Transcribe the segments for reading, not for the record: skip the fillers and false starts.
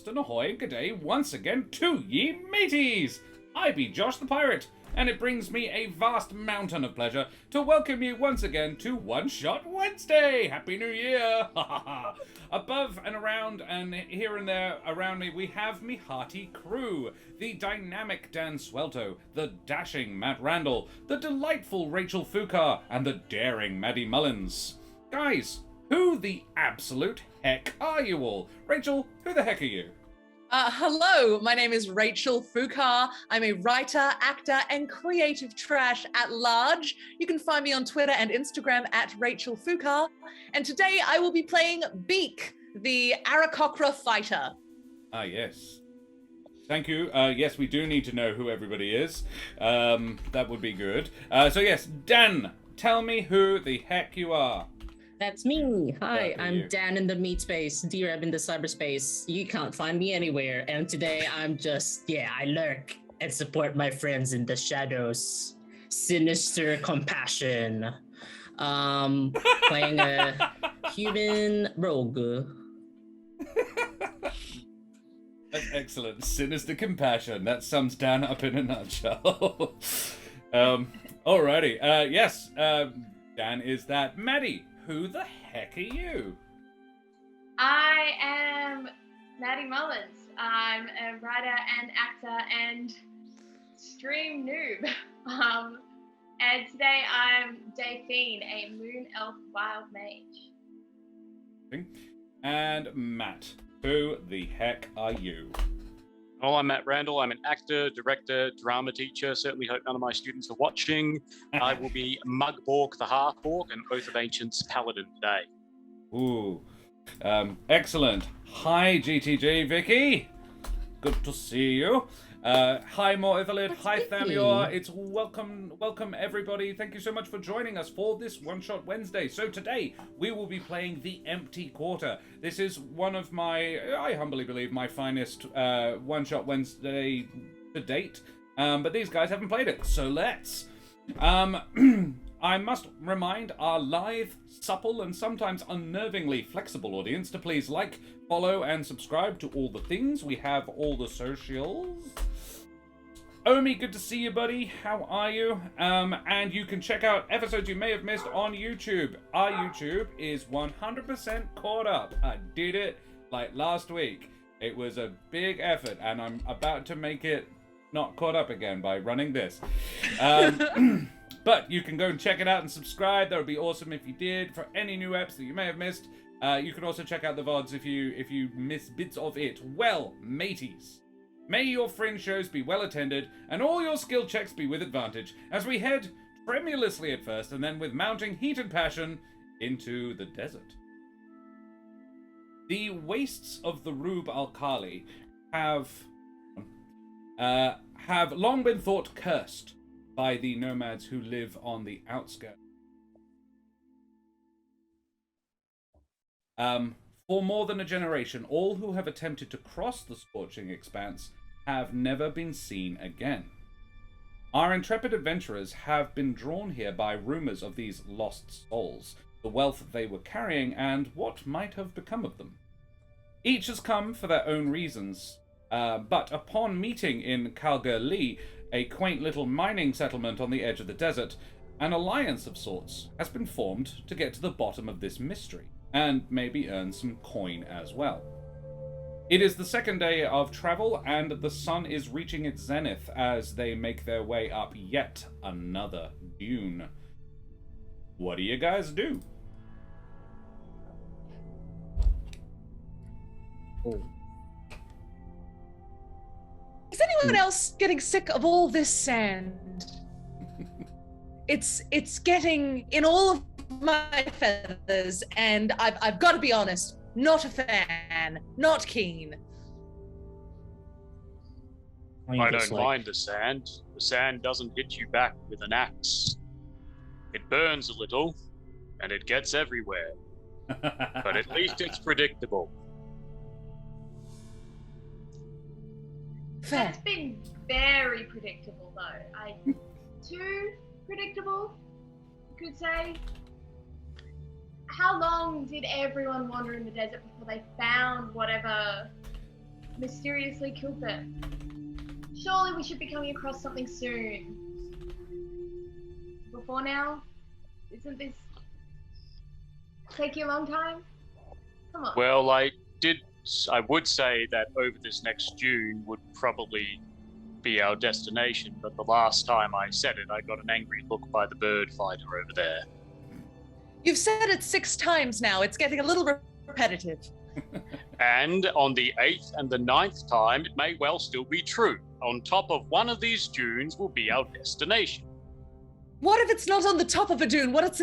toast and ahoy and g'day once again to ye mateys! I be Josh the Pirate, and it brings me a vast mountain of pleasure to welcome you once again to One Shot Wednesday! Happy New Year! Above and around and here and there around me we have me hearty crew. The dynamic Dan Swelto, the dashing Matt Randal, the delightful Rachel Fukar, and the daring Maddy Mullins. Guys, who the absolute heck are you all? Rachel, who the heck are you? Hello, my name is Rachel Fukar. I'm a writer, actor, and creative trash at large. You can find me on Twitter and Instagram at Rachel Fukar. And today I will be playing Beak, the Aarakocra fighter. Yes. Thank you. Yes, we do need to know who everybody is. That would be good. So yes, Dan, tell me who the heck you are. That's me. Hi, I'm Dan in the meat space, D-Reb in the cyberspace. You can't find me anywhere. And today I'm just, I lurk and support my friends in the shadows. Sinister compassion. Playing a human rogue. That's excellent. Sinister compassion. That sums Dan up in a nutshell. Alrighty. Yes, Dan is that. Maddy, who the heck are you? I am Maddy Mullins. I'm a writer and actor and stream noob. And today I'm Daphine, a moon elf wild mage. And Matt, who the heck are you? Well, I'm Matt Randal. I'm an actor, director, drama teacher. Certainly hope none of my students are watching. I will be Mugborg the Half-Orc and Oath of Ancients Paladin today. Ooh. Excellent. Hi, GTG Vicky. Good to see you. Hi, More Evelyn. Hi, Thamior. It's welcome everybody. Thank you so much for joining us for this One Shot Wednesday. So today we will be playing The Empty Quarter. This is one of my, I humbly believe, my finest One Shot Wednesday to date. But these guys haven't played it, so let's. I must remind our lithe, supple, and sometimes unnervingly flexible audience to please like, follow, and subscribe to all the things. We have all the socials. Omi, good to see you, buddy. How are you? And you can check out episodes you may have missed on YouTube. Our YouTube is 100% caught up. I did it like last week. It was a big effort, and I'm about to make it not caught up again by running this. But you can go and check it out and subscribe. That would be awesome if you did. For any new eps that you may have missed, you can also check out the VODs if you miss bits of it. Well, mateys, may your fringe shows be well attended and all your skill checks be with advantage as we head tremulously at first and then with mounting heat and passion into the desert. The wastes of the Rube al Kali have long been thought cursed by the nomads who live on the outskirts. For more than a generation, all who have attempted to cross the scorching expanse have never been seen again. Our intrepid adventurers have been drawn here by rumors of these lost souls, the wealth they were carrying, and what might have become of them. Each has come for their own reasons, but upon meeting in Kalgar-Lee, a quaint little mining settlement on the edge of the desert, an alliance of sorts has been formed to get to the bottom of this mystery, and maybe earn some coin as well. It is the second day of travel, and the sun is reaching its zenith as they make their way up yet another dune. What do you guys do? Is anyone else getting sick of all this sand? It's getting in all of my feathers, and I've got to be honest, not a fan, not keen. I don't mind the sand. The sand doesn't hit you back with an axe. It burns a little, and it gets everywhere. But at least it's predictable. Fair. That's been very predictable, though. Too predictable, you could say. How long did everyone wander in the desert before they found whatever mysteriously killed them. Surely we should be coming across something soon. Before now? Isn't this taking a long time? Come on. Well, I would say that over this next June would probably be our destination, but the last time I said it, I got an angry look by the bird fighter over there. You've said it 6 times now. It's getting a little repetitive. And on the 8th and the 9th time, it may well still be true. On top of one of these dunes will be our destination. What if it's not on the top of a dune? What if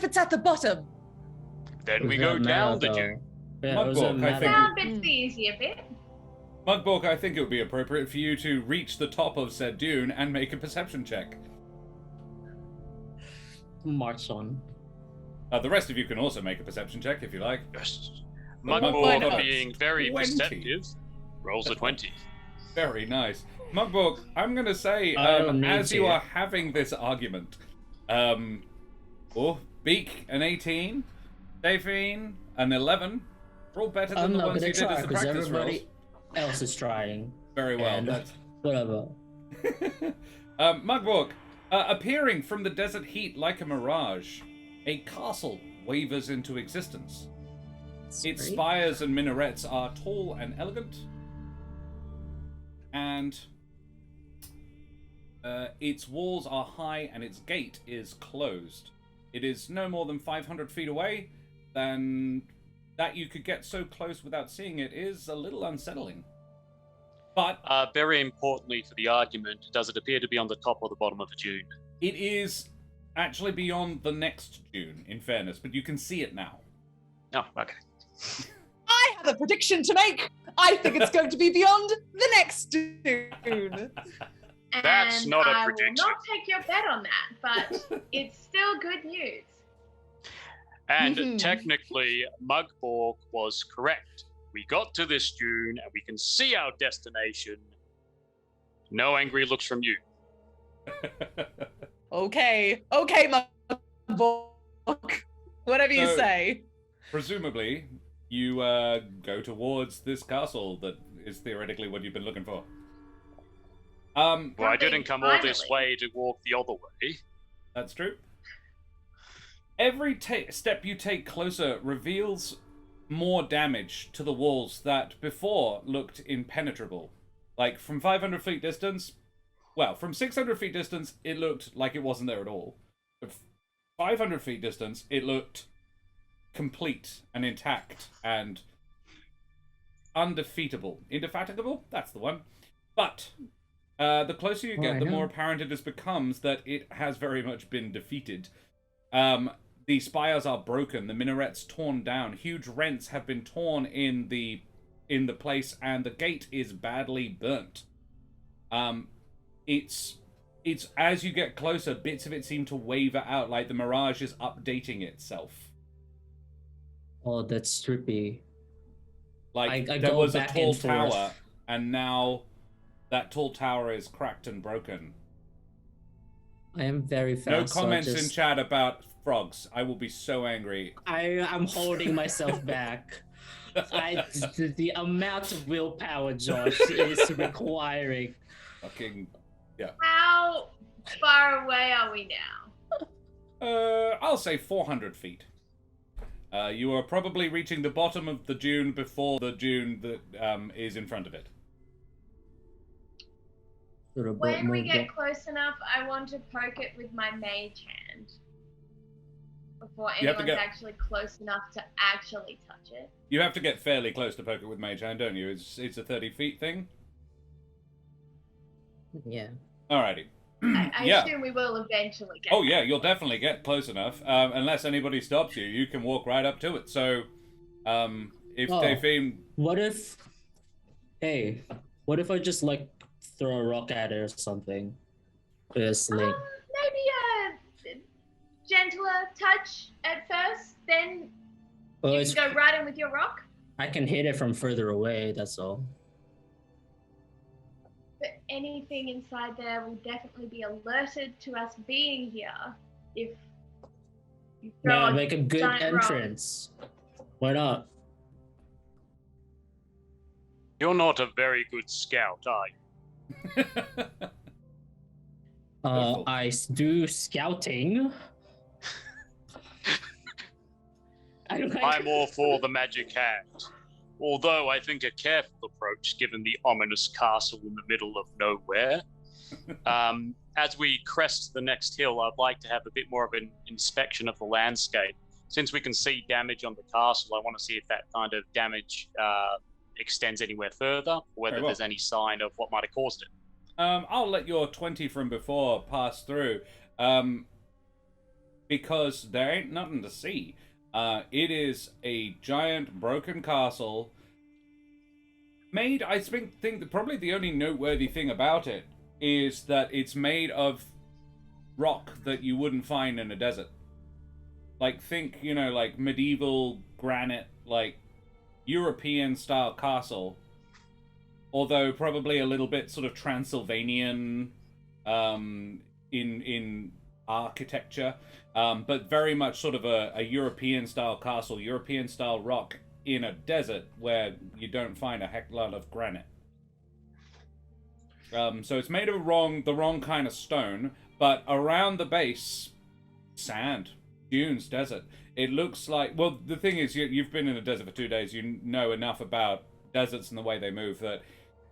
it's at the bottom? Then we go down the dune. Yeah, Mugborg, I think. Down bit's the easier bit. Mugborg, I think it would be appropriate for you to reach the top of said dune and make a perception check. March on. The rest of you can also make a perception check if you like. Yes. Mugborg, Mugborg, being very 20. perceptive, rolls a 20. Very nice. Mugborg, I'm going to say, as you are having this argument, Beak, an 18, Davine, an 11, we're all better than the ones you did as the practice rolls. Everybody else is trying. Very well. And whatever. Mugborg, appearing from the desert heat like a mirage, a castle wavers into existence. Its spires and minarets are tall and elegant, and its walls are high and its gate is closed. It is no more than 500 feet away, and that you could get so close without seeing it is a little unsettling. But very importantly for the argument, does it appear to be on the top or the bottom of the dune? it is actually beyond the next dune, in fairness, but you can see it now. Oh, okay. I have a prediction to make. I think it's going to be beyond the next dune. That's not a prediction. I will not take your bet on that, but it's still good news. And technically, Mugborg was correct. We got to this dune and we can see our destination. No angry looks from you. Okay, Mugborg. Whatever you say. Presumably, you go towards this castle that is theoretically what you've been looking for. Well, I didn't come all this way to walk the other way. That's true. Every step you take closer reveals more damage to the walls that before looked impenetrable. Like, from 500 feet distance, well, from 600 feet distance, it looked like it wasn't there at all. But 500 feet distance, it looked complete and intact and undefeatable. Indefatigable? That's the one. But the closer you get, the more apparent it becomes that it has very much been defeated. The spires are broken, the minarets torn down, huge rents have been torn in the place, and the gate is badly burnt. It's as you get closer, bits of it seem to waver out, like the mirage is updating itself. Oh, that's trippy. Like, I there go was a back tall and forth. tower, and now that tall tower is cracked and broken. I am very fast. No comments so in chat about frogs. I will be so angry. I'm holding myself back. The amount of willpower Josh is requiring. Fucking, yeah. How far away are we now? I'll say 400 feet. You are probably reaching the bottom of the dune before the dune that is in front of it. When we get close enough, I want to poke it with my mage hand. Before anyone's actually close enough to actually touch it. You have to get fairly close to poke it with mage hand, don't you? It's a 30 feet thing? Yeah. Alrighty. I assume we will eventually get Oh yeah, you'll definitely get close enough. Unless anybody stops you, you can walk right up to it. So, if Davine... What if I just, like, throw a rock at it or something? With a sling? Maybe a gentler touch at first, then you can go right in with your rock. I can hit it from further away, that's all. But anything inside there will definitely be alerted to us being here if you throw make a good giant entrance. Rock. Why not? You're not a very good scout, are you? I do scouting. I'm all for the magic hand. Although I think a careful approach, given the ominous castle in the middle of nowhere. As we crest the next hill, I'd like to have a bit more of an inspection of the landscape. Since we can see damage on the castle, I want to see if that kind of damage extends anywhere further, or whether there's any sign of what might have caused it. I'll let your 20 from before pass through, because there ain't nothing to see. It is a giant broken castle made, I think that probably the only noteworthy thing about it is that it's made of rock that you wouldn't find in a desert. Like, think, like medieval granite, like European style castle, although probably a little bit sort of Transylvanian in architecture, but very much sort of a European style castle, European style rock in a desert where you don't find a heck lot of granite. So it's made of the wrong kind of stone, but around the base, sand, dunes, desert. It looks like, well, the thing is, you've been in a desert for 2 days, you know enough about deserts and the way they move that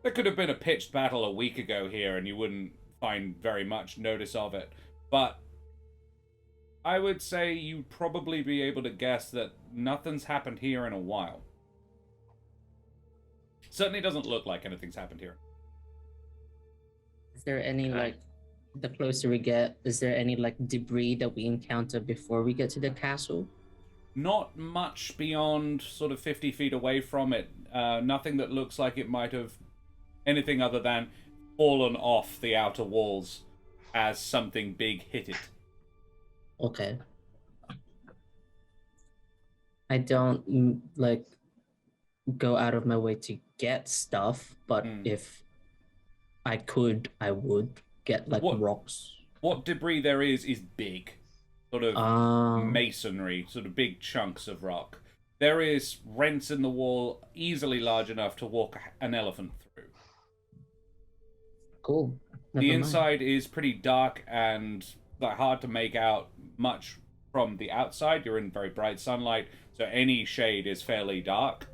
there could have been a pitched battle a week ago here and you wouldn't find very much notice of it. But I would say you'd probably be able to guess that nothing's happened here in a while. Certainly doesn't look like anything's happened here. Is there any, the closer we get, is there any, debris that we encounter before we get to the castle? Not much beyond sort of 50 feet away from it. Nothing that looks like it might have anything other than fallen off the outer walls as something big hit it. Okay. I don't, go out of my way to get stuff, but if I could, I would get, rocks. What debris there is big. Sort of masonry, sort of big chunks of rock. There is rents in the wall easily large enough to walk an elephant through. Cool. The inside is pretty dark and hard to make out much from the outside. You're in very bright sunlight, so any shade is fairly dark.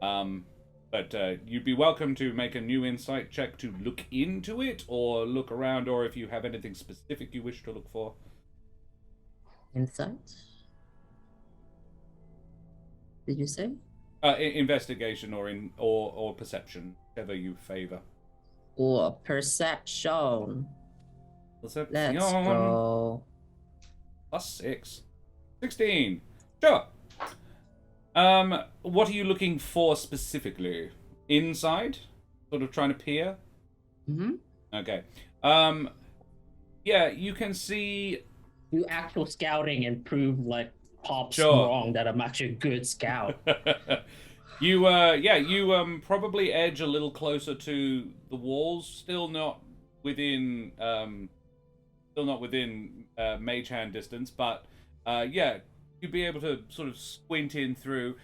But you'd be welcome to make a new insight check to look into it, or look around, or if you have anything specific you wish to look for. Insight? Did you say? Investigation or perception, whichever you favor. Or perception. Let's go. +6. 16. Sure. What are you looking for specifically? Inside? Sort of trying to peer? Mm-hmm. Okay. Yeah, you can see... Do actual scouting and prove, Pop's wrong that I'm actually a good scout. You probably edge a little closer to the walls. Still not within mage hand distance, but you'd be able to sort of squint in through.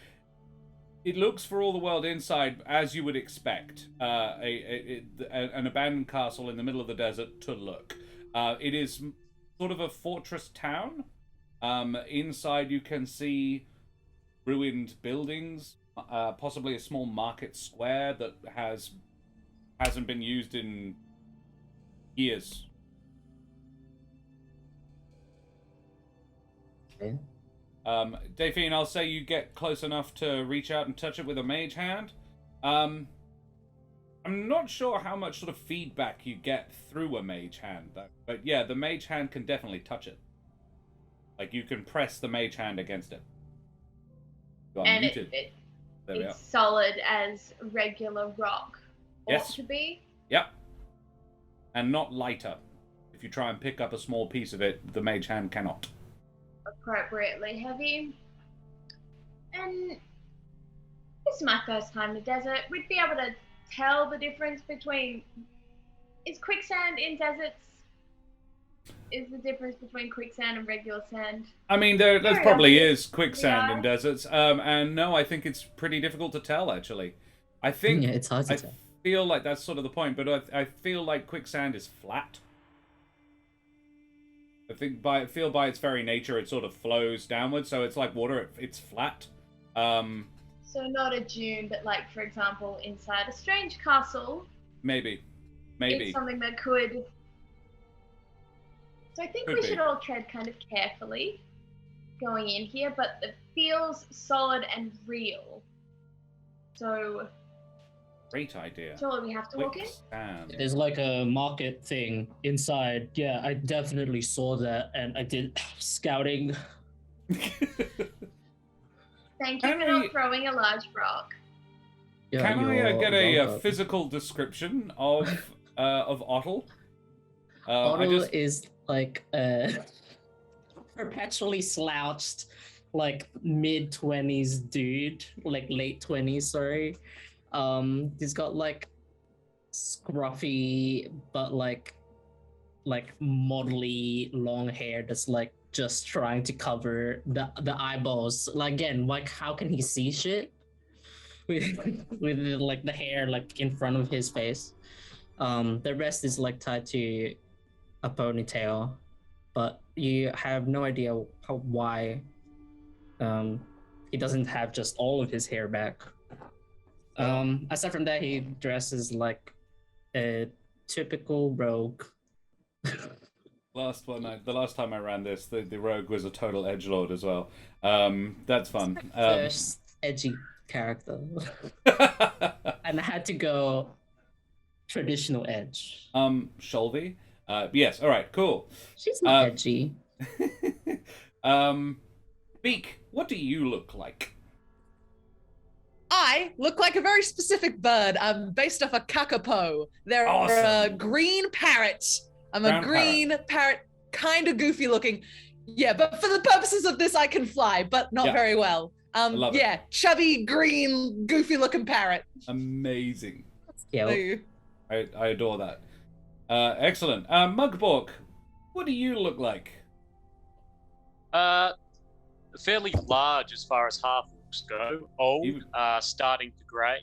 It looks for all the world inside as you would expect an abandoned castle in the middle of the desert to look. It is sort of a fortress town. Inside you can see ruined buildings, possibly a small market square that hasn't been used in years. Okay. Daphine, I'll say you get close enough to reach out and touch it with a mage hand. I'm not sure how much sort of feedback you get through a mage hand, though. But yeah, the mage hand can definitely touch it. You can press the mage hand against it. You are muted. It's solid as regular rock ought to be. Yep. And not lighter. If you try and pick up a small piece of it, the mage hand cannot. Appropriately heavy. And this is my first time in the desert. We'd be able to tell the difference between... Is quicksand in deserts? Is the difference between quicksand and regular sand? I mean, there probably is quicksand in deserts. And no, I think it's pretty difficult to tell, actually. I think it's hard to I tell. feel like that's sort of the point, but I feel like quicksand is flat. I think by its very nature, it sort of flows downwards, so it's like water. It's flat. So not a dune, but like, for example, inside a strange castle. Maybe. It's something that could. So I think we should all tread kind of carefully going in here, but it feels solid and real. So. Great idea. Surely we have to walk in? There's like a market thing inside. Yeah, I definitely saw that, and I did scouting. Thank you for not throwing a large rock. Yeah, can I get a physical description of Ottle? Ottle is like perpetually slouched, like mid-20s dude, like late 20s, sorry. He's got like scruffy but like modelly long hair that's like just trying to cover the eyeballs. Like, again, like how can he see shit with like the hair like in front of his face? The rest is like tied to a ponytail, but you have no idea why he doesn't have just all of his hair back. Aside from that, he dresses like a typical rogue. The last time I ran this, the rogue was a total edgelord as well. That's fun. First edgy character. And I had to go traditional edge. Sholvy? Yes, alright, cool. She's not edgy. Beak, what do you look like? I look like a very specific bird. I'm based off a kakapo. They're a green parrot. I'm a green parrot, kind of goofy looking. Yeah, but for the purposes of this, I can fly, but not very well. Yeah, chubby, green, goofy looking parrot. Amazing. Yeah. I adore that. Excellent. Mugbork, what do you look like? Fairly large as far as half go, old, starting to grey,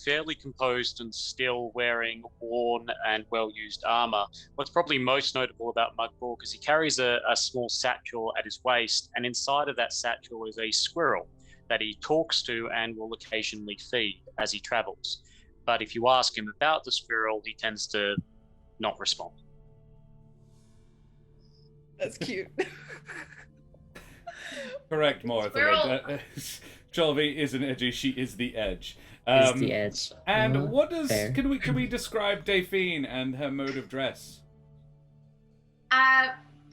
fairly composed and still wearing worn and well-used armour. What's probably most notable about Mugbork is he carries a small satchel at his waist, and inside of that satchel is a squirrel that he talks to and will occasionally feed as he travels. But if you ask him about the squirrel, he tends to not respond. That's cute. Correct, Mortha. Jolvi isn't edgy, she is the edge. Is the edge. And what does can we describe Delphine and her mode of dress?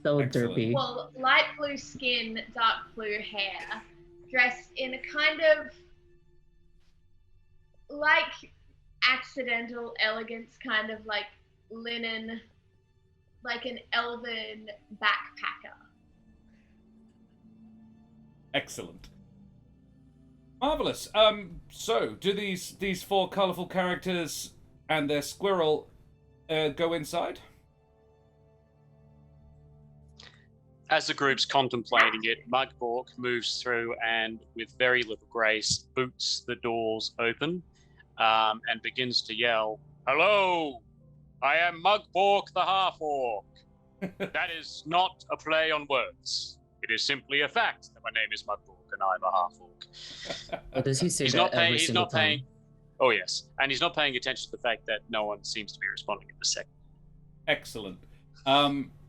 So derpy. Well, light blue skin, dark blue hair, dressed in a kind of like accidental elegance, kind of like linen, like an elven backpacker. Excellent. Marvelous. So do these four colourful characters and their squirrel go inside? As the group's contemplating it, Mugbork moves through and, with very little grace, boots the doors open and begins to yell, "Hello! I am Mugbork the Half-Orc. That is not a play on words. It is simply a fact that my name is Mugbork and I'm a half-orc." Or does he say he's that not paying, every he's single not time? paying. Oh yes, and he's not paying attention to the fact that no one seems to be responding at the second. Excellent.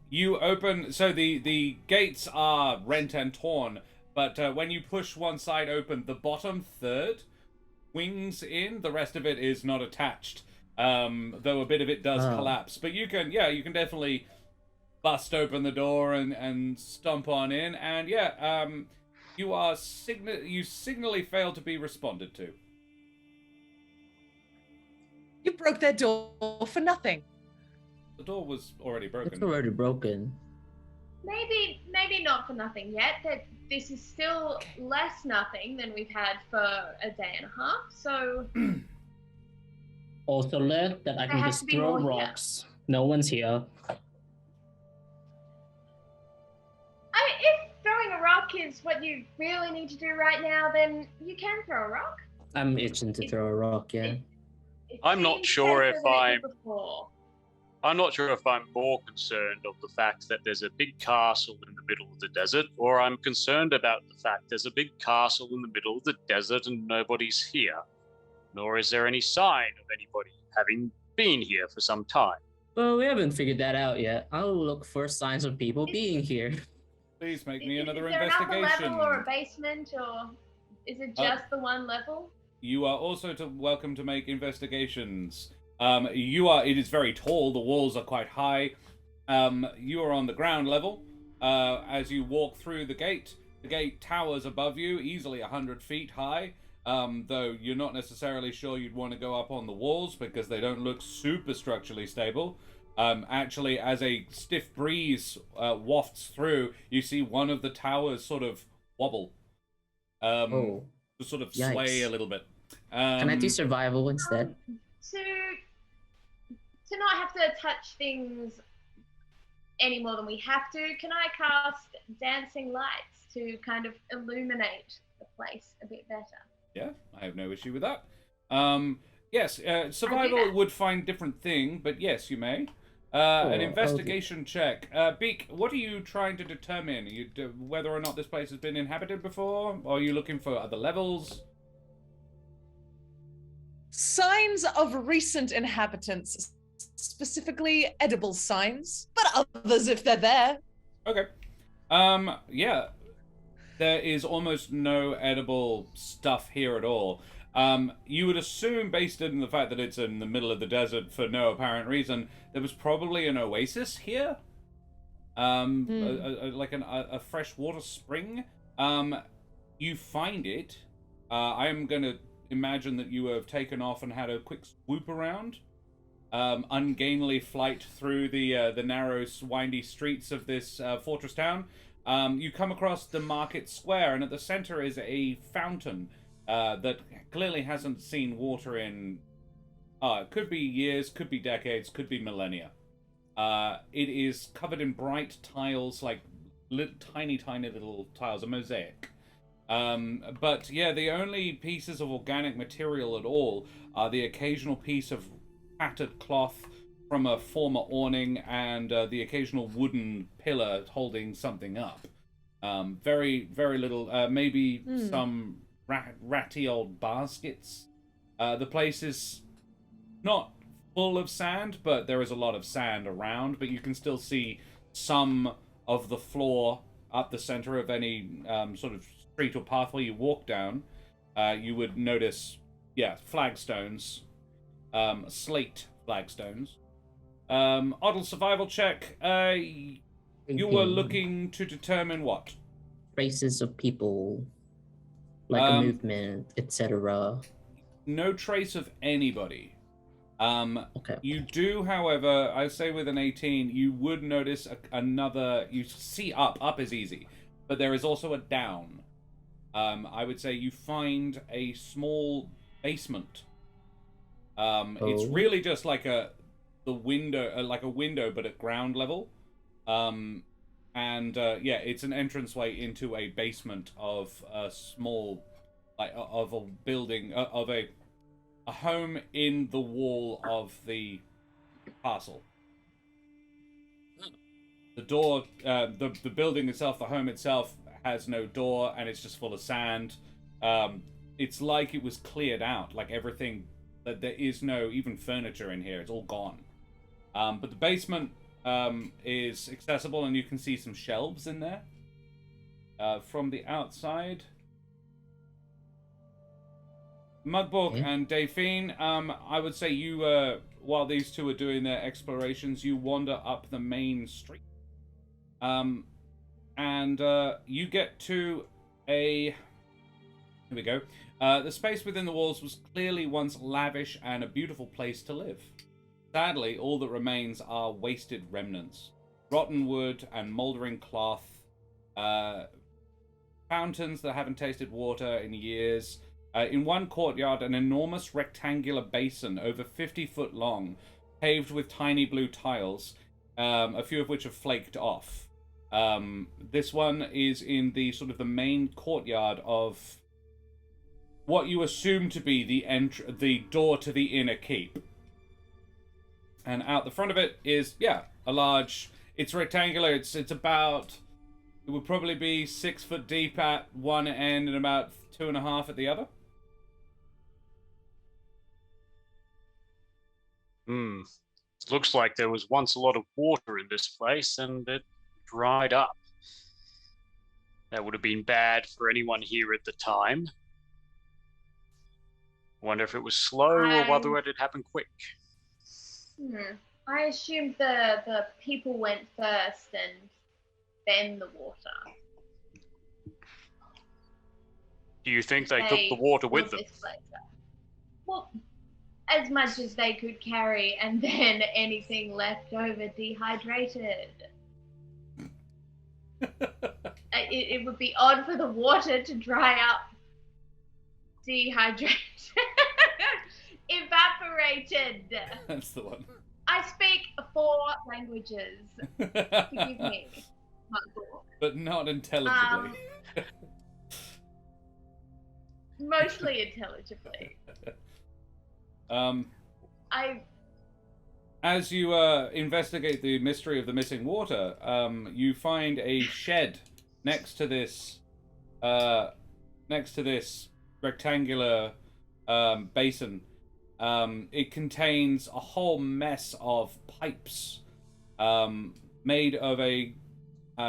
You open, so the gates are rent and torn, but when you push one side open, the bottom third wings in. The rest of it is not attached, though a bit of it does collapse. But you can definitely bust open the door and stomp on in, and you signally fail to be responded to. You broke that door for nothing. The door was already broken. It's already broken. Maybe not for nothing yet. That this is still less nothing than we've had for a day and a half. So also learned that I can just throw rocks. No one's here. If throwing a rock is what you really need to do right now, then you can throw a rock. I'm itching to throw a rock, yeah. I'm not sure if I'm not sure if I'm more concerned of the fact that there's a big castle in the middle of the desert, or I'm concerned about the fact there's a big castle in the middle of the desert and nobody's here. Nor is there any sign of anybody having been here for some time. Well, we haven't figured that out yet. I'll look for signs of people being here. Please make me another Is there investigation. another level or a basement, or is it just the one level? You are also welcome to make investigations. It is very tall, the walls are quite high. You are on the ground level. As you walk through the gate towers above you, easily 100 feet high. Though you're not necessarily sure you'd want to go up on the walls because they don't look super structurally stable. Actually, as a stiff breeze wafts through, you see one of the towers sort of wobble. To sort of sway a little bit. Can I do survival instead? To not have to touch things any more than we have to, can I cast dancing lights to kind of illuminate the place a bit better? Yeah, I have no issue with that. Yes, survival would find different thing, but yes, you may. An investigation check. Beak, what are you trying to determine? Whether or not this place has been inhabited before? Or are you looking for other levels? Signs of recent inhabitants, specifically edible signs, but others if they're there. Okay. Yeah. There is almost no edible stuff here at all. You would assume, based on the fact that it's in the middle of the desert for no apparent reason, there was probably an oasis here. Like a freshwater spring. You find it. I'm going to imagine that you have taken off and had a quick swoop around. Ungainly flight through the narrow, windy streets of this fortress town. You come across the market square, and at the center is a fountain that clearly hasn't seen water in... it could be years, could be decades, could be millennia. It is covered in bright tiles, like tiny little tiles, a mosaic. But yeah, the only pieces of organic material at all are the occasional piece of tattered cloth from a former awning and the occasional wooden pillar holding something up. Very little, maybe some ratty old baskets. The place is not full of sand, but there is a lot of sand around, but you can still see some of the floor up the center of any sort of street or pathway you walk down. You would notice, flagstones, slate flagstones. Oddle survival check. You were looking to determine what? Traces of people, like a movement, etc. No trace of anybody. Okay. You do, however, I say with an 18, you would notice another... You see up. Up is easy. But there is also a down. I would say you find a small basement. It's really just like a window, but at ground level. It's an entranceway into a basement of a small, of a building, of a home in the wall of the castle. The door, the building itself, the home itself, has no door, and it's just full of sand. It's like it was cleared out, like everything, that there is no even furniture in here. It's all gone. But the basement is accessible, and you can see some shelves in there. From the outside, Mugbook and Dafine, I would say you, while these two are doing their explorations, you wander up the main street. And you get to a... Here we go. The space within the walls was clearly once lavish and a beautiful place to live. Sadly, all that remains are wasted remnants. Rotten wood and mouldering cloth. Fountains that haven't tasted water in years. In one courtyard, an enormous rectangular basin over 50 foot long, paved with tiny blue tiles, a few of which have flaked off. This one is in the sort of the main courtyard of what you assume to be the door to the inner keep. And out the front of it is, a large... It's rectangular. It's about... It would probably be 6 foot deep at one end and about 2.5 at the other. Looks like there was once a lot of water in this place and it dried up. That would have been bad for anyone here at the time. Wonder if it was slow or whether it had happened quick. I assumed the people went first and then the water. Do you think they took the water with them? Well, as much as they could carry, and then anything left over dehydrated. It would be odd for the water to dry up, dehydrated, evaporated. That's the one. I speak 4 languages. Forgive me. But not intelligibly. Mostly intelligibly. As you investigate the mystery of the missing water, you find a shed next to this rectangular basin. It contains a whole mess of pipes made of a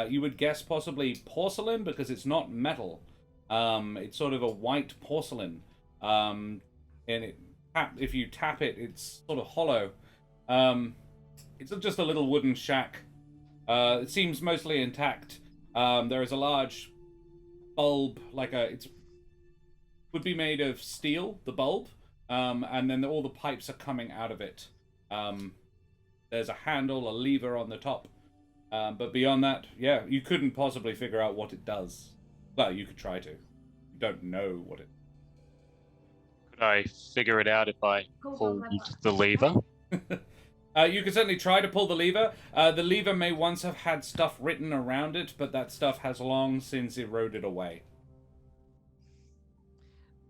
you would guess possibly porcelain, because it's not metal. It's sort of a white porcelain, and if you tap it, it's sort of hollow. It's just a little wooden shack. It seems mostly intact. There is a large bulb, it would be made of steel, the bulb, and then all the pipes are coming out of it. There's a handle, a lever on the top, but beyond that, you couldn't possibly figure out what it does. Well, you could try to. You don't know what it... Could I figure it out if I pulled the lever? You can certainly try to pull the lever. The lever may once have had stuff written around it, but that stuff has long since eroded away.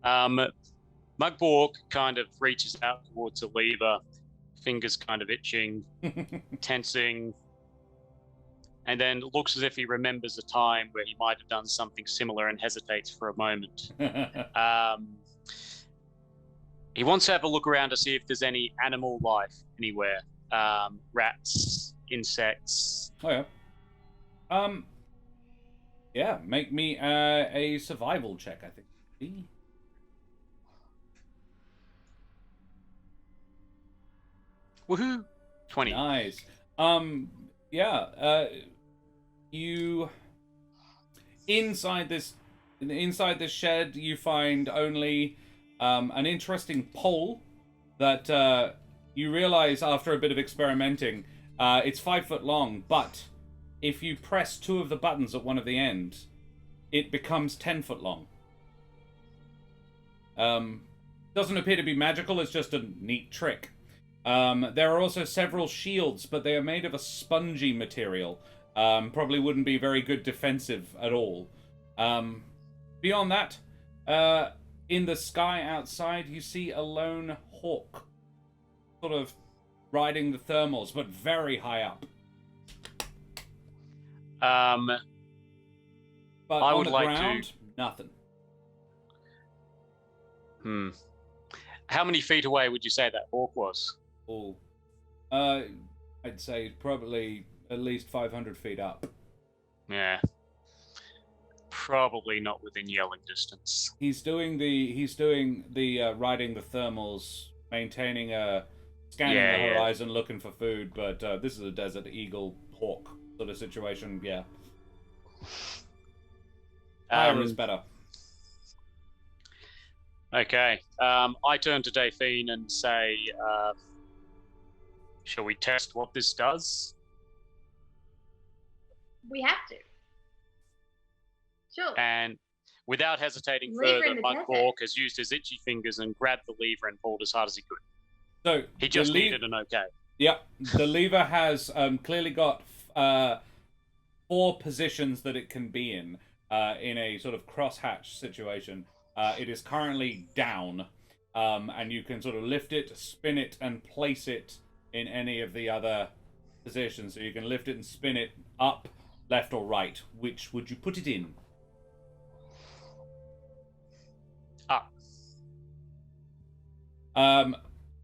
Mugborg kind of reaches out towards the lever, fingers kind of itching, tensing, and then looks as if he remembers a time where he might have done something similar and hesitates for a moment. He wants to have a look around to see if there's any animal life anywhere. Rats, insects. Oh, yeah. Make me a survival check, I think. Woohoo! 20. Nice. You inside this shed, you find only an interesting pole that you realize after a bit of experimenting, it's 5 foot long, but if you press 2 of the buttons at one of the ends, it becomes 10 foot long. Doesn't appear to be magical, it's just a neat trick. There are also several shields, but they are made of a spongy material. Probably wouldn't be very good defensive at all. Beyond that, in the sky outside, you see a lone hawk, sort of riding the thermals, but very high up. But I on would the like ground, nothing. How many feet away would you say that hawk was? Oh, I'd say probably at least 500 feet up. Yeah. Probably not within yelling distance. He's doing the riding the thermals, maintaining scanning the horizon, looking for food. But this is a desert eagle hawk sort of situation. Yeah, higher is better. Okay. I turn to Daphine and say, shall we test what this does? We have to. Sure. And without hesitating Lever further, in the Mugborg has used his itchy fingers and grabbed the lever and pulled as hard as he could. So he just needed an okay. Yep. The lever has clearly got 4 positions that it can be in a sort of crosshatch situation. It is currently down, and you can sort of lift it, spin it, and place it in any of the other positions. So you can lift it and spin it up, left, or right. Which would you put it in? Up.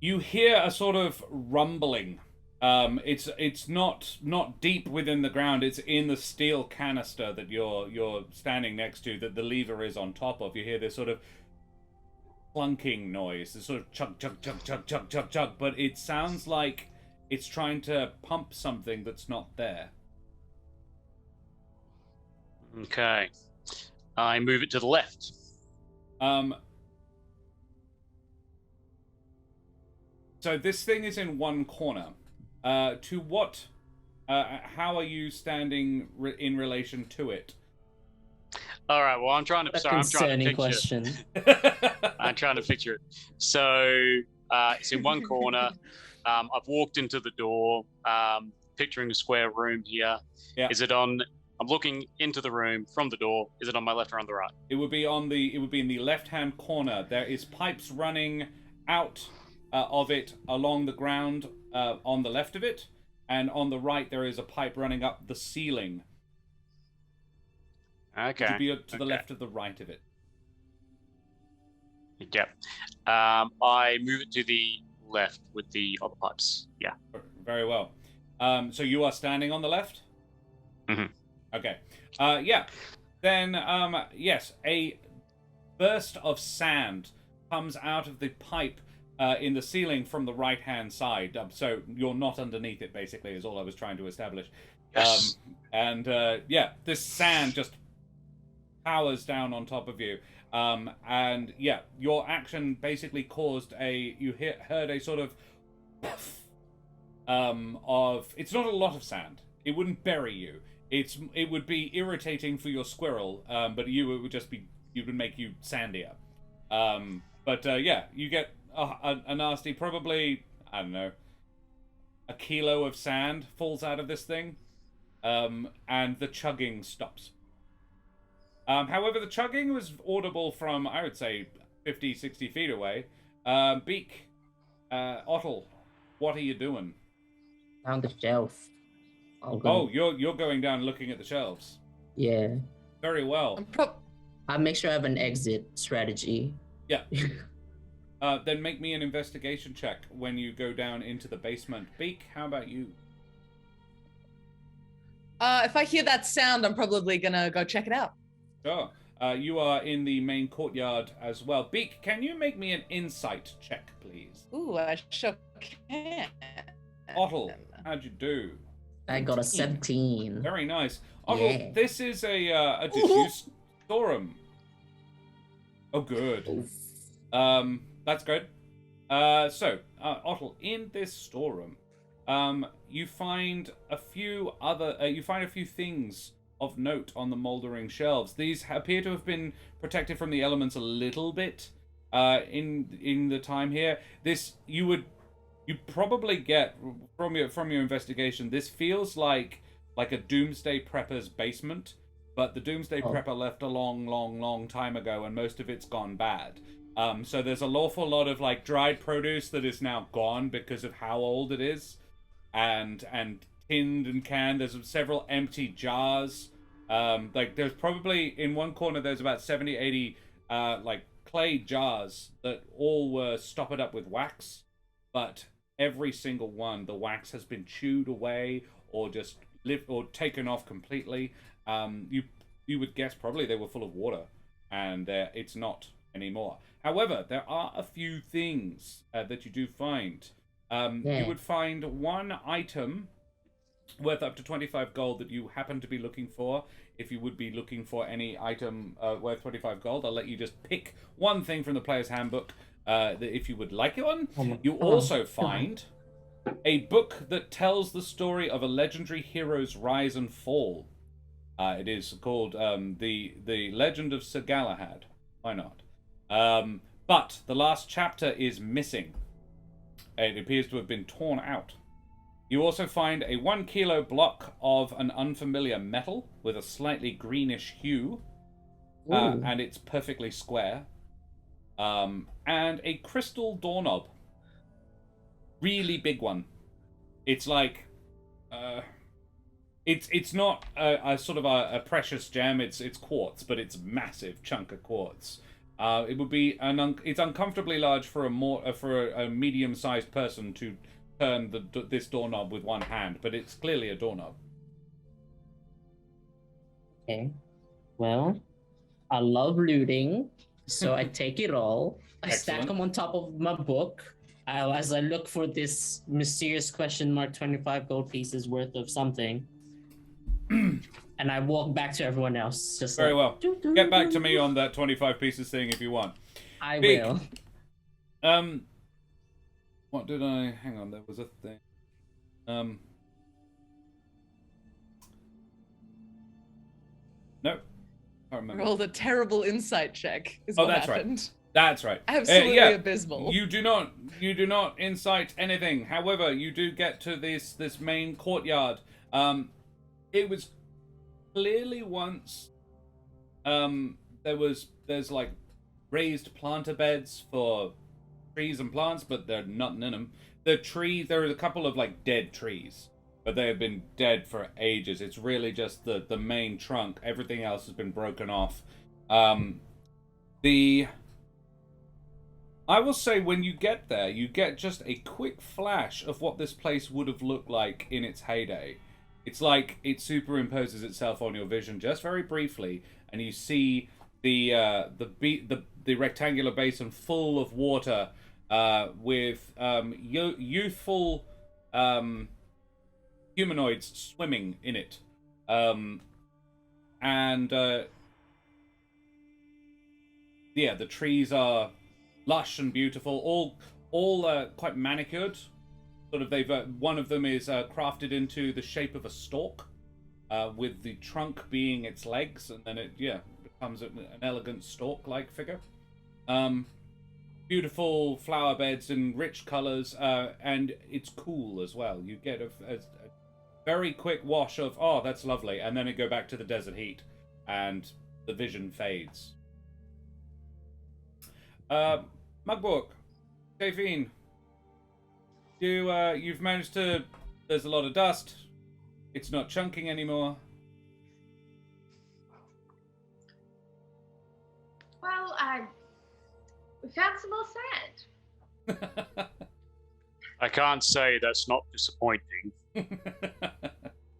You hear a sort of rumbling. It's not deep within the ground. It's in the steel canister that you're standing next to, that the lever is on top of. You hear this sort of clunking noise, this sort of chug chug chug chug chug chug chug. But it sounds like it's trying to pump something that's not there. Okay. I move it to the left. So this thing is in one corner. To what? How are you standing in relation to it? All right. Well, I'm trying to. Sorry, I'm trying to picture. Question. I'm trying to picture it. So it's in one corner. I've walked into the door, picturing a square room here. Yeah. Is it on? I'm looking into the room from the door. Is it on my left or on the right? It would be on the. It would be in the left-hand corner. There is pipes running out of it along the ground on the left of it, and on the right there is a pipe running up the ceiling. Okay. It would be to the left of the right of it. Yep. I move it to the left with the other pipes. Yeah. Very well. So you are standing on the left? Mm-hmm. Okay. Yeah. Then, yes, a burst of sand comes out of the pipe in the ceiling from the right-hand side. So you're not underneath it, basically, is all I was trying to establish. Yes. Yeah, this sand just powers down on top of you. And yeah, your action basically caused heard a sort of it's not a lot of sand. It wouldn't bury you. It would be irritating for your squirrel, but it would make you sandier. But yeah, you get a nasty, probably, I don't know, a kilo of sand falls out of this thing, and the chugging stops. However, the chugging was audible from, I would say, 50, 60 feet away. Beak, Ottle, what are you doing? On the shelf. Oh, you're going down looking at the shelves. Yeah. Very well. I'll make sure I have an exit strategy. Yeah. Then make me an investigation check when you go down into the basement. Beak, how about you? If I hear that sound, I'm probably gonna go check it out. Sure. You are in the main courtyard as well. Beak, can you make me an insight check, please? Ooh, I sure can. Ottle, how'd you do? I got a 17. Very nice. Ottle, Yeah. this is a diffuse storeroom. Oh, good. Oof. That's good. So, Ottle, in this storeroom, you find a few things of note on the moldering shelves. These appear to have been protected from the elements a little bit in the time here. This you probably get from your investigation. This feels like a Doomsday Prepper's basement, but the Doomsday Prepper left a long time ago, and most of it's gone bad. So there's an awful lot of like dried produce that is now gone because of how old it is, and tinned and canned. There's several empty jars. Like there's probably in one corner there's about 70, 80 like clay jars that all were stoppered up with wax, but every single one, the wax has been chewed away or just taken off completely. You would guess probably they were full of water, and it's not anymore. However, there are a few things that you do find. You would find one item worth up to 25 gold that you happen to be looking for. If you would be looking for any item worth 25 gold, I'll let you just pick one thing from the player's handbook if you would like one. You also find a book that tells the story of a legendary hero's rise and fall. It is called the Legend of Sir Galahad. Why not? But the last chapter is missing. It appears to have been torn out. You also find a 1 kilo block of an unfamiliar metal with a slightly greenish hue, and it's perfectly square. and a crystal doorknob. Really big one. It's like, it's not a sort of a precious gem. It's quartz, but it's a massive chunk of quartz. It would be it's uncomfortably large for a medium-sized person to turn this doorknob with one hand, but it's clearly a doorknob. Okay. Well, I love looting, so I take it all. I stack them on top of my book. As I look for this mysterious question mark 25 gold pieces worth of something. And I walk back to everyone else. Just Very like, well. Get back to me on that 25 pieces thing if you want. I will. What did I... Hang on, there was a thing. Nope. Can't remember. Rolled a terrible insight check. Is what happened. Right. That's right. Absolutely abysmal. You do not insight anything. However, you do get to this main courtyard. It was clearly once there's like raised planter beds for trees and plants, but there's nothing in them. There are a couple of like dead trees, but they have been dead for ages. It's really just the main trunk. Everything else has been broken off. I will say when you get there, you get just a quick flash of what this place would have looked like in its heyday. It's like it superimposes itself on your vision just very briefly, and you see the rectangular basin full of water with youthful humanoids swimming in it, the trees are lush and beautiful, all quite manicured. Sort of, one of them is crafted into the shape of a stork, with the trunk being its legs, and then it becomes an elegant stork-like figure. Beautiful flower beds in rich colors, and it's cool as well. You get a very quick wash of, oh, that's lovely, and then it go back to the desert heat, and the vision fades. Mugbook, Davine, you've managed to... There's a lot of dust. It's not chunking anymore. Well, we found some more sand. I can't say that's not disappointing.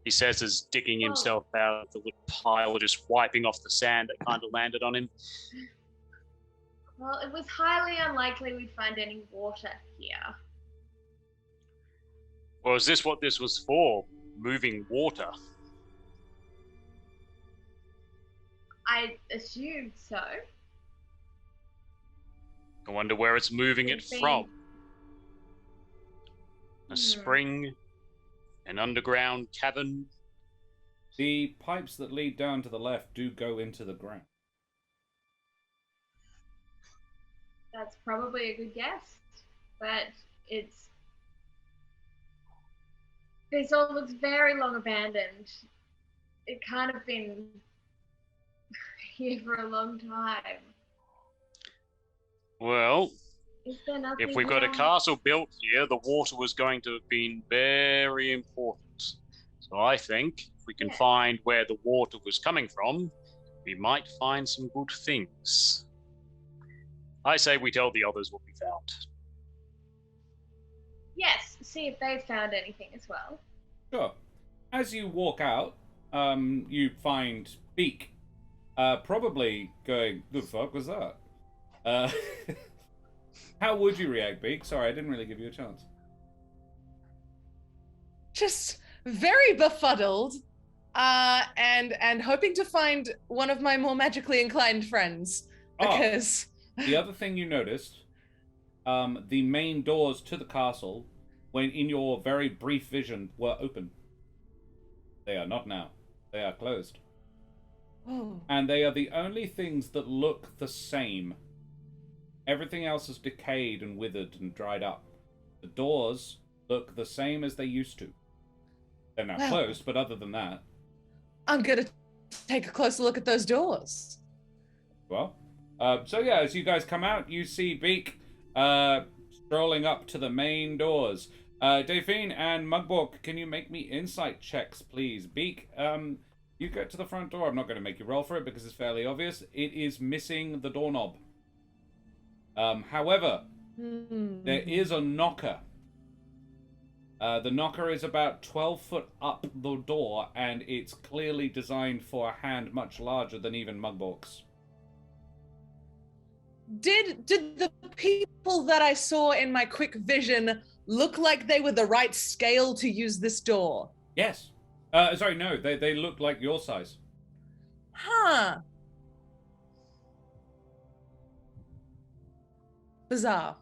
He says as digging himself out of the little pile, just wiping off the sand that kind of landed on him. Well, it was highly unlikely we'd find any water here. Well, is this what this was for? Moving water? I assumed so. I wonder where it's moving it from. A spring? An underground cavern? The pipes that lead down to the left do go into the ground. That's probably a good guess, but this all looks very long abandoned. It can't have been here for a long time. Well, is there nothing if we've got a castle built here, the water was going to have been very important. So I think if we can find where the water was coming from, we might find some good things. I say we tell the others what we found. Yes, see if they've found anything as well. Sure. As you walk out, you find Beak, probably going, "The fuck was that?" How would you react, Beak? Sorry, I didn't really give you a chance. Just very befuddled, and hoping to find one of my more magically inclined friends, because... The other thing you noticed, the main doors to the castle, when in your very brief vision, were open. They are not now. They are closed. Oh. And they are the only things that look the same. Everything else is decayed and withered and dried up. The doors look the same as they used to. They're now closed, but other than that... I'm gonna take a closer look at those doors. Well, So yeah, as you guys come out, you see Beak strolling up to the main doors. Delphine and Mugbork, can you make me insight checks, please? Beak, you get to the front door. I'm not going to make you roll for it because it's fairly obvious. It is missing the doorknob. However, there is a knocker. The knocker is about 12 foot up the door, and it's clearly designed for a hand much larger than even Mugbork's. Did the people that I saw in my quick vision look like they were the right scale to use this door? Yes. Sorry, no, they look like your size. Huh. Bizarre.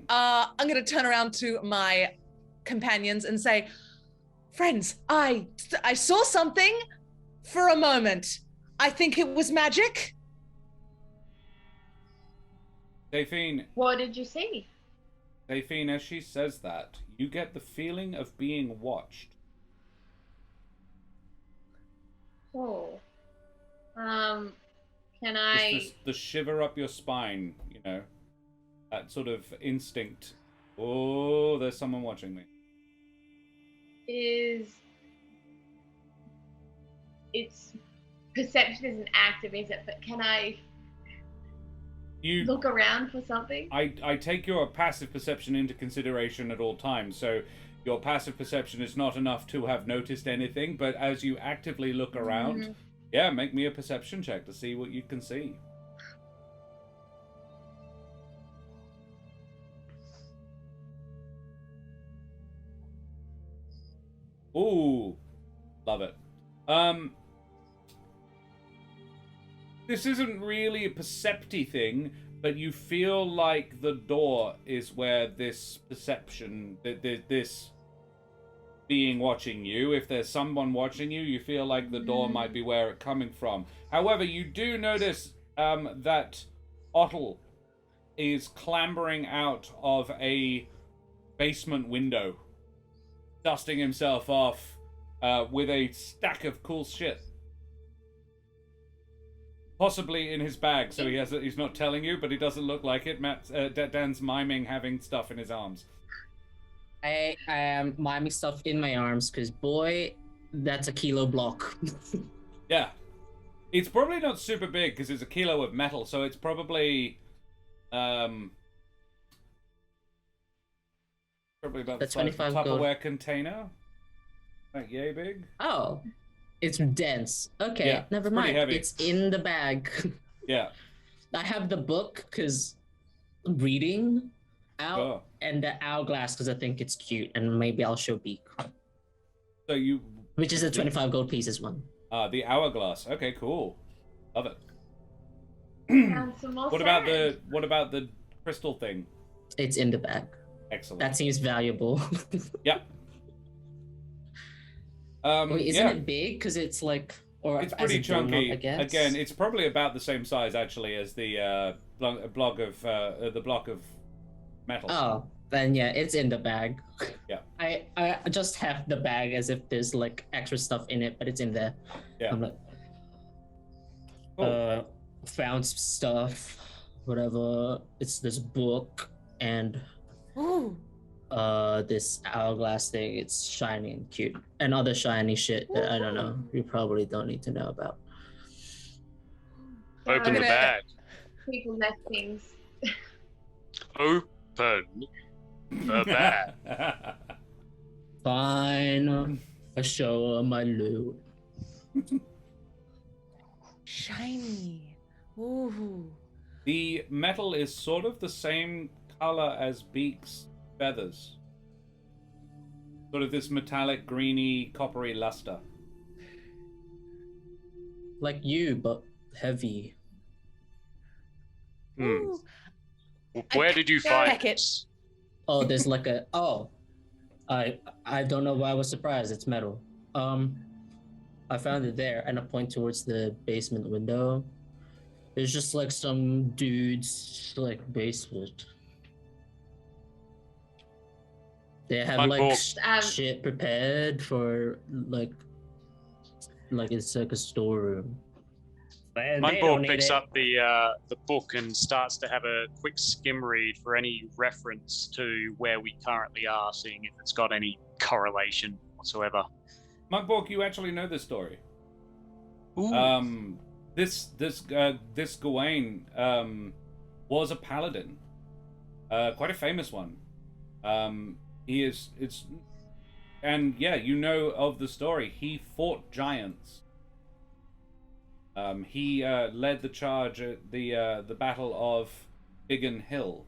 I'm going to turn around to my companions and say, friends, I saw something for a moment. I think it was magic. Delphine. What did you see? Delphine, as she says that, you get the feeling of being watched. Oh. Can I... Just the shiver up your spine, you know. That sort of instinct. Oh, there's someone watching me. It's perception isn't active, is it? But can I look around for something? I take your passive perception into consideration at all times, so your passive perception is not enough to have noticed anything, but as you actively look around, yeah, make me a perception check to see what you can see. Ooh, love it. This isn't really a percepty thing, but you feel like the door is where this perception, this being watching you. If there's someone watching you, you feel like the door might be where it's coming from. However, you do notice that Ottle is clambering out of a basement window, dusting himself off with a stack of cool shit. Possibly in his bag, so he's not telling you, but he doesn't look like it. Dan's miming having stuff in his arms. I am miming stuff in my arms, because boy, that's a kilo block. Yeah. It's probably not super big, because it's a kilo of metal, so it's probably about the size of a Tupperware container. Like yay big. Oh, it's dense. Okay, yeah, never mind. Heavy. It's in the bag. Yeah. I have the book because reading out and the hourglass because I think it's cute and maybe I'll show Beak. So you, which is a 25 gold pieces one. The hourglass. Okay, cool. Love it. What about the crystal thing? It's in the bag. Excellent. That seems valuable. Yeah. Wait, isn't it big? Because it's like, or it's pretty chunky. Again, it's probably about the same size actually as the block of metal. Oh, then yeah, it's in the bag. Yeah. I just have the bag as if there's like extra stuff in it, but it's in there. Yeah. I'm like, cool. Found stuff, whatever. It's this book and. Ooh. This hourglass thing, it's shiny and cute. And other shiny shit that I don't know, you probably don't need to know about. Open the bag. People left things. Open the bag. Fine. I show my loot. Shiny. Ooh. The metal is sort of the same color as Beak's feathers. Sort of this metallic, greeny, coppery luster. Like you, but heavy. Where did you find it? Oh, there's like a... Oh. I don't know why I was surprised. It's metal. I found it there, and I point towards the basement window. There's just like some dude's like basement. They have like shit prepared for like it's like a storeroom. Well, they Monkborg don't need picks it. up the book and starts to have a quick skim read for any reference to where we currently are, seeing if it's got any correlation whatsoever. Munkborg, you actually know this story. Ooh. This Gawain was a paladin, quite a famous one. And yeah, you know of the story. He fought giants. He led the charge at the Battle of Biggin Hill,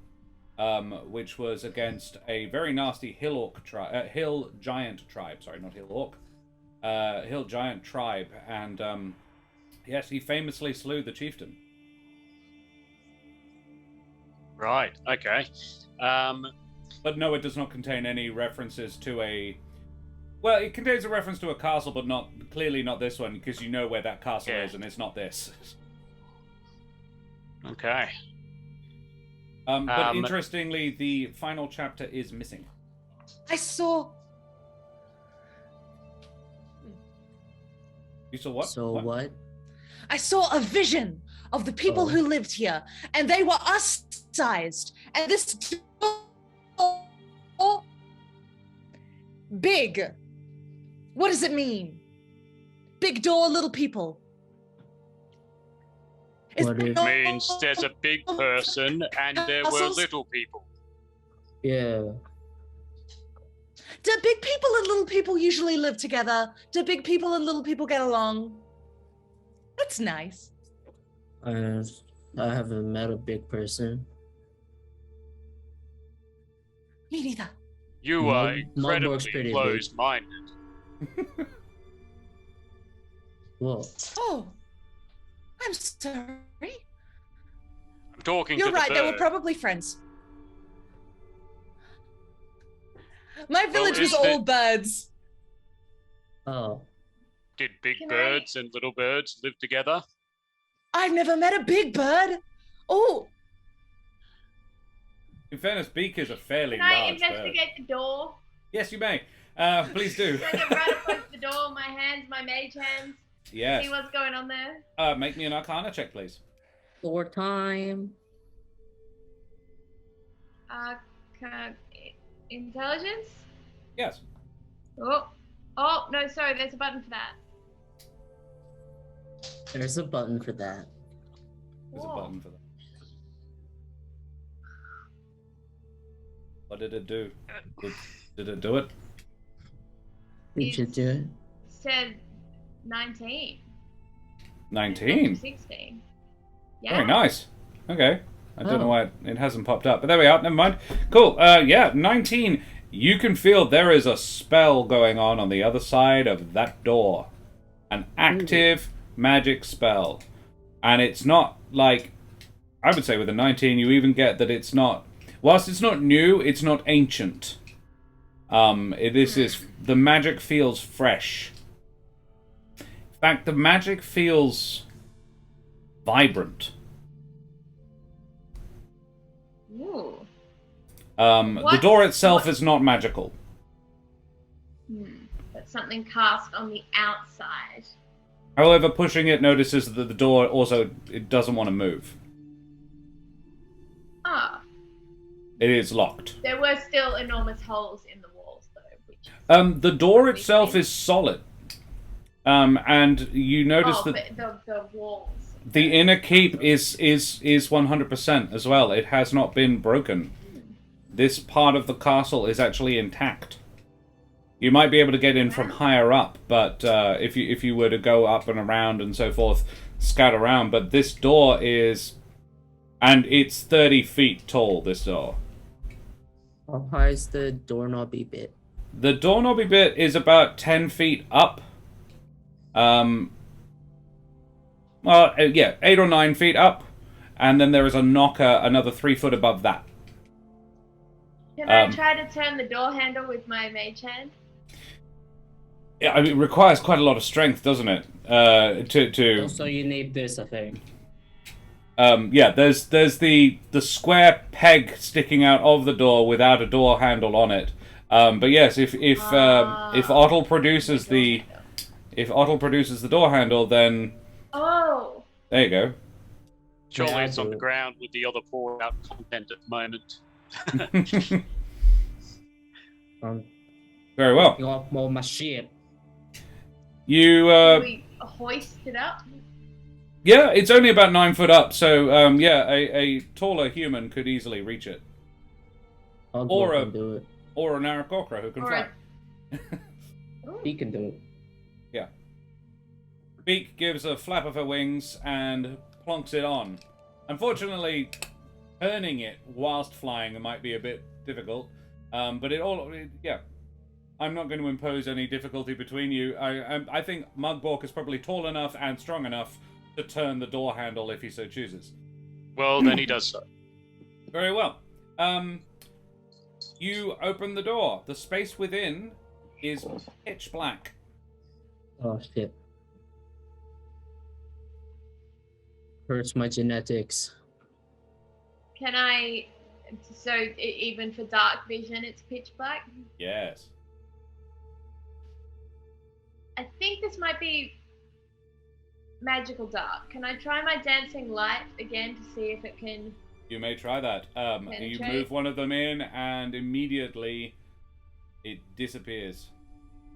which was against a very nasty hill giant tribe. Sorry, not hill orc. Hill giant tribe, and yes, he famously slew the chieftain. Right. Okay. But no, it does not contain any references to a. Well, it contains a reference to a castle, but clearly not this one, because you know where that castle is, and it's not this. Okay. But interestingly, the final chapter is missing. I saw. You saw what? So what? I saw a vision of the people who lived here, and they were us-sized. And this door, big. What does it mean? Big door, little people. What It means there's a big person and there were little people. Yeah. Do big people and little people usually live together? Do big people and little people get along? That's nice. I haven't met a big person. Me neither. You are Mullins incredibly pretty big. closed-minded. Whoa. Oh, I'm sorry. I'm talking You're to right, the they were bird. probably friends. My Well, village was is the- all birds. Oh. Did big Can birds and little birds live together? I've never met a big bird. Oh, In fairness, Beak is a fairly Can I large bird. investigate the door? Yes, you may. Please do. Can I get right up close to the door, my hands, my mage hands, Yes. see what's going on there? Make me an Arcana check, please. 4 time. Intelligence? Yes. Oh, no, sorry, there's a button for that. There's a button for that. There's a Whoa. button for that. What did it do? Did it do it? Did you do it? Said 19. 19. 16. Yeah. Very nice. Okay. I don't know why it hasn't popped up, but there we are. Never mind. Cool. Yeah, 19. You can feel there is a spell going on the other side of that door. An active magic spell. And it's not like... I would say with a 19, you even get that it's not... Whilst it's not new, it's not ancient. The magic feels fresh. In fact, the magic feels vibrant. Ooh. The What? door itself is not magical. But something cast on the outside. However, pushing it notices that the door also it doesn't want to move. Ah. It is locked. There were still enormous holes in the walls, though. Which... The door itself is solid. And you notice that but the walls. the inner keep is 100% as well. It has not been broken. This part of the castle is actually intact. You might be able to get in from higher up, but if you were to go up and around and so forth, scout around. But this door is, and it's 30 feet tall. This door. How high is the doorknobby bit? The doorknobby bit is about 10 feet up. Well, yeah, 8 or 9 feet up, and then there is a knocker another 3 foot above that. Can I try to turn the door handle with my mage hand? Yeah, I mean, it requires quite a lot of strength, doesn't it? To Also, you need this, I think. yeah, there's the square peg sticking out of the door without a door handle on it. But yes, if Otto produces the door handle, then Oh, There you go. Surely Yeah, it's on the ground with the other poured out content at the moment. Very well. You got more my shit. You, Can we hoist it up? yeah, it's only about 9 foot up, so, yeah, a taller human could easily reach it. Or Can do it. Or an Aarakocra who can Or fly. He can do it. Yeah. Beak gives a flap of her wings and plonks it on. Unfortunately, turning it whilst flying might be a bit difficult, but yeah. I'm not going to impose any difficulty between you. I think Mugbork is probably tall enough and strong enough to turn the door handle if he so chooses. Well, then he does so. Very well. You open the door. The space within is pitch black. Oh shit. Hurts my genetics. Can I? So even for dark vision, it's pitch black. Yes. I think this might be magical dark. Can I try my dancing light again to see if it can? You may try that. You Penetrate. move one of them in, and immediately it disappears.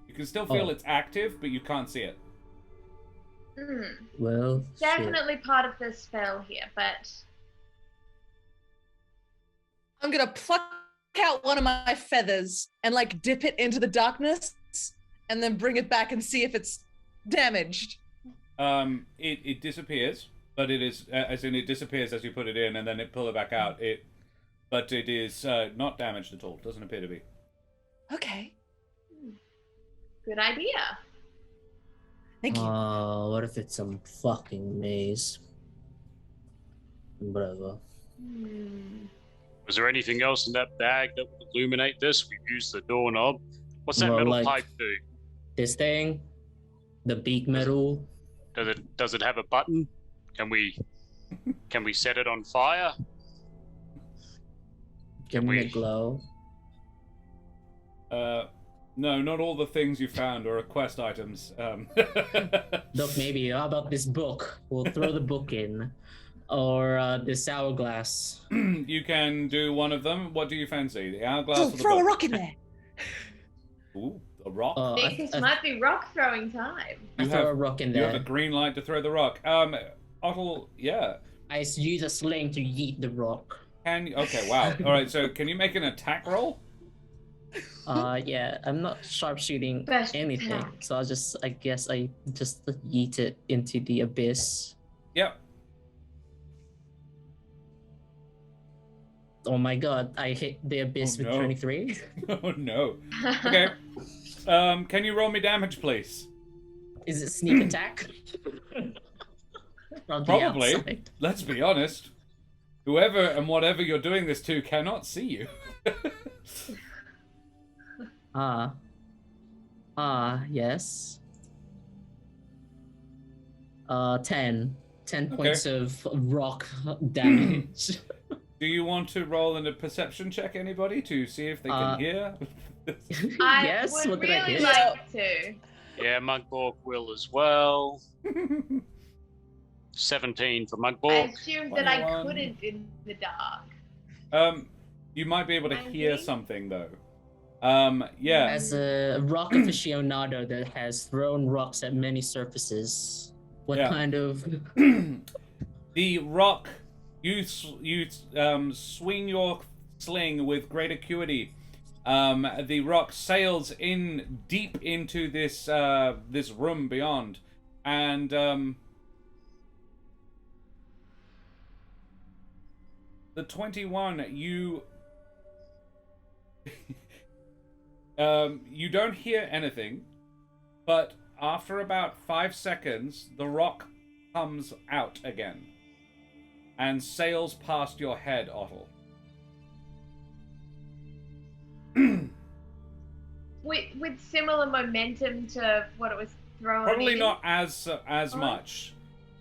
You can still feel it's active, but you can't see it. Well, Definitely part of the spell here, but I'm gonna pluck out one of my feathers and like dip it into the darkness and then bring it back and see if it's damaged. It disappears, but it is as in it disappears as you put it in, and then it pull it back out. But it is not damaged at all. Doesn't appear to be. Okay. good idea. Thank you. What if it's some fucking maze? Whatever. Was there anything else in that bag that would illuminate this? We've used the doorknob. What's that Well, metal like- pipe do? This thing, the beak metal. Does it have a button? Can we set it on fire? Give me a glow. No, not all the things you found are quest items. Look, maybe how about this book? We'll throw the book in, or this hourglass. You can do one of them. What do you fancy? The hourglass or the Throw a book? rock in there. Ooh, a rock. I think this might be rock throwing time. I throw a rock in You there. have a green light to throw the rock. Otto, yeah. I use a sling to yeet the rock. Okay, wow. All right, so can you make an attack roll? Yeah, I'm not sharpshooting Best anything, attack. so I guess I just yeet it into the abyss. Yep. Oh my god, I hit the abyss Oh, with no. 23. Oh no. Okay. Can you roll me damage, please? Is it sneak attack? From the Probably. outside. Let's be honest. Whoever and whatever you're doing this to cannot see you. Yes. 10 points of rock damage. Do you want to roll in a perception check, anybody, to see if they can hear? I Yes, would what did I really hit? like to. Yeah, Mugborg will as well. 17 for I Mugborg. assumed that I 21. couldn't in the dark. You might be able to hear 19? something though. Yeah. As a rock aficionado that has thrown rocks at many surfaces, what Yeah. kind of... The rock, you swing your sling with great acuity. The rock sails in deep into this this room beyond, and the 21 you you don't hear anything, but after about 5 seconds, the rock comes out again and sails past your head, Otto. With similar momentum to what it was thrown. Probably in. not as much.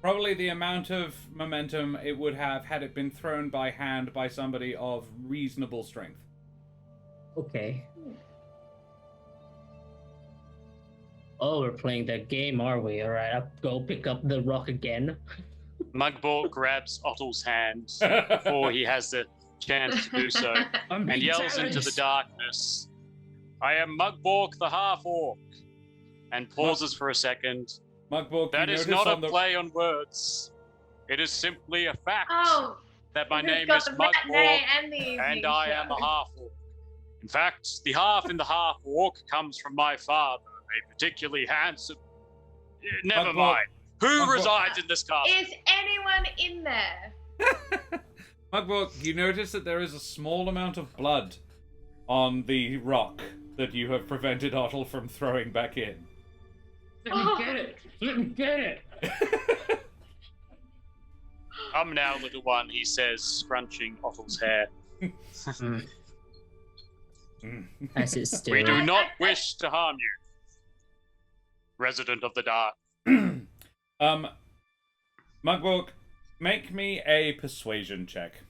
Probably the amount of momentum it would have had it been thrown by hand by somebody of reasonable strength. Okay. Oh, we're playing that game, are we? Alright, I'll go pick up the rock again. Mugborg grabs Otto's hand before he has the chance to do so, and yells into the darkness, "I am Mugborg the half-orc," and pauses for a second. Mugborg, that is not a play on words. It is simply a fact that my name is Mugborg, and I am a half-orc. In fact, the half in the half-orc comes from my father, a particularly handsome... Never mind. Who resides in this castle? Is anyone in there? Mugborg, you notice that there is a small amount of blood on the rock that you have prevented Otto from throwing back in. Let me get it. Let me get it. Come now, little one, he says, scrunching Otto's hair. As it still... We do not wish to harm you, resident of the dark. Mugborg, make me a persuasion check.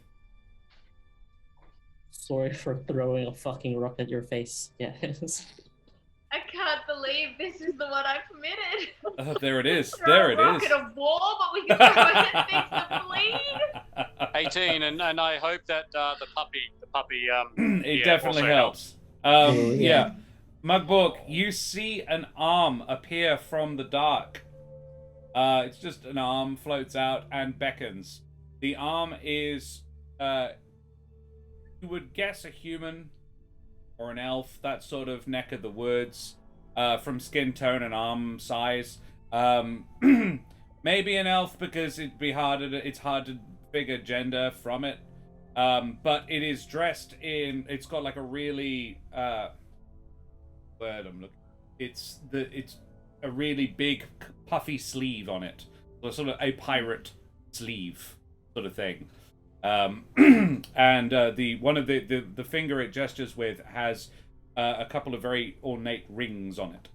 Sorry for throwing a fucking rock at your face. Yeah. I can't believe this is the one I committed. There it is. Throw There a it rock is. at a wall, but we can throw it at things to bleed. 18, and I hope that the puppy, it definitely helps. Yeah. Mugborg, you see an arm appear from the dark. It's just an arm floats out and beckons. The arm is, you would guess a human or an elf, that sort of neck of the woods, from skin tone and arm size. Maybe an elf because it's hard to figure gender from it. But it is dressed in, it's got like a really, word I'm looking. It's a really big puffy sleeve on it, so sort of a pirate sleeve sort of thing. And the finger it gestures with has a couple of very ornate rings on it,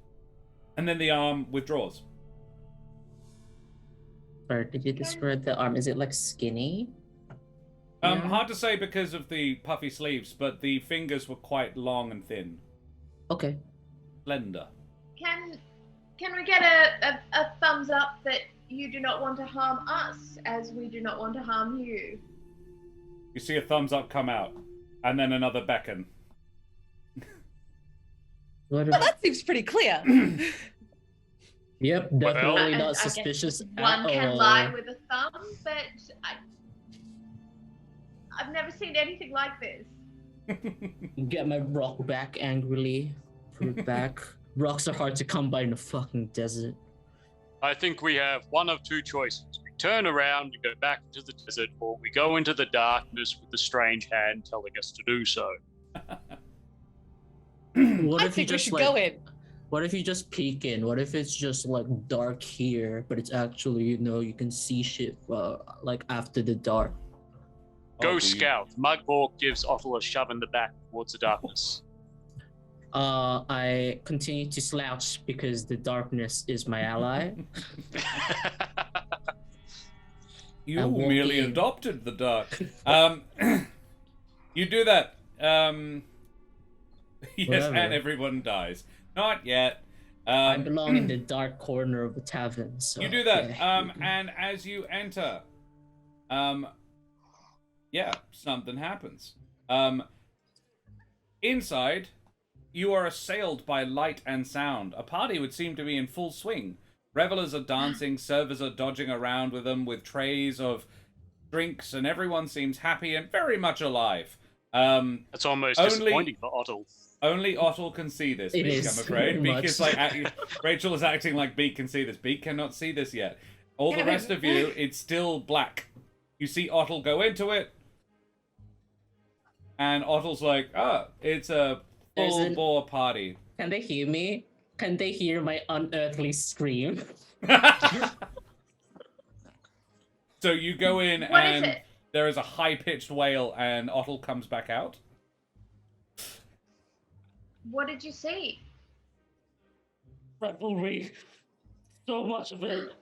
and then the arm withdraws. Or did you describe the arm? Is it like skinny? Hard to say because of the puffy sleeves, but the fingers were quite long and thin. Okay. Slender. Can we get a thumbs up that you do not want to harm us, as we do not want to harm you? You see a thumbs up come out, and then another beckon. Well, that seems pretty clear. Yep, definitely not suspicious at all. One can lie with a thumb, but I've never seen anything like this. Get my rock back angrily. Put it back. Rocks are hard to come by in the fucking desert. I think we have one of two choices. We turn around and go back into the desert, or we go into the darkness with the strange hand telling us to do so. I think we should go in. What if you just peek in? What if it's just like dark here, but it's actually, you can see shit like after the dark? Go scout. Mugborg gives Otto a shove in the back towards the darkness. I continue to slouch because the darkness is my ally. You merely adopted the dark. You do that. Yes, Whatever. and everyone dies. Not yet. I belong in the dark corner of the tavern. So, you do that. yeah. And as you enter, something happens. Inside, you are assailed by light and sound. A party would seem to be in full swing. Revelers are dancing, servers are dodging around with them with trays of drinks, and everyone seems happy and very much alive. That's almost disappointing for Otto. Only Otto can see this, Beak, I'm afraid. Beak is Rachel is acting like Beak can see this. Beak cannot see this yet. All the rest of you, it's still black. You see Otto go into it, and Otto's like, it's a full-bore party. Can they hear me? Can they hear my unearthly scream? So you go in and there is a high-pitched wail, and Otto comes back out. What did you see? Revelry. So much of it.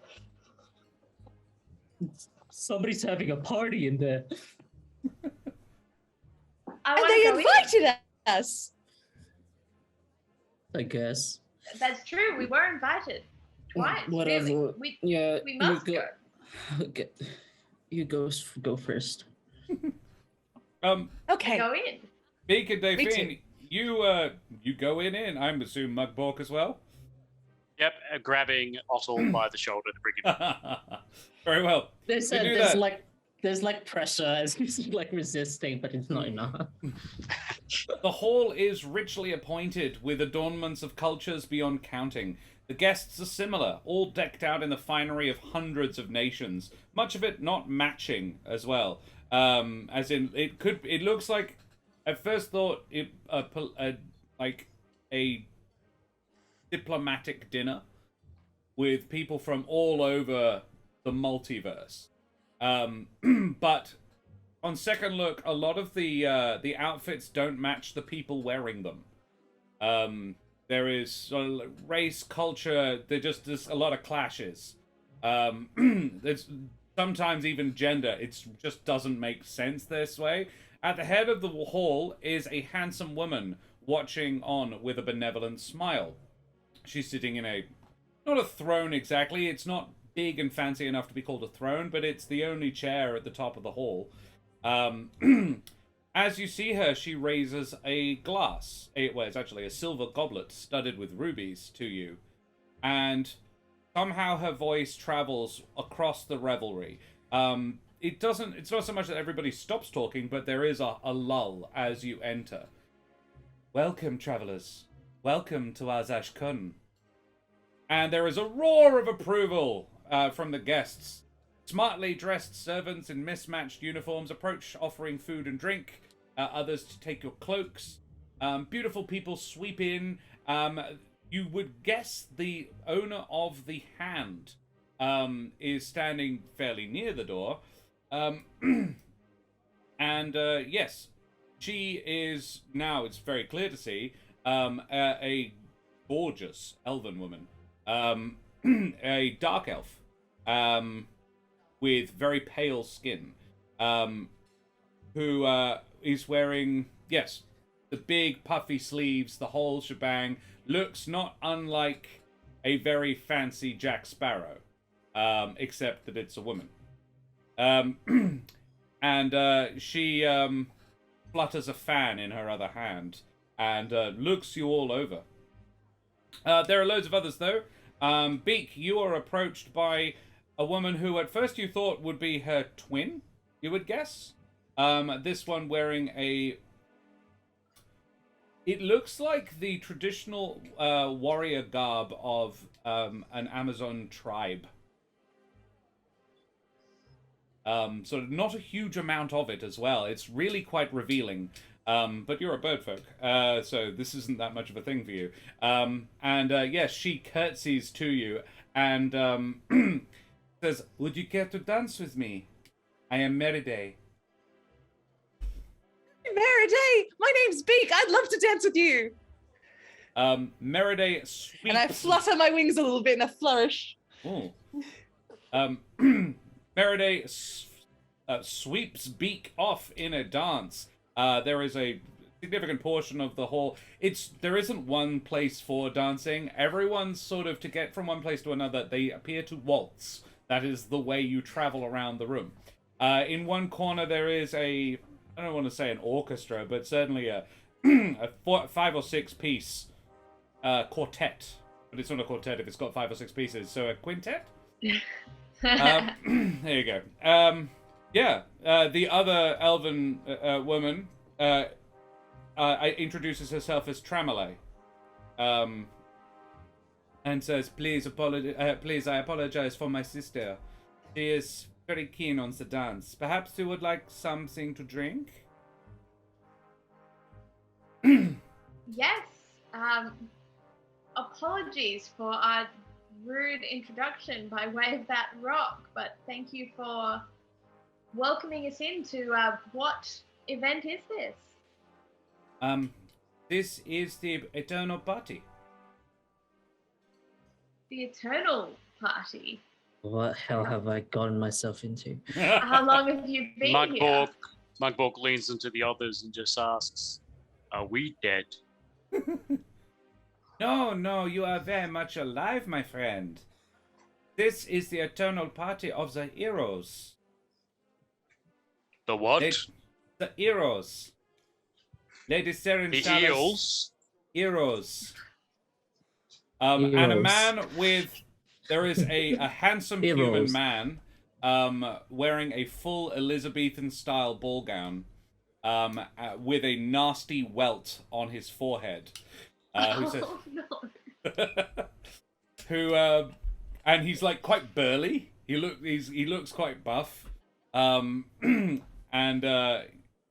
Somebody's having a party in there. And they invited us. I guess. That's true. We were invited twice. Whatever. Really. Yeah. We must go. Okay. You go first. Okay. Go in. Beak and Me Delphine, you go in. I'm assuming Mugbork as well. Yep, grabbing Otto by the shoulder to bring him in. Very well. There's We do that. there's like pressure as he's like resisting, but it's not enough. The hall is richly appointed with adornments of cultures beyond counting. The guests are similar, all decked out in the finery of hundreds of nations, much of it not matching as well. As in, it looks like, at first thought, like a diplomatic dinner with people from all over the multiverse. But on second look, a lot of the outfits don't match the people wearing them. There is race, culture. There's a lot of clashes. There's sometimes even gender. It just doesn't make sense this way. At the head of the hall is a handsome woman watching on with a benevolent smile. She's sitting in not a throne exactly. It's not big and fancy enough to be called a throne, but it's the only chair at the top of the hall. As you see her, she raises a glass. It's actually a silver goblet studded with rubies to you. And somehow her voice travels across the revelry. It's not so much that everybody stops talking, but there is a lull as you enter. Welcome, travelers. Welcome to Azash Kun. And there is a roar of approval from the guests. Smartly dressed servants in mismatched uniforms approach, offering food and drink. Others to take your cloaks. Beautiful people sweep in. You would guess the owner of the hand is standing fairly near the door. Yes, she is now, it's very clear to see, a gorgeous elven woman. A dark elf. With very pale skin. Who is wearing, yes, the big puffy sleeves, the whole shebang. Looks not unlike a very fancy Jack Sparrow. Except that it's a woman. She flutters a fan in her other hand and looks you all over. There are loads of others, though. Beak, you are approached by a woman who at first you thought would be her twin, you would guess. This one wearing it looks like the traditional warrior garb of an Amazon tribe. Sort of not a huge amount of it as well. It's really quite revealing. But you're a birdfolk, so this isn't that much of a thing for you. Yes, she curtsies to you and says, "Would you care to dance with me? I am Meriday." Meriday, my name's Beak. I'd love to dance with you. Meriday sweeps... And I flutter my wings a little bit in a flourish. Ooh. Meriday sweeps Beak off in a dance. There is a significant portion of the hall. There isn't one place for dancing. Everyone's sort of, to get from one place to another, they appear to waltz. That is the way you travel around the room. In one corner there is I don't want to say an orchestra, but certainly a 5 or 6 piece quartet. But it's not a quartet if it's got 5 or 6 pieces, so a quintet? There you go. The other elven woman introduces herself as Tramele, and says, "Please, I apologize for my sister. She is very keen on the dance. Perhaps you would like something to drink?" Yes. Apologies for our rude introduction by way of that rock, but thank you for welcoming us into what event is this? This is the Eternal Party. The Eternal Party. What hell have I gotten myself into? How long have you been here? Mugbork leans into the others and just asks, "Are we dead?" No, you are very much alive, my friend. This is the eternal party of the heroes. The what? The heroes. Lady Seren The Shalas. eels? Heroes. And a Heroes. man with... There is a handsome human Heroes. man wearing a full Elizabethan-style ball gown with a nasty welt on his forehead. Who says... No. And he's like quite burly. He looks quite buff. And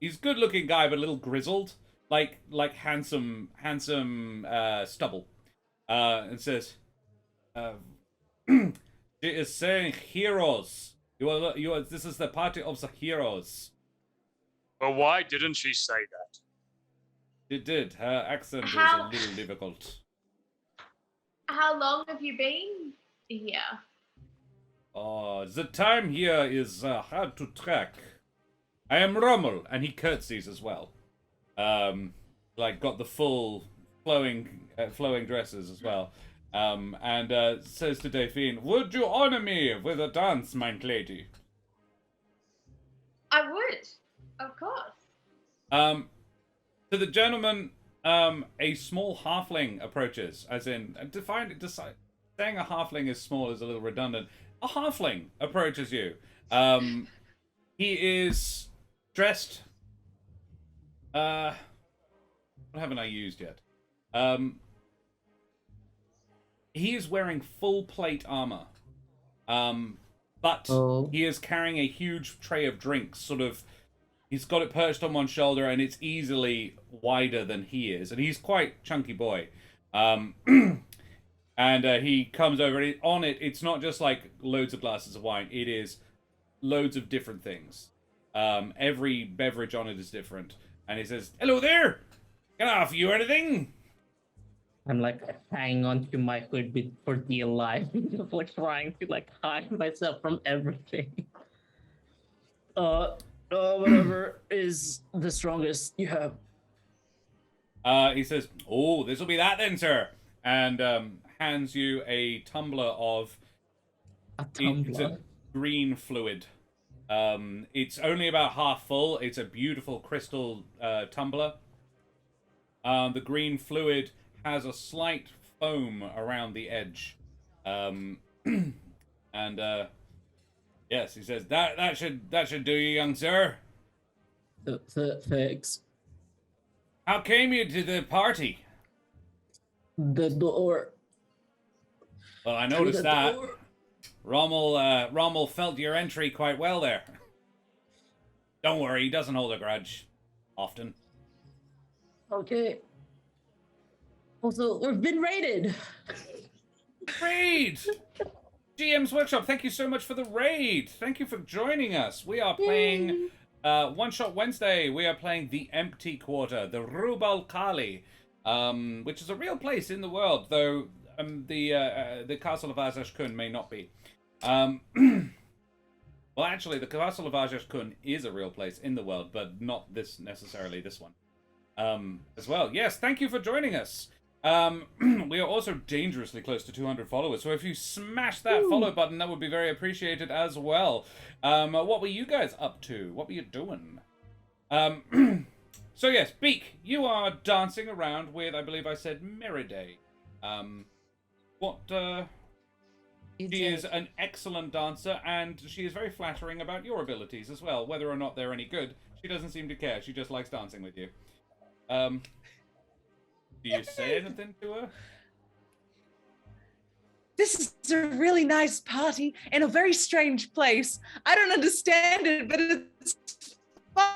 he's a good-looking guy, but a little grizzled, like handsome stubble. And says, "She is saying heroes. You are. This is the party of the heroes." Well, why didn't she say that? She did. Her accent is a How- little difficult. How long have you been here? The time here is hard to track. I am Rommel, and he curtsies as well. Like got the full flowing dresses as well. And says to Delphine, "Would you honor me with a dance, mein lady?" I would, of course. To the gentleman, a small halfling approaches, as in, saying a halfling is small is a little redundant. A halfling approaches you. He is dressed, what haven't I used yet? He is wearing full plate armor. But he is carrying a huge tray of drinks, he's got it perched on one shoulder, and it's easily wider than he is. And he's quite chunky boy. And he comes over, and on it, it's not just like loads of glasses of wine. It is loads of different things. Every beverage on it is different. And he says, "Hello there! Can I offer you anything?" I'm like hanging on to my hood for dear life, like trying to like hide myself from everything. Whatever is the strongest you have. He says, "Oh, this will be that then, sir," and hands you a tumbler of It's a green fluid. It's only about half full. It's a beautiful crystal tumbler. The green fluid has a slight foam around the edge. And yes, he says that should do you, young sir. Thanks. How came you to the party? The door. Well, I noticed the that. door. Rommel felt your entry quite well there. Don't worry, he doesn't hold a grudge. Often. Okay. Also, we've been raided. Raid! GM's Workshop, thank you so much for the raid. Thank you for joining us. We are playing One Shot Wednesday. We are playing The Empty Quarter, the Rube al Kali, which is a real place in the world, though the Castle of Azash Kun may not be. Well, actually, the Castle of Azash Kun is a real place in the world, but not necessarily this one. As well. Yes, thank you for joining us. We are also dangerously close to 200 followers, so if you smash that follow button, that would be very appreciated as well. What were you guys up to? What were you doing? So yes, Beak, you are dancing around with, I believe I said, Meriday. She is an excellent dancer, and she is very flattering about your abilities as well. Whether or not they're any good, she doesn't seem to care. She just likes dancing with you. Do you say anything to her? This is a really nice party in a very strange place. I don't understand it, but it's fun.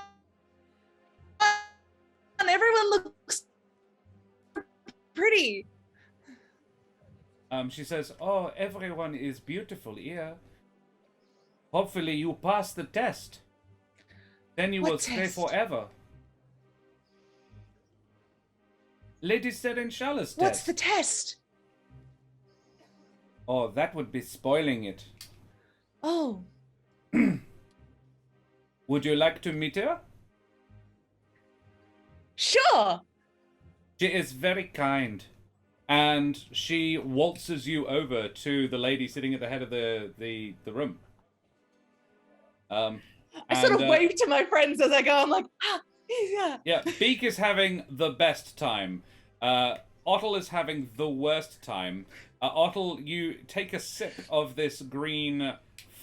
Everyone looks pretty. She says, "Oh, everyone is beautiful here. Hopefully you pass the test. Then you What will stay test? forever." Lady Serenshala's test. What's the test? Oh, that would be spoiling it. Oh, Would you like to meet her? sure. She is very kind. and she waltzes you over to the lady sitting at the head of the room. I sort of wave to my friends as I go. I'm like, yeah. Yeah, Beak is having the best time. Ottle is having the worst time. Ottle, you take a sip of this green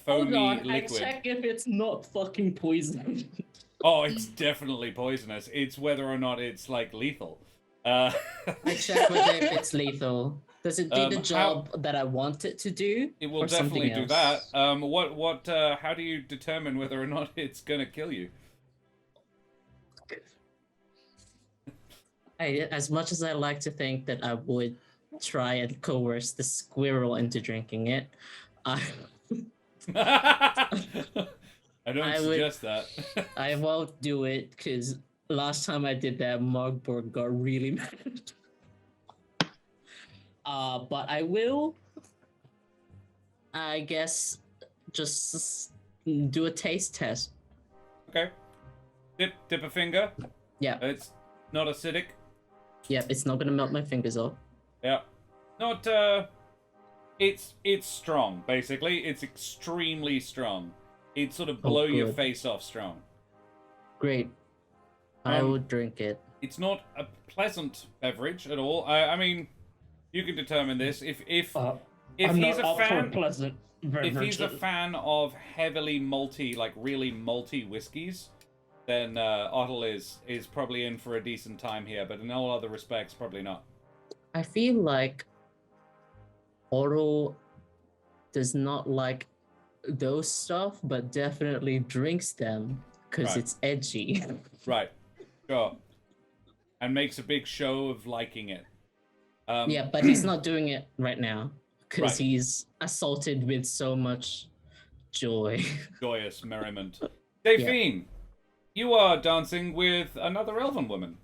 foamy Hold on, liquid. I check if it's not fucking poison. Oh, it's definitely poisonous. It's whether or not it's like lethal. I check whether if it's lethal. Does it do the job that I want it to do? It will definitely do that. How do you determine whether or not it's gonna kill you? As much as I like to think that I would try and coerce the squirrel into drinking it, I don't suggest that. I won't do it because last time I did that, Mogborg got really mad. But I will, I guess, just do a taste test. Okay. Dip a finger. Yeah. It's not acidic. Yeah, it's not gonna melt my fingers off. Yeah. Not, it's strong, basically. It's extremely strong. It's sort of blow your face off strong. Great. I will drink it. It's not a pleasant beverage at all. I mean, you can determine this. If he's a fan of heavily malty, like really malty whiskeys, then Ottle is probably in for a decent time here. But in all other respects, probably not. I feel like Otto does not like those stuff, but definitely drinks them because it's edgy. Right. Sure. And makes a big show of liking it. Yeah, but he's not doing it right now because he's assaulted with so much joy. Joyous merriment. Delphine, you are dancing with another elven woman,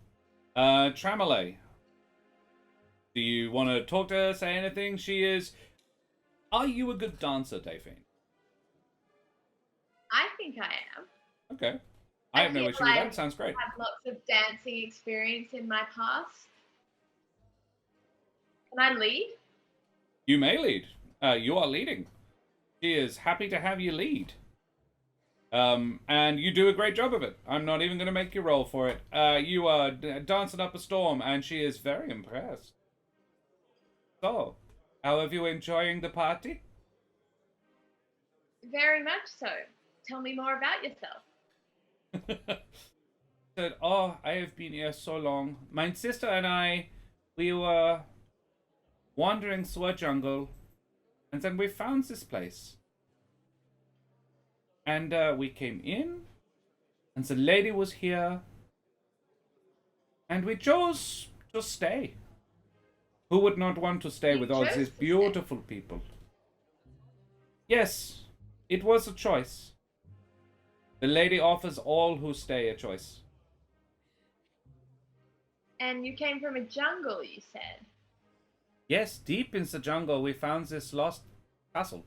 Tramelay. Do you want to talk to her, say anything? She is... Are you a good dancer, Delphine? I think I am. Okay. I have no issue with that. Sounds great. I have lots of dancing experience in my past. Can I lead? You may lead. You are leading. She is happy to have you lead. And you do a great job of it. I'm not even going to make you roll for it. You are dancing up a storm, and she is very impressed. So, how are you enjoying the party? Very much so. Tell me more about yourself. Said, oh, I have been here so long. My sister and I, we were wandering through a jungle, and then we found this place. And we came in, and the lady was here, and we chose to stay. Who would not want to stay with all these beautiful people? Yes, it was a choice. The lady offers all who stay a choice. And you came from a jungle, you said? Yes, deep in the jungle we found this lost castle.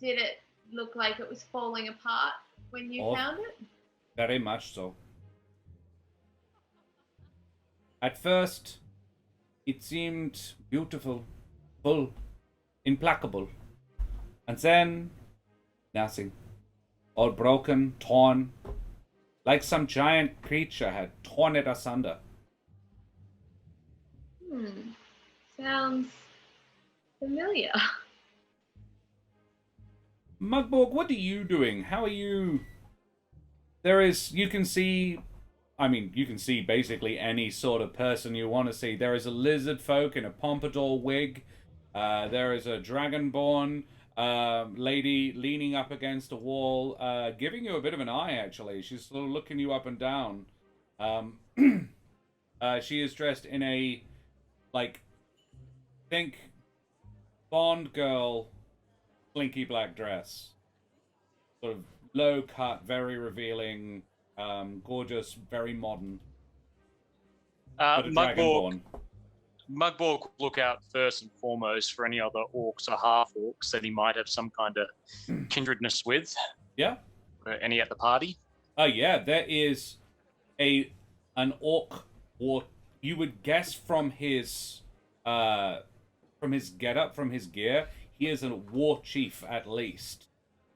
Did it look like it was falling apart when you found it? Very much so. At first, it seemed beautiful, full, implacable. And then, nothing. All broken, torn, like some giant creature had torn it asunder. Sounds familiar. Mugborg, what are you doing? How are you? You can see basically any sort of person you want to see. There is a lizard folk in a pompadour wig. There is a dragonborn lady leaning up against a wall, giving you a bit of an eye, actually. She's sort of looking you up and down. She is dressed in a, think Bond girl, slinky black dress. Sort of low cut, very revealing, gorgeous, very modern. But a dragonborn. Mugborg will look out first and foremost for any other orcs or half-orcs that he might have some kind of kindredness with. Yeah. Any at the party? Yeah, there is an orc you would guess from his getup, from his gear, he is a war chief at least.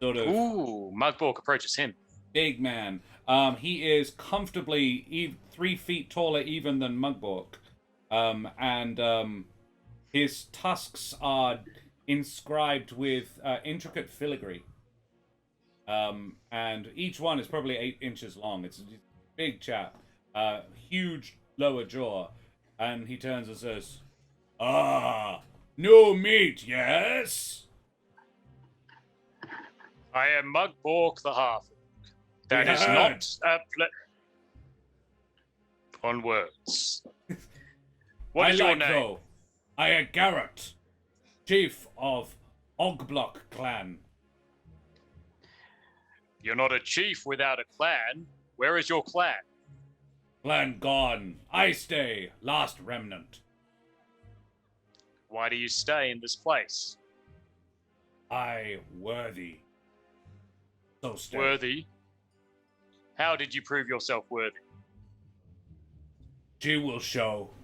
Sort of. Ooh, Mugborg approaches him. Big man. He is comfortably 3 feet taller even than Mugborg. And his tusks are inscribed with intricate filigree. And each one is probably 8 inches long. It's a big chap. Huge lower jaw. And he turns and says, "Ah, no meat, yes?" I am Mugborg the Half. That is Yeah. not a on words. What is your name? Though. I am Garrett, chief of Ogblock clan. You're not a chief without a clan. Where is your clan? Clan gone. I stay, last remnant. Why do you stay in this place? I worthy. So stay. Worthy? How did you prove yourself worthy? She will show.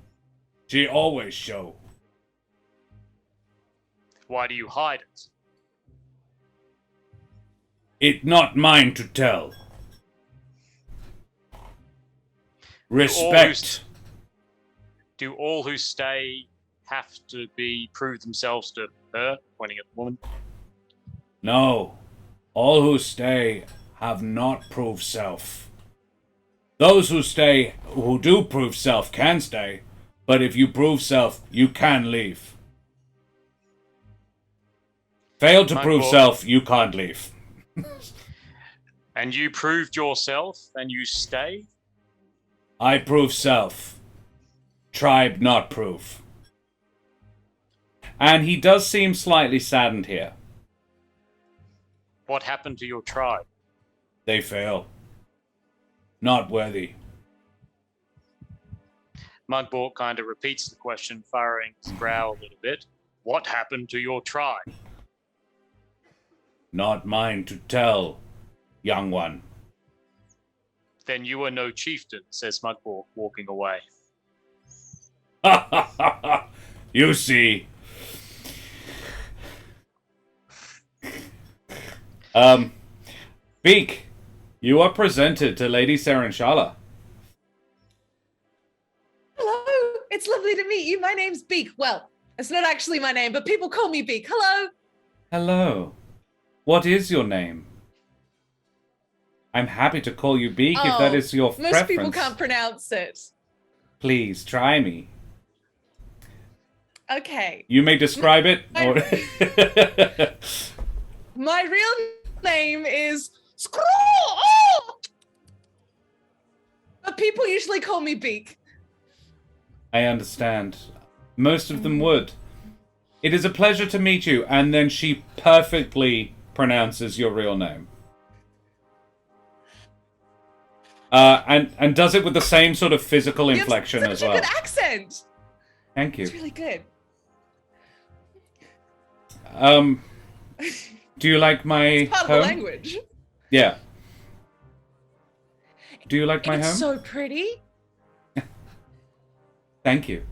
She always show. Why do you hide it? It not mine to tell. Respect. Do all who stay have to prove themselves to her, pointing at the woman? No. All who stay have not proved self. Those who stay, who do prove self, can stay. But if you prove self, you can leave. Fail to prove self, you can't leave. And you proved yourself, and you stay? I prove self. Tribe not prove. And he does seem slightly saddened here. What happened to your tribe? They fail. Not worthy. Mugborg kind of repeats the question, furrowing his brow a little bit. What happened to your tribe? Not mine to tell, young one. Then you are no chieftain, says Mugborg, walking away. Ha ha ha ha! You see. Beak, you are presented to Lady Serenchala. Hello, it's lovely to meet you. My name's Beak. Well, it's not actually my name, but people call me Beak. Hello. Hello. What is your name? I'm happy to call you Beak if that is your most preference. people can't pronounce it. Please, try me. Okay. You may describe it. My real name is Screw. Oh! But people usually call me Beak. I understand. Most of them would. It is a pleasure to meet you, and then she perfectly pronounces your real name. And does it with the same sort of physical inflection as well. You have such a good accent. Thank you. It's really good. Do you like my It's part home? of the language. Yeah. Do you like my It's home? so pretty. Thank you.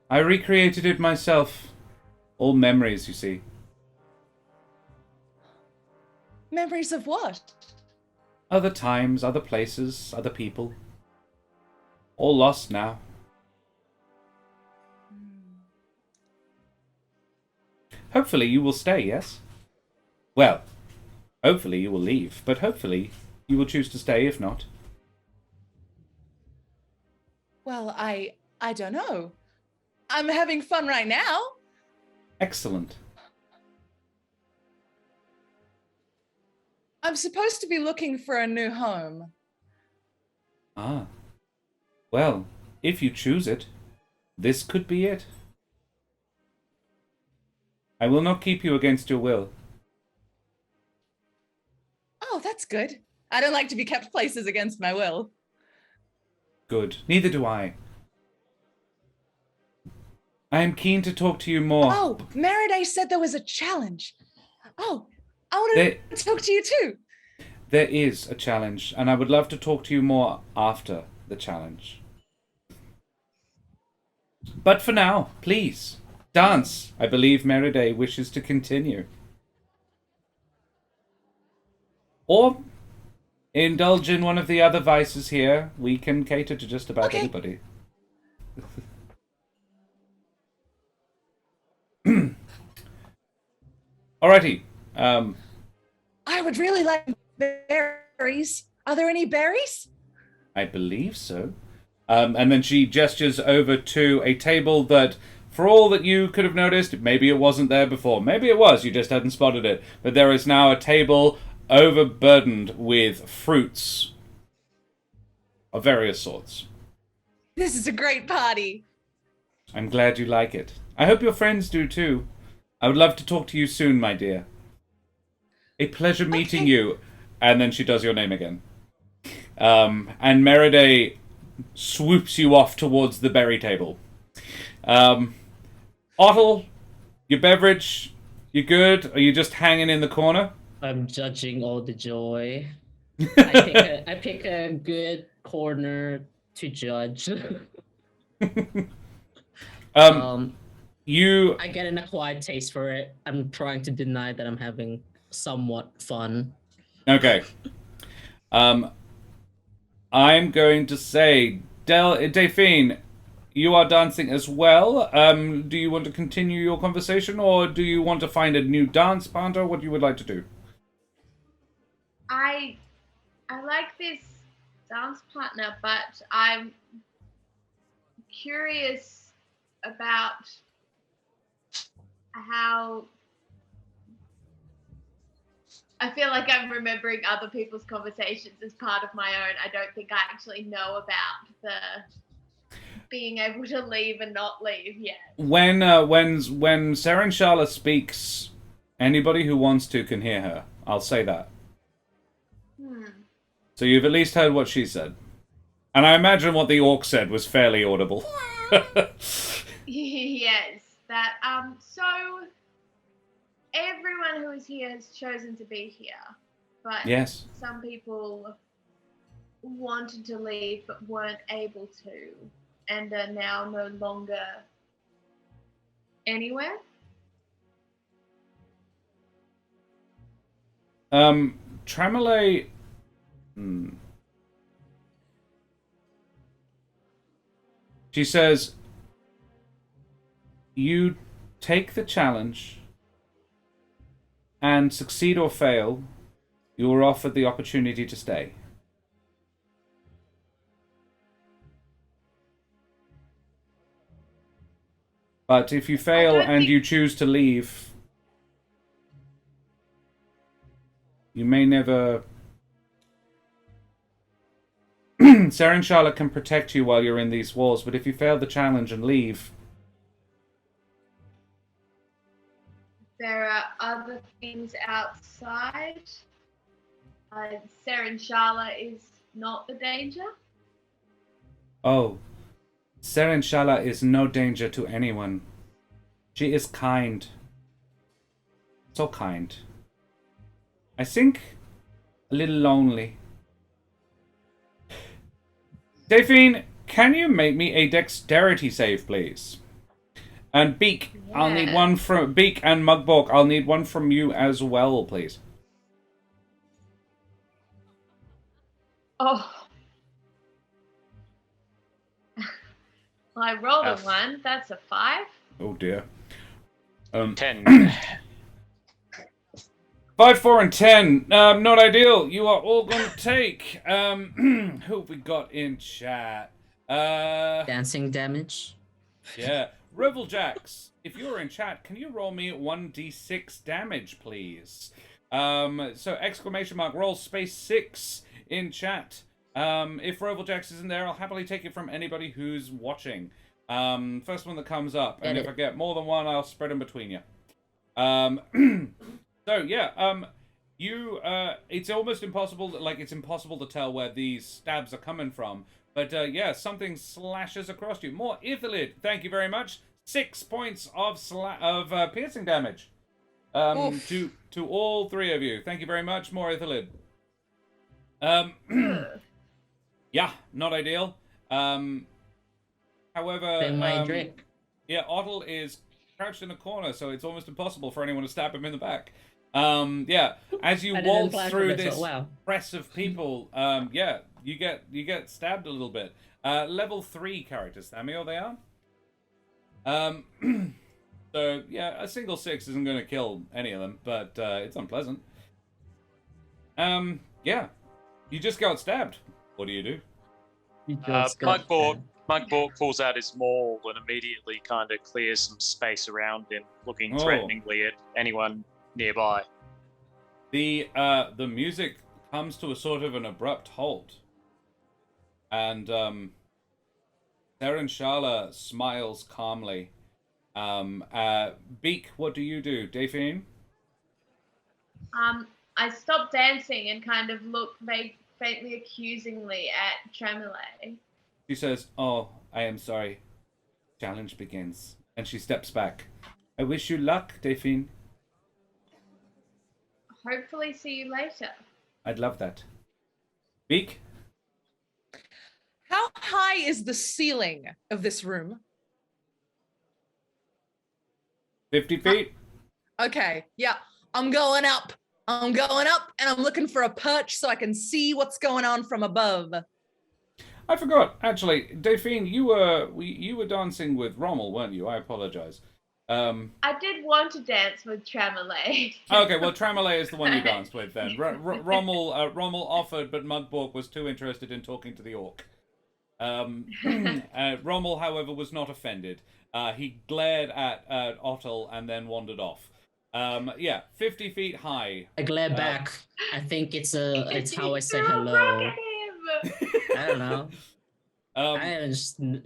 I recreated it myself. All memories, you see. Memories of what? Other times, other places, other people. All lost now. Hopefully you will stay, yes? Well, hopefully you will leave, but hopefully you will choose to stay if not. Well, I don't know. I'm having fun right now. Excellent. I'm supposed to be looking for a new home. Ah. Well, if you choose it, this could be it. I will not keep you against your will. Oh, that's good. I don't like to be kept places against my will. Good. Neither do I. I am keen to talk to you more. Oh, Meriday said there was a challenge. Oh, I want to talk to you too. There is a challenge, and I would love to talk to you more after the challenge. But for now, please, dance. I believe Meriday wishes to continue. Or indulge in one of the other vices here. We can cater to just about anybody. Alrighty. I would really like berries. Are there any berries? I believe so. And then she gestures over to a table that, for all that you could have noticed, maybe it wasn't there before. Maybe it was, you just hadn't spotted it. But there is now a table overburdened with fruits of various sorts. This is a great party. I'm glad you like it. I hope your friends do too. I would love to talk to you soon, my dear. A pleasure meeting you. And then she does your name again. And Meriday swoops you off towards the berry table. Ottle, your beverage, you good? Are you just hanging in the corner? I'm judging all the joy. I pick a good corner to judge. I get an acquired taste for it. I'm trying to deny that I'm having somewhat fun. Okay. I'm going to say, Delphine, you are dancing as well. Do you want to continue your conversation, or do you want to find a new dance partner? What you would like to do? I like this dance partner, but I'm curious about how I feel like I'm remembering other people's conversations as part of my own. I don't think I actually know about the being able to leave and not leave yet. When Seren Shala speaks, anybody who wants to can hear her. I'll say that. So you've at least heard what she said. And I imagine what the orc said was fairly audible. Yes, that so everyone who is here has chosen to be here, but yes, some people wanted to leave but weren't able to, and are now no longer anywhere. Tremolay. She says, you take the challenge, and succeed or fail, you are offered the opportunity to stay. But if you fail and you choose to leave, you may never... Seren Shala can protect you while you're in these walls, but if you fail the challenge and leave... There are other things outside. Seren Shala is not the danger. Oh, Seren Shala is no danger to anyone. She is kind. So kind. I think a little lonely. Delphine, can you make me a dexterity save, please? And Beak, yeah. I'll need one from Beak and Mugborg. I'll need one from you as well, please. Oh. I rolled a 1. That's a 5. Oh dear. 10. 5, 4, and 10. Not ideal. You are all going to take. Who have we got in chat? Dancing damage. Yeah. Reveljax, if you're in chat, can you roll me 1d6 damage, please? So exclamation mark roll space 6 in chat. If Reveljax isn't there, I'll happily take it from anybody who's watching. First one that comes up, and if I get more than one, I'll spread them between you. So yeah, it's almost impossible. It's impossible to tell where these stabs are coming from. But yeah, something slashes across you. More Ithalid, thank you very much. 6 points of piercing damage to all three of you. Thank you very much, more Ithalid. Yeah, not ideal. However, my drink. yeah, Otto is crouched in a corner, so it's almost impossible for anyone to stab him in the back. Yeah, as you waltz through this press of people, yeah, you get stabbed a little bit. Level 3 characters, Thamio, they are. So yeah, a single 6 isn't going to kill any of them, but it's unpleasant. Yeah, you just got stabbed. What do you do? Mugborg pulls out his maul and immediately kind of clears some space around him, looking threateningly at anyone nearby. The music comes to a sort of an abrupt halt, and Shala smiles calmly. Beak, what do you do, Delphine? I stop dancing and kind of look faintly accusingly at Tremolay. She says, "Oh, I am sorry. Challenge begins." And she steps back. "I wish you luck, Delphine." Hopefully see you later. I'd love that. Beak? How high is the ceiling of this room? 50 feet. Okay, yeah. I'm going up, and I'm looking for a perch so I can see what's going on from above. I forgot, actually, Delphine, you were dancing with Rommel, weren't you? I apologize. I did want to dance with Tremolay. Okay, well, Tremolay is the one you danced with then. Rommel offered, but Mugborg was too interested in talking to the orc. Rommel, however, was not offended. He glared at Otto and then wandered off. Yeah, 50 feet high. I glare back. I think it's how I say hello. I don't know.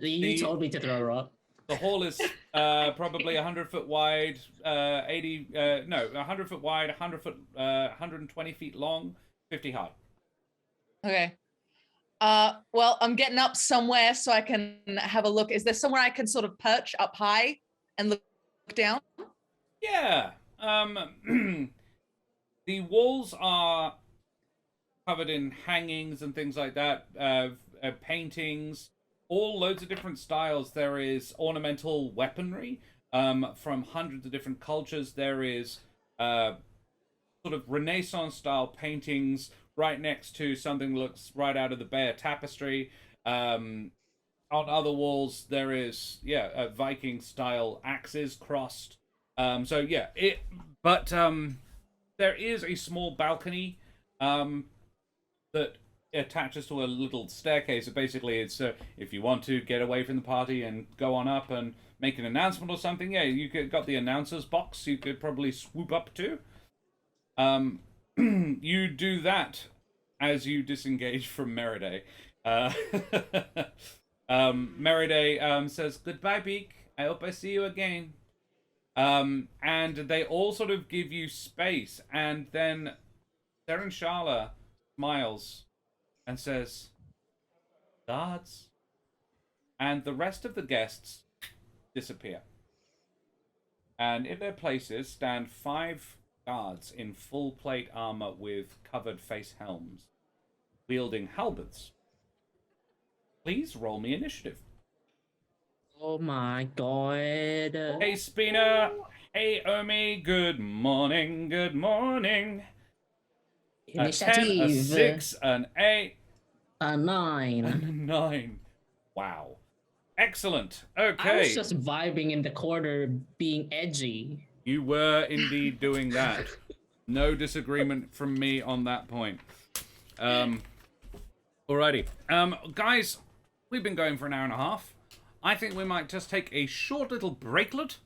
You told me to throw a rock. The hall is probably 100 foot wide, 100 foot wide, 120 feet long, 50 high. Okay. Well, I'm getting up somewhere so I can have a look. Is there somewhere I can sort of perch up high and look down? Yeah. The walls are covered in hangings and things like that, paintings, all loads of different styles. There is ornamental weaponry from hundreds of different cultures. There is sort of Renaissance-style paintings right next to something that looks right out of the Bear Tapestry. On other walls, there is, Viking-style axes crossed. There is a small balcony that attaches to a little staircase. So basically, it's if you want to get away from the party and go on up and make an announcement or something, you got the announcer's box you could probably swoop up to. You do that as you disengage from Meriday. Meriday says, "Goodbye, Beak. I hope I see you again." And they all sort of give you space, and then Shala smiles and says, "Guards." And the rest of the guests disappear. And in their places stand 5 guards in full plate armor with covered face helms, wielding halberds. Please roll me initiative. Oh my god. Hey Spina, hey Omi, good morning, good morning. Initiative. A 10, a 6, an 8, a 9. and a 9. Wow. Excellent. Okay. I was just vibing in the corner, being edgy. You were indeed doing that. No disagreement from me on that point. Alrighty. Guys, we've been going for an hour and a half. I think we might just take a short little breaklet.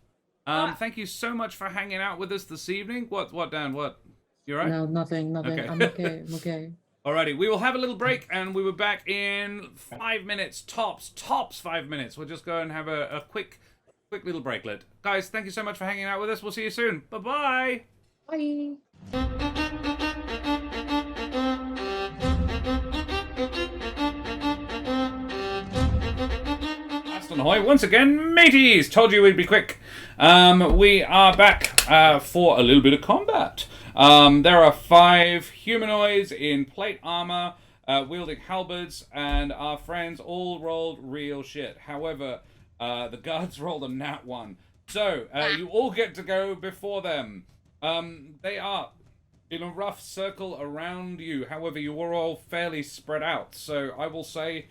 Thank you so much for hanging out with us this evening. What, Dan? What? You alright? No, nothing. Okay. I'm okay. Alrighty, we will have a little break, and we will be back in 5 minutes, tops 5 minutes. We'll just go and have a quick little breaklet. Guys, thank you so much for hanging out with us. We'll see you soon. Bye-bye. Bye. Aston Ahoy, once again, mateys! Told you we'd be quick. We are back for a little bit of combat. There are 5 humanoids in plate armor wielding halberds, and our friends all rolled real shit. However, the guards rolled a nat 1. So, you all get to go before them. They are in a rough circle around you. However, you are all fairly spread out. So, I will say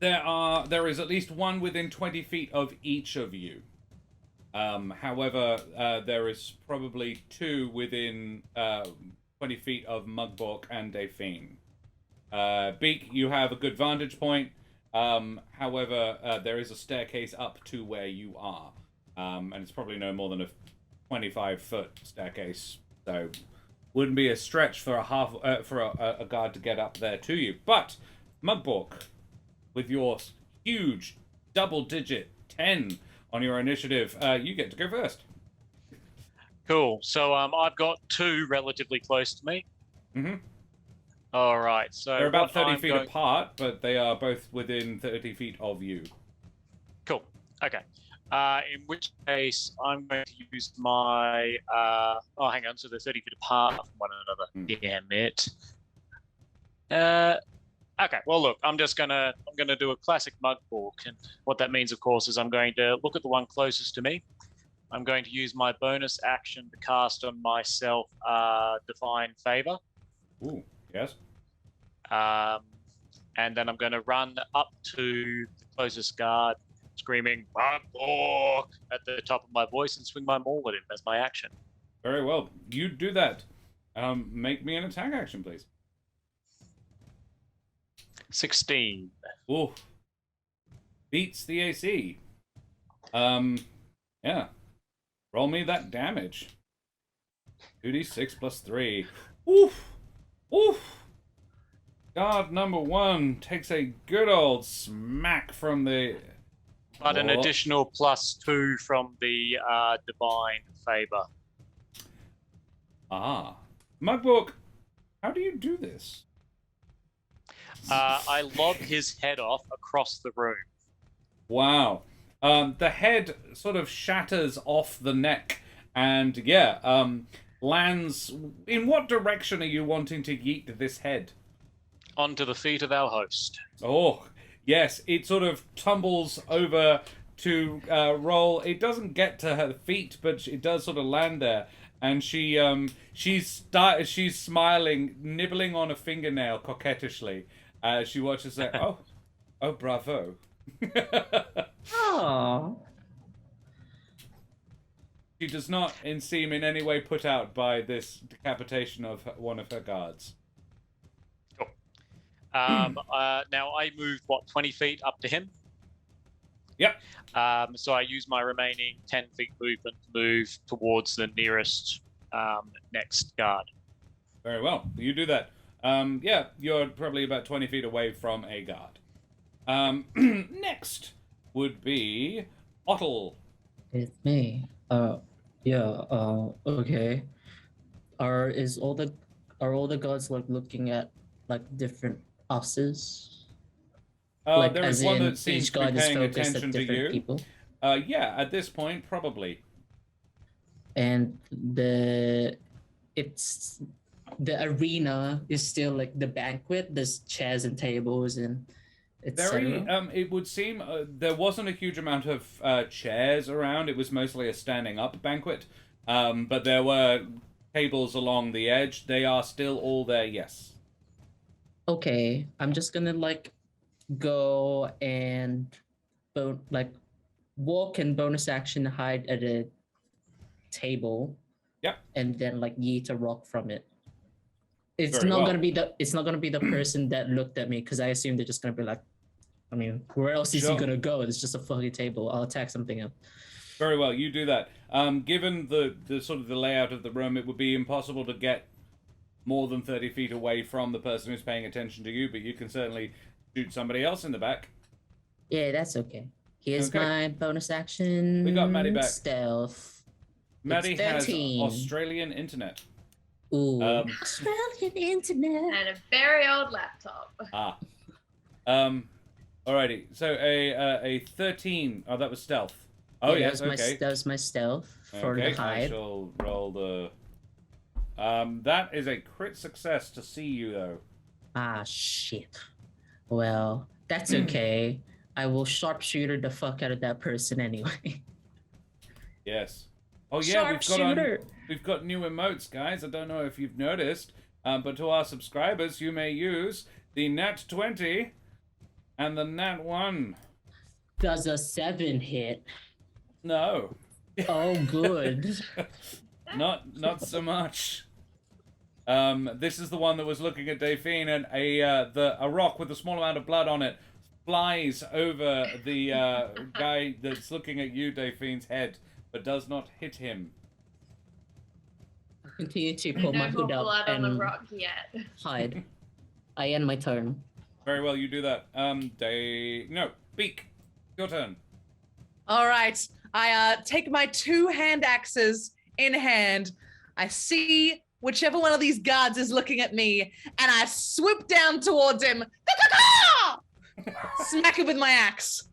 there is at least one within 20 feet of each of you. However, there is probably 2 within 20 feet of Mugbork and Daphine. Beak, you have a good vantage point. However, there is a staircase up to where you are. And it's probably no more than a 25-foot staircase. So, wouldn't be a stretch for a guard to get up there to you. But, Mugbork, with your huge double-digit 10 on your initiative, you get to go first. Cool. So I've got 2 relatively close to me. Mm-hmm. All right. So they're about 30 feet apart, but they are both within 30 feet of you. Cool. Okay. In which case, I'm going to use my. Oh, hang on. So they're 30 feet apart from one another. Damn it. Okay. Well, look. I'm gonna do a classic Mugbork, and what that means, of course, is I'm going to look at the one closest to me. I'm going to use my bonus action to cast on myself Divine Favor. Ooh, yes. And then I'm going to run up to the closest guard, screaming "Mugbork" at the top of my voice and swing my maul at him as my action. Very well. You do that. Make me an attack action, please. 16. Ooh. Beats the AC. Yeah. Roll me that damage. 2d6 plus 3. Oof! Oof! Guard number 1 takes a good old smack from the... But an additional +2 from the Divine Favor. Ah. Mugbork, how do you do this? I lob his head off across the room. Wow. The head sort of shatters off the neck and, lands... In what direction are you wanting to yeet this head? Onto the feet of our host. Oh, yes. It sort of tumbles over to roll. It doesn't get to her feet, but it does sort of land there. And she's smiling, nibbling on a fingernail coquettishly as she watches that. Oh, bravo. Oh. She does not seem in any way put out by this decapitation of one of her guards. Cool. Now I moved 20 feet up to him. Yep. So I use my remaining 10 feet movement to move towards the nearest next guard. Very well. You do that. You're probably about 20 feet away from a guard. Next would be Ottle. It's me. Okay. Are all the gods like looking at like different bosses? Like, there is one that seems each to be god is paying focused attention at to different you. people. At this point, probably. And the arena is still like the banquet. There's chairs and tables and Very. It would seem there wasn't a huge amount of chairs around. It was mostly a standing-up banquet. But there were tables along the edge. They are still all there. Yes. Okay, I'm just gonna like go and walk and bonus action hide at a table. Yep. And then like yeet a rock from it. It's Very not well. gonna be the person that looked at me, because I assume they're just gonna be like, I mean, where else is he gonna go? It's just a fucking table. I'll attack something else. Very well, you do that. Given the sort of the layout of the room, it would be impossible to get more than 30 feet away from the person who's paying attention to you, but you can certainly shoot somebody else in the back. Yeah, that's okay. Here's Okay. my bonus action. We got Maddy back. Stealth. Maddy It's has 13. Australian internet. Ooh. Australian internet. And a very old laptop. Alrighty. So a 13. Oh, that was stealth. Oh, yeah, yes, okay. That was my stealth for Okay, the hide. I shall roll the... that is a crit success to see you, though. Ah, shit. Well, that's okay. I will sharpshooter the fuck out of that person anyway. Yes. Oh yeah, Sharpshooter. we've got new emotes, guys. I don't know if you've noticed, but to our subscribers, you may use the Nat 20 and the Nat 1. Does a 7 hit? No. Oh, good. Not so much. This is the one that was looking at Delphine, and a rock with a small amount of blood on it flies over the guy that's looking at you, Delphine's head, but does not hit him. I continue to pull my hood up blood on the and rock yet. hide. I end my turn. Very well, you do that. Beak. Your turn. All right. I take my 2 hand axes in hand. I see whichever one of these guards is looking at me, and I swoop down towards him. Smack him with my axe.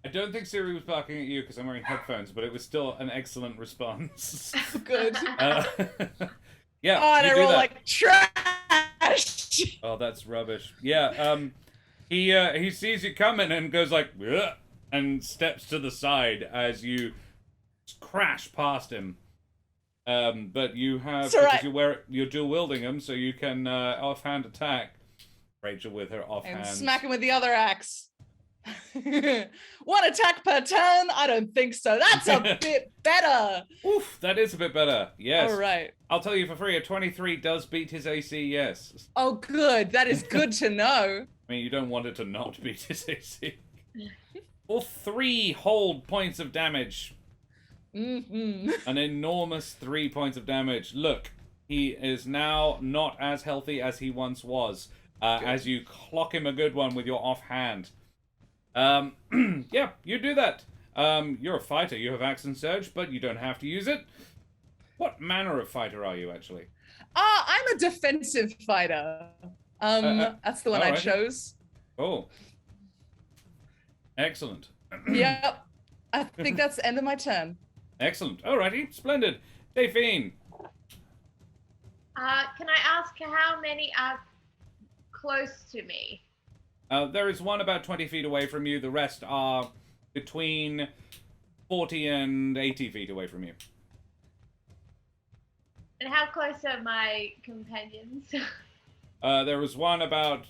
I don't think Siri was barking at you because I'm wearing headphones, but it was still an excellent response. Good. Yeah. Oh, and I roll like trash. Oh, that's rubbish. Yeah. He sees you coming and goes like, ugh, and steps to the side as you crash past him. But you have because you're dual wielding him, so you can offhand attack Rachel with her offhand. And smack him with the other axe. 1 attack per turn? I don't think so. That's a bit better. Oof, that is a bit better. Yes. All right. I'll tell you for free, a 23 does beat his AC, yes. Oh, good. That is good to know. I mean, you don't want it to not beat his AC. Or 3 hold points of damage. Mm-hmm. An enormous 3 points of damage. Look, he is now not as healthy as he once was. As you clock him a good one with your offhand. Yeah, you do that. You're a fighter. You have axe and surge, but you don't have to use it. What manner of fighter are you, actually? I'm a defensive fighter. That's the one I chose. Oh. Excellent. Yep. I think that's the end of my turn. Excellent. Alrighty. Splendid. Delphine. Can I ask how many are close to me? There is one about 20 feet away from you. The rest are between 40 and 80 feet away from you. And how close are my companions? There is one about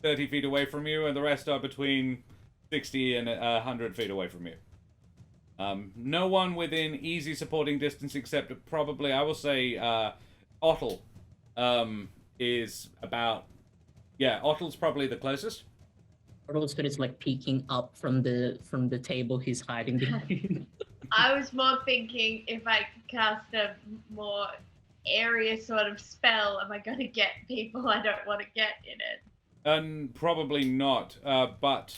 30 feet away from you, and the rest are between 60 and 100 feet away from you. No one within easy supporting distance except probably, I will say, Ottel is about... Yeah, Ottel's probably the closest. Ottel's good is like peeking up from the table he's hiding behind. I was more thinking if I cast a more area sort of spell, am I going to get people I don't want to get in it? Probably not, but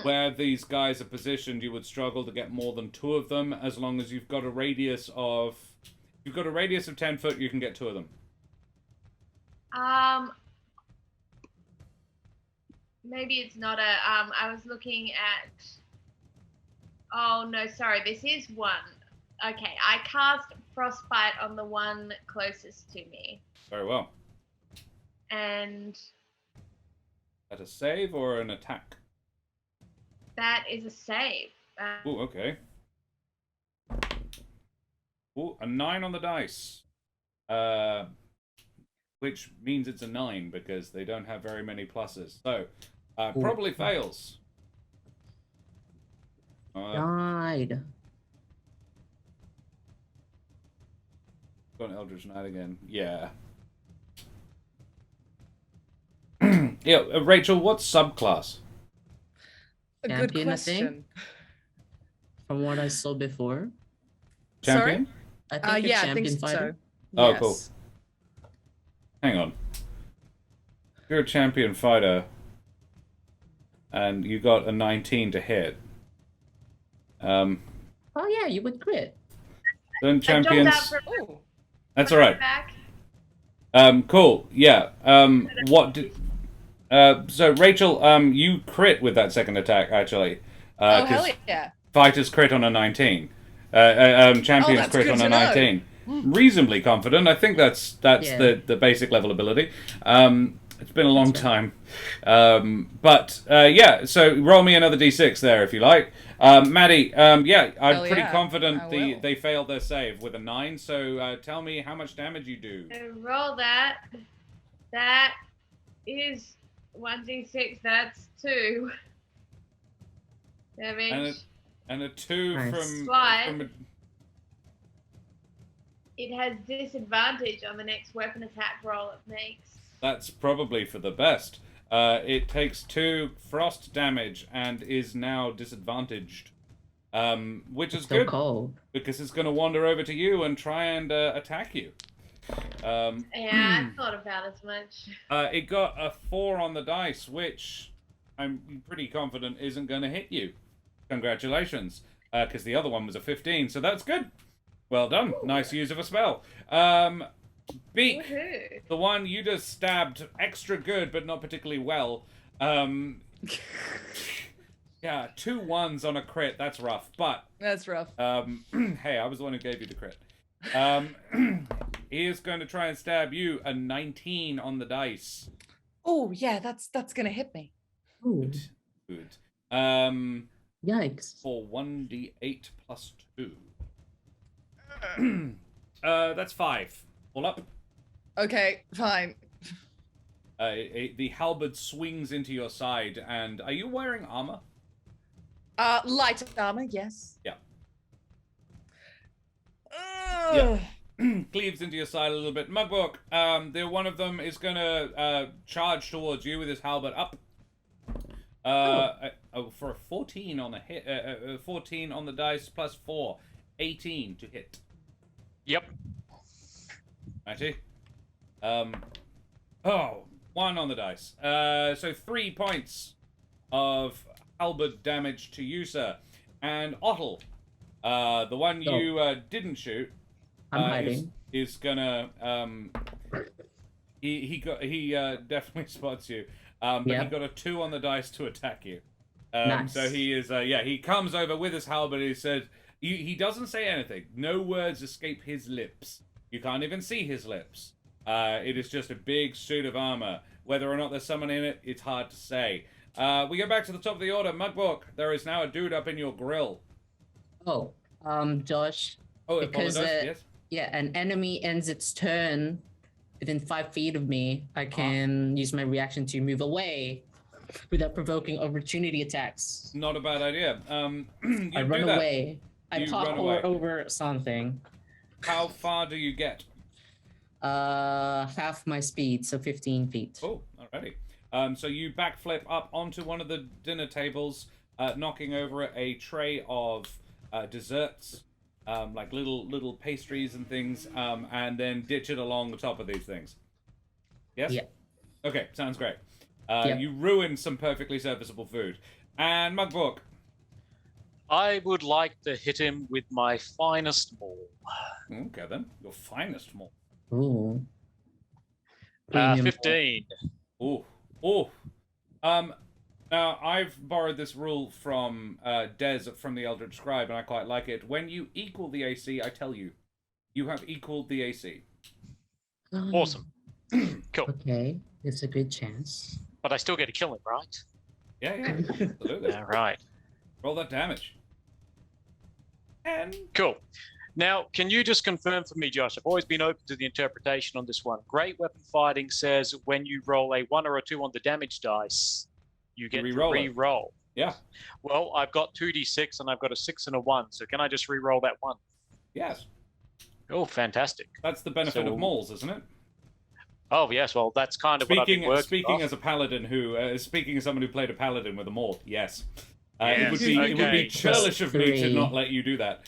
where these guys are positioned, you would struggle to get more than 2 of them, as long as you've got a radius of... If you've got a radius of 10 foot, you can get 2 of them. Maybe it's not a, I was looking at, oh no, sorry, this is 1. Okay, I cast Frostbite on the one closest to me. Very well. And... Is that a save or an attack? That is a save. Ooh, okay. Ooh, a 9 on the dice. Which means it's a 9 because they don't have very many pluses. So, probably fails. Died. Got an Eldritch Knight again. Yeah. Yeah, Rachel, what subclass? A Champion, good question. From what I saw before. Champion? I think yeah, champion I think fighter. so. Oh, Yes. cool. Hang on. You're a champion fighter, and you got a 19 to hit. Oh yeah, you would crit. Then champions. Ooh. That's all right. Cool. Yeah. What did? So Rachel, you crit with that second attack actually. Oh hell yeah! Fighters crit on a 19. Champions crit on a 19. reasonably confident. I think that's the basic level ability. It's been a long time. So roll me another d6 there if you like. Maddy, I'm pretty confident they failed their save with a 9, so tell me how much damage you do. Roll that. That is 1d6, that's 2 damage. And a 2 from it has disadvantage on the next weapon attack roll it makes. That's probably for the best. It takes 2 frost damage and is now disadvantaged, which is good cold. Because it's going to wander over to you and try and attack you. I thought about as much. It got a 4 on the dice, which I'm pretty confident isn't going to hit you. Congratulations, because the other one was a 15, so that's good. Well done. Ooh. Nice use of a spell. Beak, woohoo. The one you just stabbed extra good, but not particularly well. Yeah, 2 1s on a crit. That's rough. But that's rough. Hey, I was the one who gave you the crit. He is going to try and stab you. A 19 on the dice. Oh yeah, that's gonna hit me. Ooh. Good. Yikes. For 1d8 plus 2. That's 5. All up. Okay, fine. The halberd swings into your side, and are you wearing armor? Light armor, yes. Yeah. Yeah. Cleaves into your side a little bit. Mugbook, one of them is gonna charge towards you with his halberd up. For a 14 on a hit, 14 on the dice plus 4, 18 to hit. Yep. Matty. 1 on the dice. So 3 points of halberd damage to you, sir. And Ottle, the one you didn't shoot, is gonna he definitely spots you. But he got a 2 on the dice to attack you. Nice. So he is he comes over with his halberd. He said he doesn't say anything. No words escape his lips. You can't even see his lips. It is just a big suit of armor. Whether or not there's someone in it, it's hard to say. We go back to the top of the order. Mugbook, there is now a dude up in your grill. Oh, Josh. Oh, because yes. Yeah, an enemy ends its turn within 5 feet of me. I can use my reaction to move away without provoking opportunity attacks. Not a bad idea. I run away. I parkour over something. How far do you get? Half my speed, so 15 feet. Oh, alrighty. So you backflip up onto one of the dinner tables, knocking over a tray of desserts, like little pastries and things, and then ditch it along the top of these things. Yes? Yeah. Okay, sounds great. You ruined some perfectly serviceable food. And Mugbook. I would like to hit him with my finest maul. Okay then, your finest maul. Ooh. 15. Ooh. Now, I've borrowed this rule from Des from the Eldritch Scribe, and I quite like it. When you equal the AC, I tell you, you have equaled the AC. Awesome. Cool. Okay, it's a good chance. But I still get to kill him, right? Yeah, absolutely. All right. Roll that damage. And cool. Now, can you just confirm for me, Josh? I've always been open to the interpretation on this one. Great Weapon Fighting says when you roll a 1 or a 2 on the damage dice, you get to re-roll. Yeah. Well, I've got 2d6 and I've got a 6 and a 1, so can I just re-roll that 1? Yes. Oh, fantastic. That's the benefit of mauls, isn't it? Oh, yes. Well, that's kind of what I've been working Speaking off. as a paladin speaking as someone who played a paladin with a maul, yes. Yes. It would be churlish of me to not let you do that.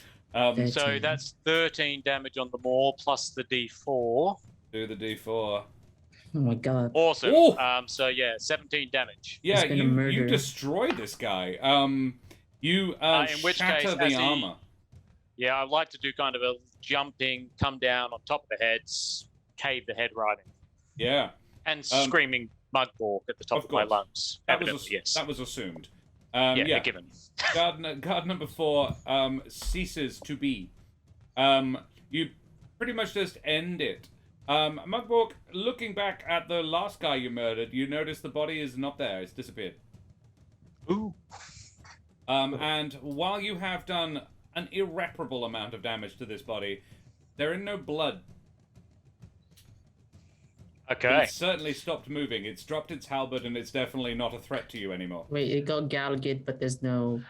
So that's 13 damage on the maul plus the d4. Do the d4. Oh my god. Awesome. Ooh. So yeah, 17 damage. Yeah, you destroy this guy. You in which shatter case, the armor. Yeah, I'd like to do kind of a jumping, come down on top of the heads, cave the head right in. Yeah. And screaming mugbork at the top of my lungs. That was assumed. Yeah, given. Guard number 4 ceases to be. You pretty much just end it. Mugborg, looking back at the last guy you murdered, you notice the body is not there. It's disappeared. Ooh. And while you have done an irreparable amount of damage to this body, there is no blood. Okay. It's certainly stopped moving. It's dropped its halberd, and it's definitely not a threat to you anymore. Wait, it got galged, but there's no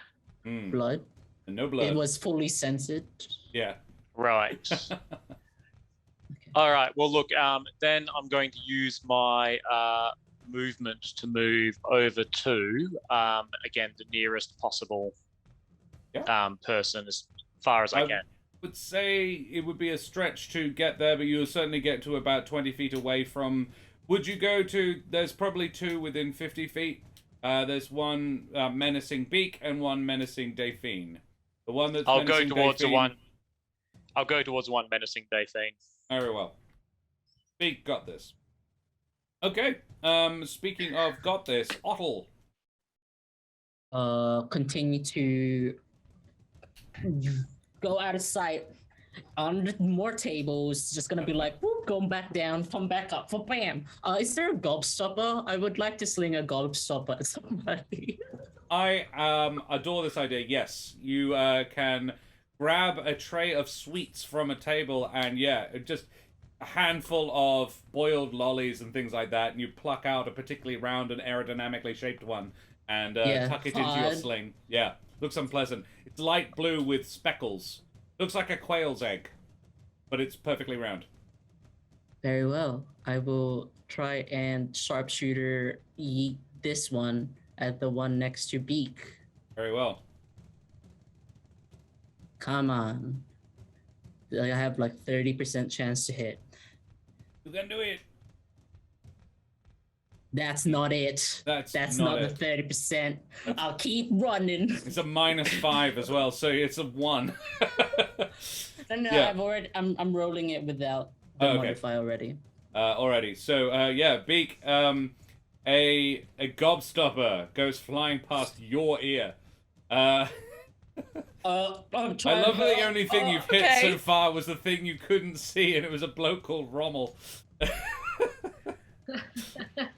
blood? No blood. It was fully censored? Yeah. Right. All right. Well, look. Then I'm going to use my movement to move over to again the nearest possible person as far as I can. Would say it would be a stretch to get there, but you'll certainly get to about 20 feet away from... Would you go to... There's probably two within 50 feet. There's one menacing Beak and one menacing Delphine. The one that's I'll go menacing towards Delphine... the one. I'll go towards one menacing Delphine. Very well. Beak got this. Okay. Speaking of got this, Ottle. Continue to go out of sight on more tables. Just gonna be like, whoop, going back down, come back up for bam. Is there a gobstopper? I would like to sling a gobstopper at somebody. I adore this idea. Yes, you can grab a tray of sweets from a table and just a handful of boiled lollies and things like that, and you pluck out a particularly round and aerodynamically shaped one and tuck it into your sling. Yeah, looks unpleasant. It's light blue with speckles. Looks like a quail's egg, but it's perfectly round. Very well. I will try and sharpshooter yeet this one at the one next to Beak. Very well. Come on. I have like 30% chance to hit. You can do it. That's not it. That's not the 30%. I'll keep running. It's a -5 as well, so it's a 1. No, yeah. I'm rolling it without the modify already. Already. So Beak, a gobstopper goes flying past your ear. I'm I love that the only thing you've hit so far was the thing you couldn't see, and it was a bloke called Rommel.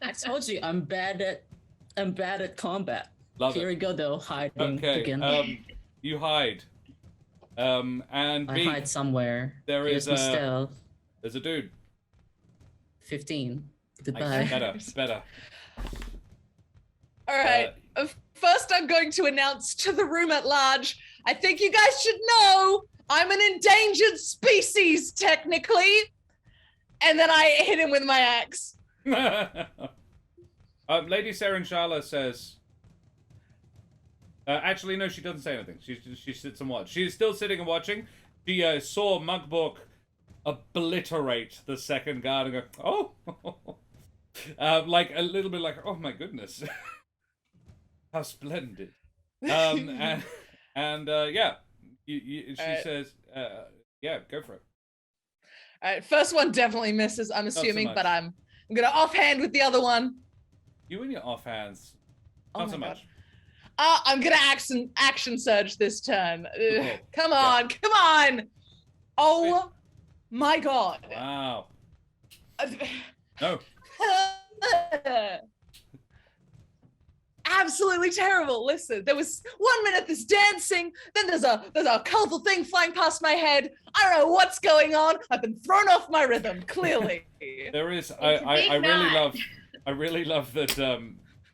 I told you I'm bad at combat. Here we go though, hiding again. You hide. And Beak, I hide somewhere. There's a dude. 15. Goodbye. Better. All right. First, I'm going to announce to the room at large, I think you guys should know I'm an endangered species, technically. And then I hit him with my axe. Lady Serenchala says... actually, no, she doesn't say anything. She sits and watches. She's still sitting and watching. She saw Mugborg obliterate the second guard and go, oh! Like, a little bit like, oh my goodness. How splendid. She says, go for it. All right, first one definitely misses, I'm assuming, but I'm gonna offhand with the other one. You and your offhands. Not so much. I'm gonna action surge this turn. Come on! Oh my god. Wow. No. Absolutely terrible. Listen, there was 1 minute this dancing, then there's a colorful thing flying past my head. I don't know what's going on. I've been thrown off my rhythm, clearly. There is I really love that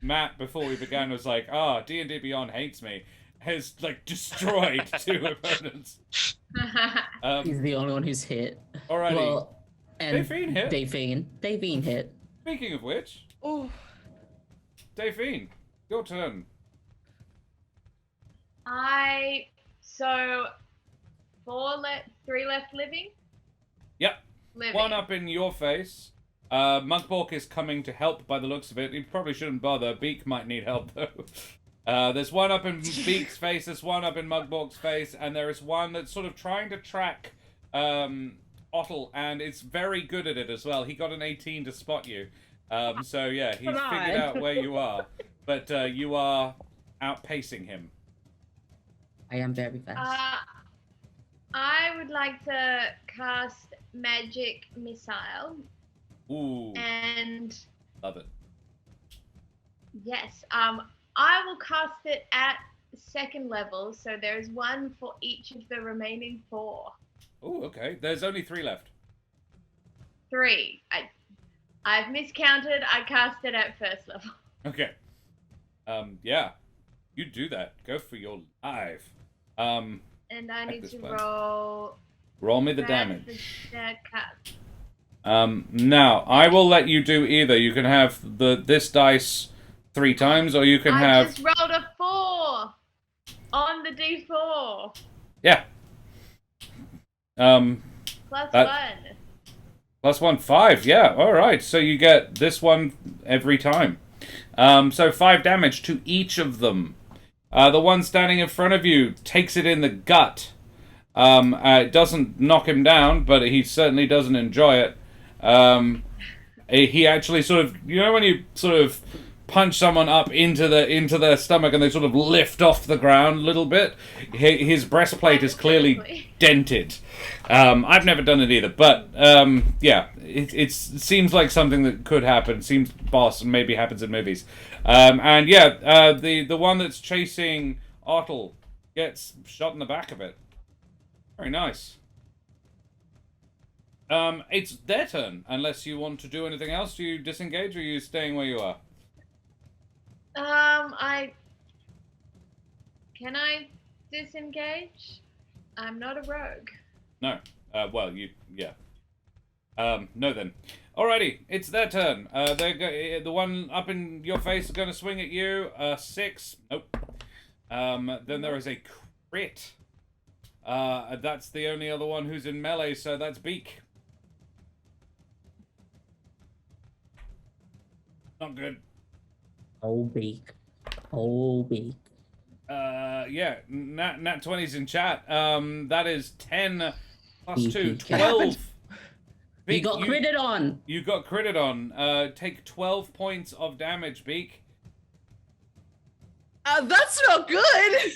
Matt, before we began, was like, D&D Beyond hates me. Has like destroyed 2 opponents. He's the only one who's hit. Alrighty. Well, and Delphine hit. Delphine hit. Speaking of which, Delphine, your turn. 3 left living? Yep. Living. 1 up in your face. Mugborg is coming to help by the looks of it. He probably shouldn't bother. Beak might need help though. There's 1 up in Beak's face, there's 1 up in Mugborg's face, and there is 1 that's sort of trying to track Ottle, and it's very good at it as well. He got an 18 to spot you. So yeah, he's figured out where you are. But you are outpacing him. I am very fast. I would like to cast magic missile. Ooh, And love it. yes, I will cast it at 2nd level, so there's one for each of the remaining 4. Ooh, okay. There's only 3 left. 3. I've miscounted. I cast it at 1st level. Okay. Yeah. You do that. Go for your life. And I need to roll. Roll me the That's damage. the cast. Now, I will let you do either. You can have this dice 3 times, or you can I have... just rolled a 4 on the D4. Yeah. Plus 1. Plus 1, 5. Yeah, alright. So you get this one every time. So 5 damage to each of them. The one standing in front of you takes it in the gut. It doesn't knock him down, but he certainly doesn't enjoy it. He actually sort of, you know when you sort of punch someone up into their stomach and they sort of lift off the ground a little bit? His breastplate is clearly dented. I've never done it either, but yeah, it seems like something that could happen. Seems boss and maybe happens in movies. And yeah, the one that's chasing Ottle gets shot in the back of it. Very nice. It's their turn, unless you want to do anything else. Do you disengage, or are you staying where you are? Can I disengage? I'm not a rogue. No. Well, yeah. No then. Alrighty, it's their turn. The one up in your face is going to swing at you. 6. Nope. Then there is a crit. That's the only other one who's in melee, so that's Beak. Not good. Oh, Beak. Oh, Beak. Yeah, Nat 20's in chat. That is 10 plus 2, Beak. 12. You got critted on. You got critted on. Take 12 points of damage, Beak. That's not good.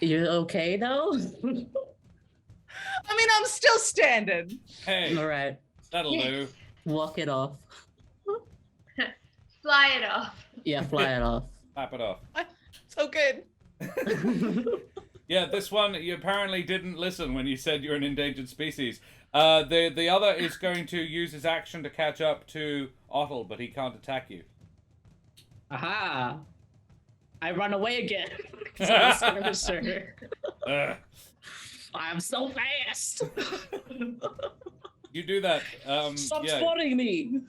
You okay, though? I mean, I'm still standing. Hey, All right. that'll do. Walk it off. Fly it off. Yeah, fly it off. Slap it off. So good. Yeah, this one, you apparently didn't listen when you said you're an endangered species. The other is going to use his action to catch up to Ottle, but he can't attack you. Aha! I run away again. Because I'm a skirmisher. I'm so fast. You do that. Stop yeah. spotting me,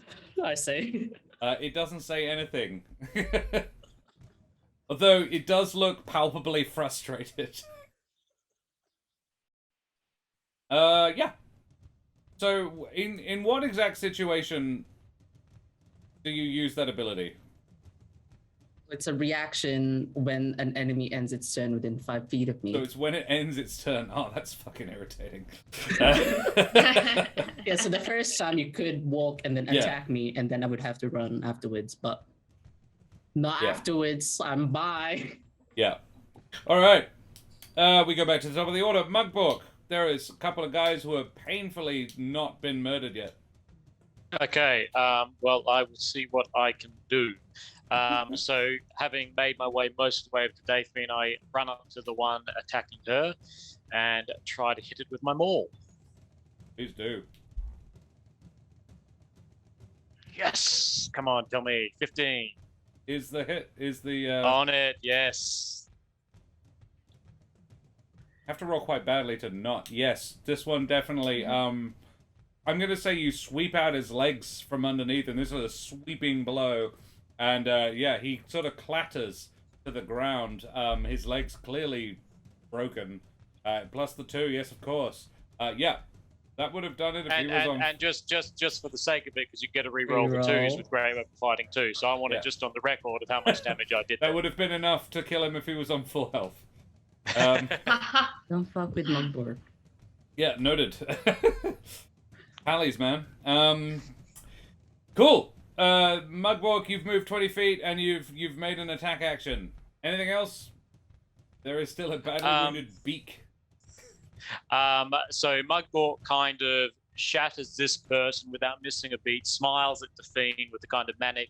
I say. It doesn't say anything. Although it does look palpably frustrated. Yeah. So, in what exact situation do you use that ability? It's a reaction when an enemy ends its turn within 5 feet of me. So it's when it ends its turn. Oh, that's fucking irritating. Yeah, so the first time you could walk and then attack me, and then I would have to run afterwards, but not afterwards. I'm by. Yeah. All right. We go back to the top of the order. Mugbork. There is a couple of guys who have painfully not been murdered yet. Okay. Well, I will see what I can do. So, having made my way most of the way up to Daphne, I run up to the one attacking her and try to hit it with my maul. Please do. Yes! Come on, tell me. 15. Is the hit? Is the... On it, yes. Have to roll quite badly to not. Yes, this one definitely... I'm going to say you sweep out his legs from underneath, and this is a sweeping blow. And, yeah, he sort of clatters to the ground. His legs clearly broken. Plus the 2, yes, of course. Yeah, that would have done it if he was on... And just for the sake of it, because you get to re-roll the 2s with Grey Weapon Fighting too. So I want it just on the record of how much damage I did. That would have been enough to kill him if he was on full health. Don't fuck with Mugbork. Yeah, noted. Pallies, man. Cool. Mugbork, you've moved 20 feet and you've made an attack action. Anything else? There is still a badly wounded Beak. So Mugbork kind of shatters this person without missing a beat, smiles at the fiend with the kind of manic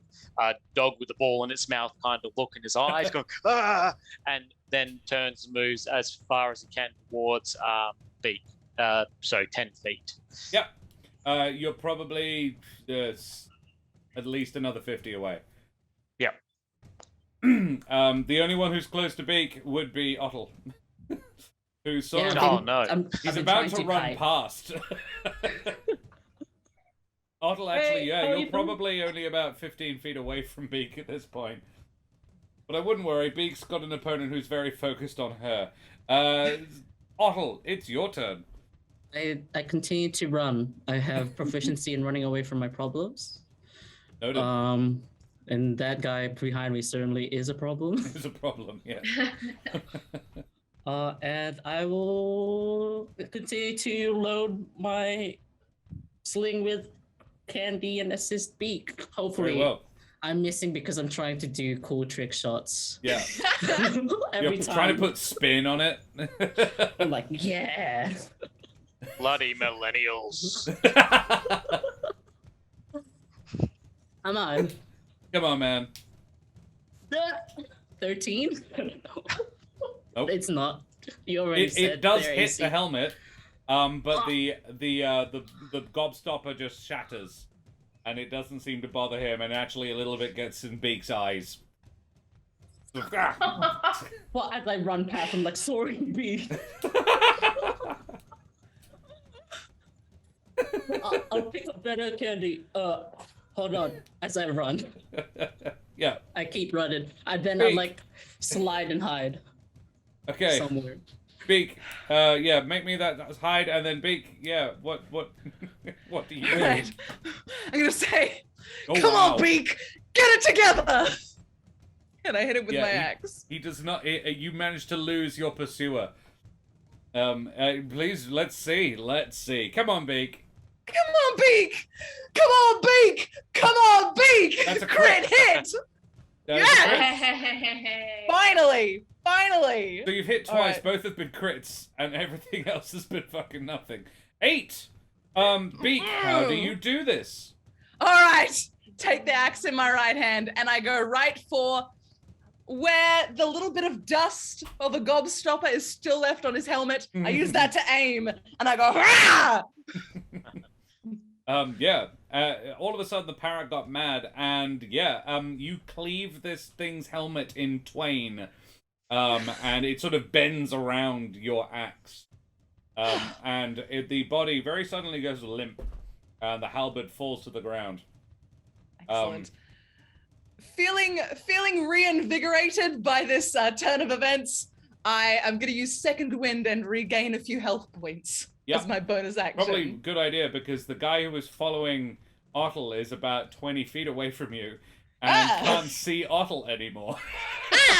dog with the ball in its mouth kind of look in his eyes, going, ah! And then turns and moves as far as he can towards Beak. So 10 feet. Yep. You're probably at least another 50 away. Yep. The only one who's close to Beak would be Ottel. Who's sort of... Oh, no. He's about to run past. Ottel, actually, you're probably only about 15 feet away from Beak at this point. But I wouldn't worry, Beak's got an opponent who's very focused on her. Ottel, it's your turn. I continue to run. I have proficiency in running away from my problems. Noted. And that guy behind me certainly is a problem. It's a problem, yeah. And I will continue to load my sling with candy and assist Beak. Hopefully. Very well. I'm missing because I'm trying to do cool trick shots. Yeah. Every You're time. trying to put spin on it. I'm like, yeah. Bloody millennials. Come on. Come on, man. 13? Nope. It's not. You already said it does their hit AC. the helmet, but the gobstopper just shatters, and it doesn't seem to bother him, and actually a little bit gets in Beak's eyes. Well, as I run past, I'm like, sorry, Beak. I'll pick up better candy. Hold on. As I run. Yeah. I keep running. And then I like slide and hide. Okay. Somewhere. Beak, yeah, make me that hide, and then Beak, yeah, what do you do? Right. I'm gonna say, Oh, come wow. on, Beak, get it together! And I hit him with my axe. He does not, you managed to lose your pursuer. Please, let's see. Come on, Beak. Come on, Beak! Come on, Beak! Come on, Beak! That's a crit hit! Yes! Finally! So you've hit twice, right. both have been crits, and everything else has been fucking nothing. 8! Beak, how do you do this? Alright! Take the axe in my right hand, and I go right for where the little bit of dust of a gobstopper is still left on his helmet. I use that to aim, and I go, Rah! All of a sudden the parrot got mad, and you cleave this thing's helmet in twain, and it sort of bends around your axe, and the body very suddenly goes limp, and the halberd falls to the ground. Excellent. Feeling reinvigorated by this turn of events, I am going to use Second Wind and regain a few health points as my bonus action. Probably a good idea, because the guy who was following Ottel is about 20 feet away from you and can't see Ottel anymore.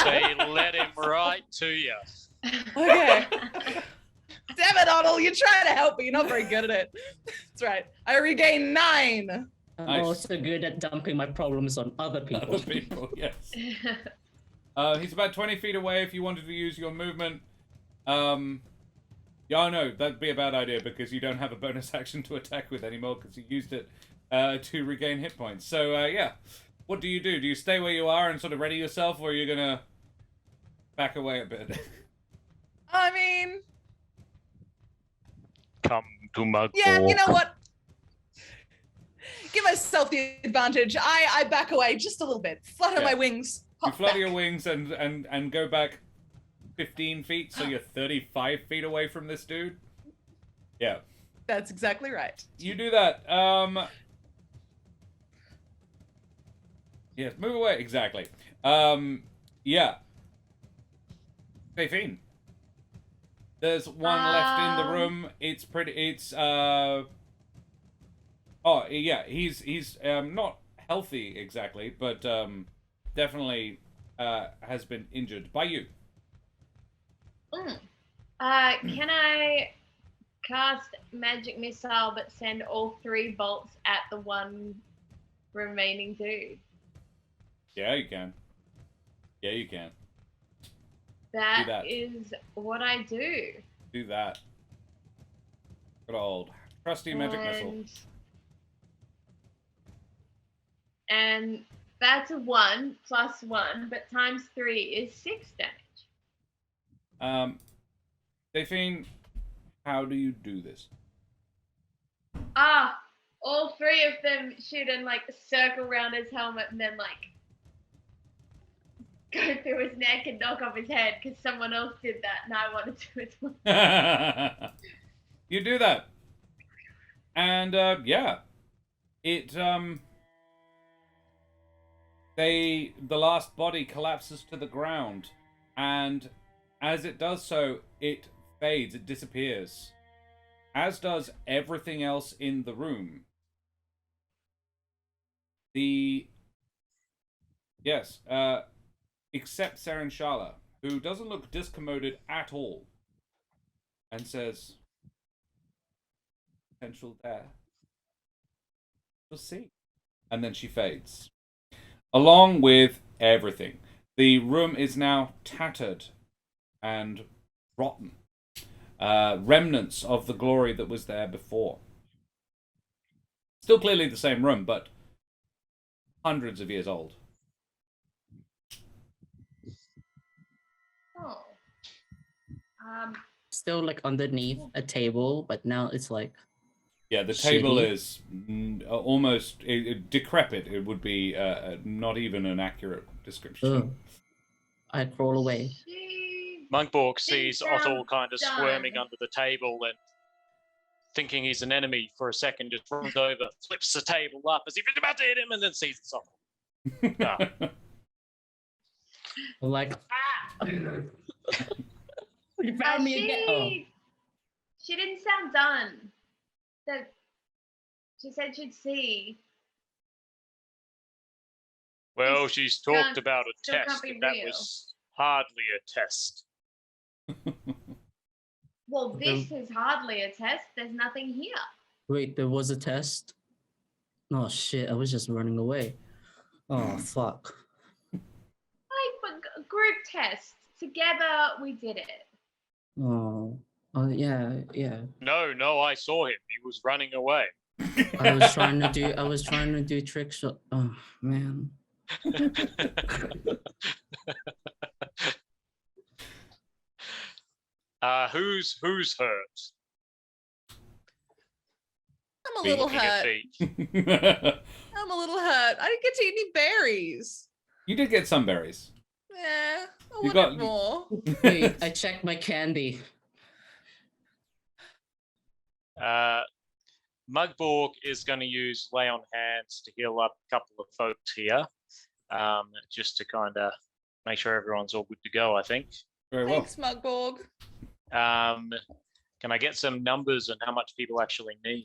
They led him right to you. Okay. Damn it, Ottel, you're trying to help, but you're not very good at it. That's right. I regain 9. I'm Nice. also good at dumping my problems on other people. Other people, yes. He's about 20 feet away if you wanted to use your movement. Yeah, no, that'd be a bad idea, because you don't have a bonus action to attack with anymore, because you used it to regain hit points. So, what do? Do you stay where you are and sort of ready yourself, or are you going to back away a bit? I mean... Come to my Yeah, door. you know what? Give myself the advantage. I back away just a little bit. Flutter my wings. You Hop flutter back. your wings and go back 15 feet, so you're 35 feet away from this dude. Yeah. That's exactly right. You do that. Yes, move away. Exactly. Yeah. Hey, Fiend. There's one left in the room. It's oh, yeah, he's not healthy exactly, but definitely has been injured by you. Can I cast magic missile but send all 3 bolts at the one remaining dude? Yeah, you can. Yeah, you can. That is what I do. Do that. Good old Trusty magic missile. And that's a 1 plus 1, but times 3 is 6 damage. Delphine, how do you do this? All 3 of them shoot and like circle around his helmet and then like go through his neck and knock off his head because someone else did that and I wanted to as well. You do that. And yeah. It the last body collapses to the ground, and as it does so, it fades, it disappears. As does everything else in the room. Except Seren Shala, who doesn't look discommoded at all, and says, potential there. We'll see. And then she fades. Along with everything. The room is now tattered and rotten. Remnants of the glory that was there before. Still clearly the same room, but hundreds of years old. Oh. Still like underneath a table, but now it's like... Yeah, the table shitty. is almost decrepit. It would be not even an accurate description. Ugh. I crawl away. Monkborg sees Didn't Otto sound kind of done. squirming under the table and thinking he's an enemy for a second, just runs over, flips the table up as if he's about to hit him, and then sees it's Otto. I'm like, you found me again. Oh. She didn't sound done. She said she'd see. Well, she's talked about a still can't test, be and that real. was hardly a test. Well, this is hardly a test. There's nothing here. Wait, there was a test? Oh shit, I was just running away. Oh fuck. Like a group test. Together, we did it. Oh yeah. No, I saw him. He was running away. I was trying to do trick shot. Oh man. Who's hurt? I'm a little Looking at hurt. feet. I'm a little hurt. I didn't get to eat any berries. You did get some berries. I You wanted got- more. Wait, I checked my candy. Mugborg is going to use Lay on Hands to heal up a couple of folks here, just to kind of make sure everyone's all good to go, I think. Very well. Thanks, Mugborg. Can I get some numbers on how much people actually need?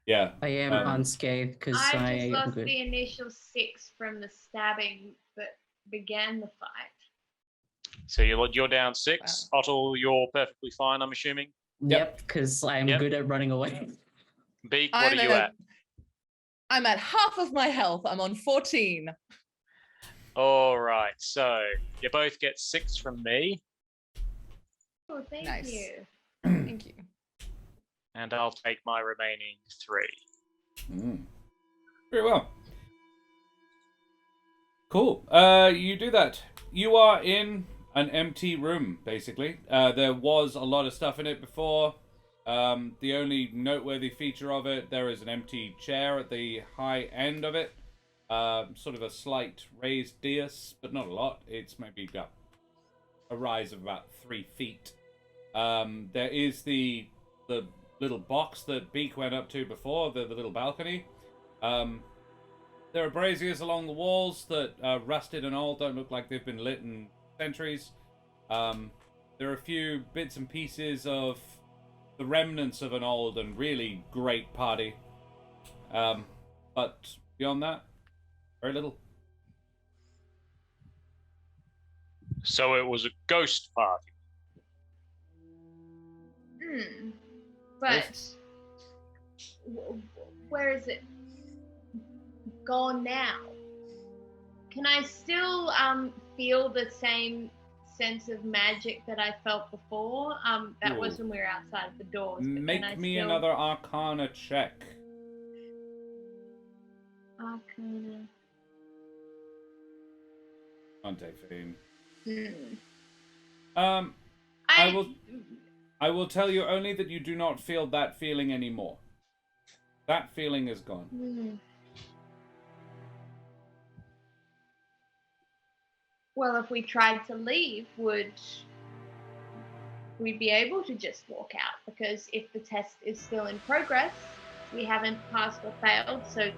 Yeah. I am unscathed because I I just am lost good. the initial 6 from the stabbing that began the fight. So you're down 6. Otto, you're perfectly fine, I'm assuming. Yep, because I'm Yep. good at running away. Beak, what are you at? I'm at half of my health. I'm on 14. All right, so you both get 6 from me, Oh, thank Nice. you. Thank you. and I'll take my remaining 3. Very well. Cool. You do that. You are in an empty room, basically. There was a lot of stuff in it before. The only noteworthy feature of it, there is an empty chair at the high end of it. Sort of a slight raised dais, but not a lot. It's maybe got a rise of about 3 feet. There is the little box that Beak went up to before, the little balcony. There are braziers along the walls that are rusted and old, don't look like they've been lit in centuries. There are a few bits and pieces of the remnants of an old and really great party. But beyond that, very little. So it was a ghost party. But where is it gone now? Can I still feel the same sense of magic that I felt before. That was when we were outside of the doors. Make me another Arcana check. Arcana. Fiend. I I will tell you only that you do not feel that feeling anymore. That feeling is gone. Well, if we tried to leave, would we be able to just walk out? Because if the test is still in progress, we haven't passed or failed, so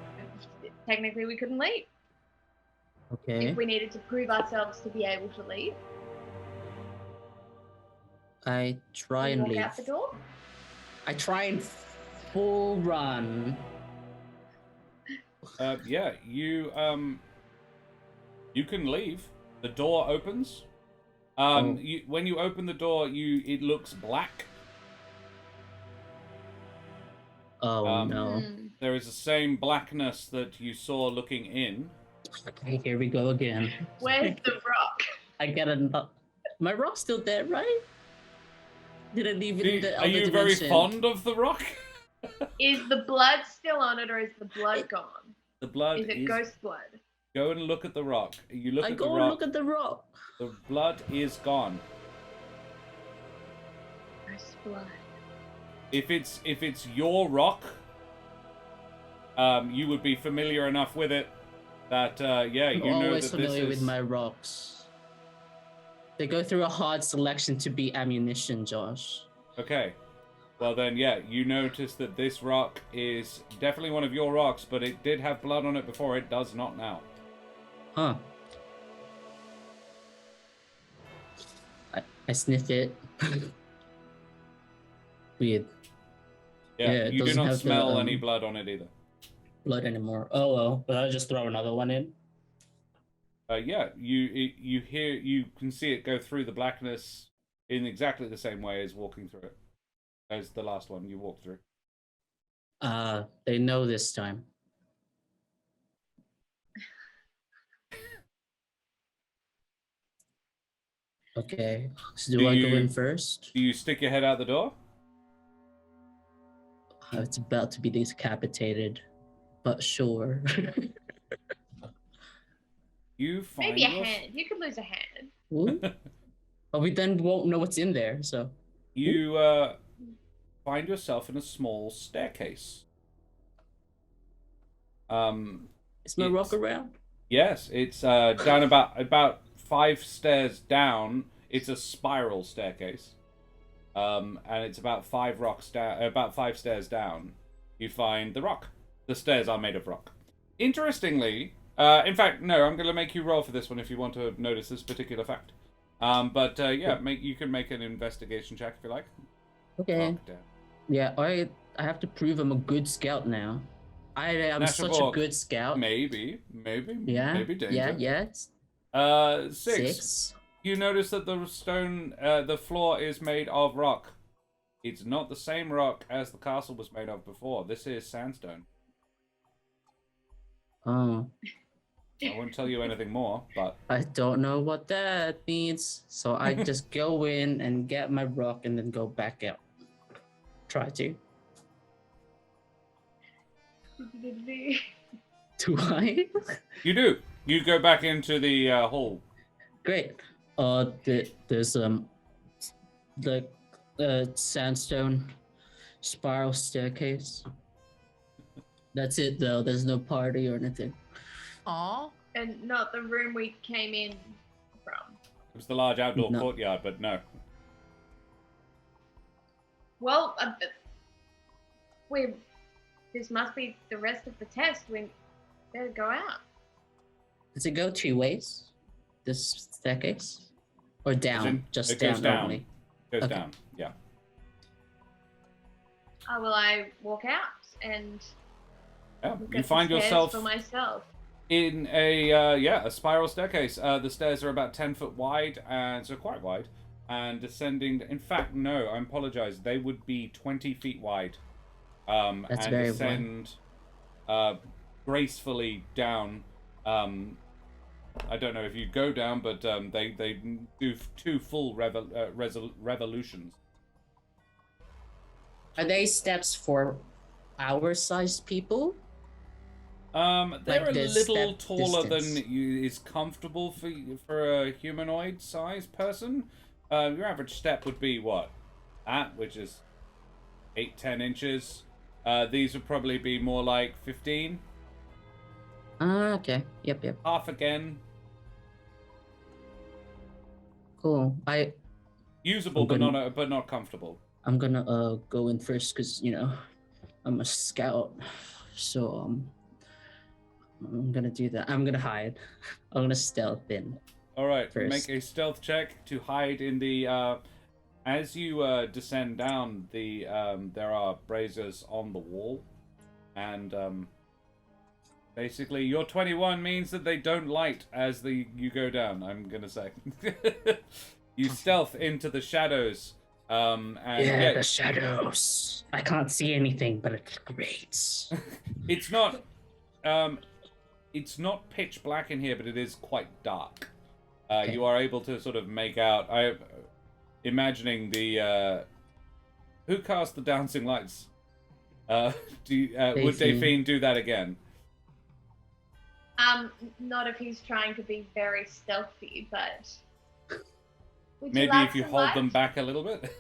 technically we couldn't leave. Okay. If we needed to prove ourselves to be able to leave. I try and walk leave. out the door? I try and full run. Yeah, you can leave. The door opens. When you open the door, it looks black. Oh no. There is the same blackness that you saw looking in. Okay, here we go again. Where's the rock? I get a... My rock's still there, right? Did I leave it in the Are you very fond of the rock? Is the blood still on it, or is the blood gone? The blood is it ghost blood? Go and look at the rock. You look at the rock. I go look at the rock. The blood is gone. Ghost blood. If it's your rock, you would be familiar enough with it that yeah, you know that this is. I'm always familiar with my rocks. They go through a hard selection to be ammunition, Josh. Okay. Well then, yeah, you notice that this rock is definitely one of your rocks, but it did have blood on it before. It does not now. Huh. I sniff it. Weird. Yeah, you do not smell any blood on it either. Blood anymore. Oh well, but I'll just throw another one in. Yeah, you can see it go through the blackness in exactly the same way as walking through it. As the last one you walked through. They know this time. Okay, so do I go in first? Do you stick your head out the door? It's about to be decapitated, but sure. You find maybe a hand. You could lose a hand. But we then won't know what's in there, so. You find yourself in a small staircase. Is my rock around? Yes, it's down about 5 stairs down. It's a spiral staircase, and it's about 5 stairs down. You find the rock. The stairs are made of rock. Interestingly, in fact, no, I'm going to make you roll for this one if you want to notice this particular fact. But yeah, you can make an investigation check if you like. Okay. Yeah, I have to prove I'm a good scout now. I am such a good scout. Maybe. Yeah. Maybe danger. Yeah. 6. You notice that the stone, the floor is made of rock. It's not the same rock as the castle was made of before. This is sandstone. Oh. I won't tell you anything more, but... I don't know what that means. So I just go in and get my rock and then go back out. Try to. Do I? You do. You go back into the hall. Great. There's the sandstone spiral staircase. That's it though. There's no party or anything. Aw. And not the room we came in from. It was the large outdoor courtyard, but no. Well, this must be the rest of the test. We better go out. Does it go 2 ways? This staircase? Or down? Just it down goes down. normally? It goes down, yeah. Will I walk out and you find yourself for myself in a spiral staircase. The stairs are about 10 foot wide, and so quite wide, and descending. In fact, no, I apologize. They would be 20 feet wide. That's and very descend gracefully down I don't know if you go down, but they do 2 full revolutions. Are they steps for our sized people? They're Like a this little step taller distance. than is comfortable for a humanoid-sized person. Your average step would be what? That, which is 8-10 inches. These would probably be more like 15. Okay. Yep. Half again. Cool. Usable, but not comfortable. I'm gonna go in first because I'm a scout, so I'm gonna do that. I'm gonna hide. I'm gonna stealth in. All right, first. Make a stealth check to hide in the. As you descend down, there are braziers on the wall, and basically your 21 means that they don't light as you go down. I'm gonna say, you stealth into the shadows. The shadows. I can't see anything, but it's great. It's not pitch black in here, but it is quite dark. Okay. You are able to sort of make out. Imagining the who cast the dancing lights? Would Delphine do that again? Not if he's trying to be very stealthy, but Maybe if you hold them back a little bit.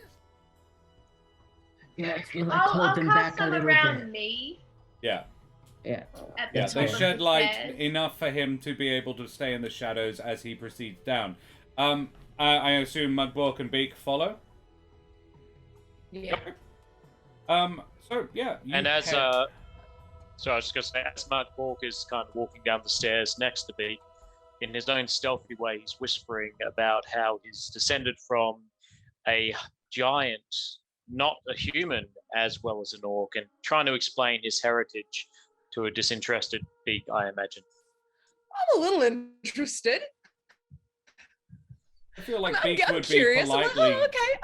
Yeah, if you I'll them cast back a some little around bit. me. Yeah. At the Yeah, top they of shed the light stairs. enough for him to be able to stay in the shadows as he proceeds down. I assume Mugbork and Beak follow. Yeah. So yeah. And as so I was just gonna say, as Mugbork is kind of walking down the stairs next to Beak, in his own stealthy way, he's whispering about how he's descended from a giant, not a human, as well as an orc, and trying to explain his heritage to a disinterested Beak, I imagine. I'm a little interested. I feel like I'm Beak would curious. be I'm like, politely. okay.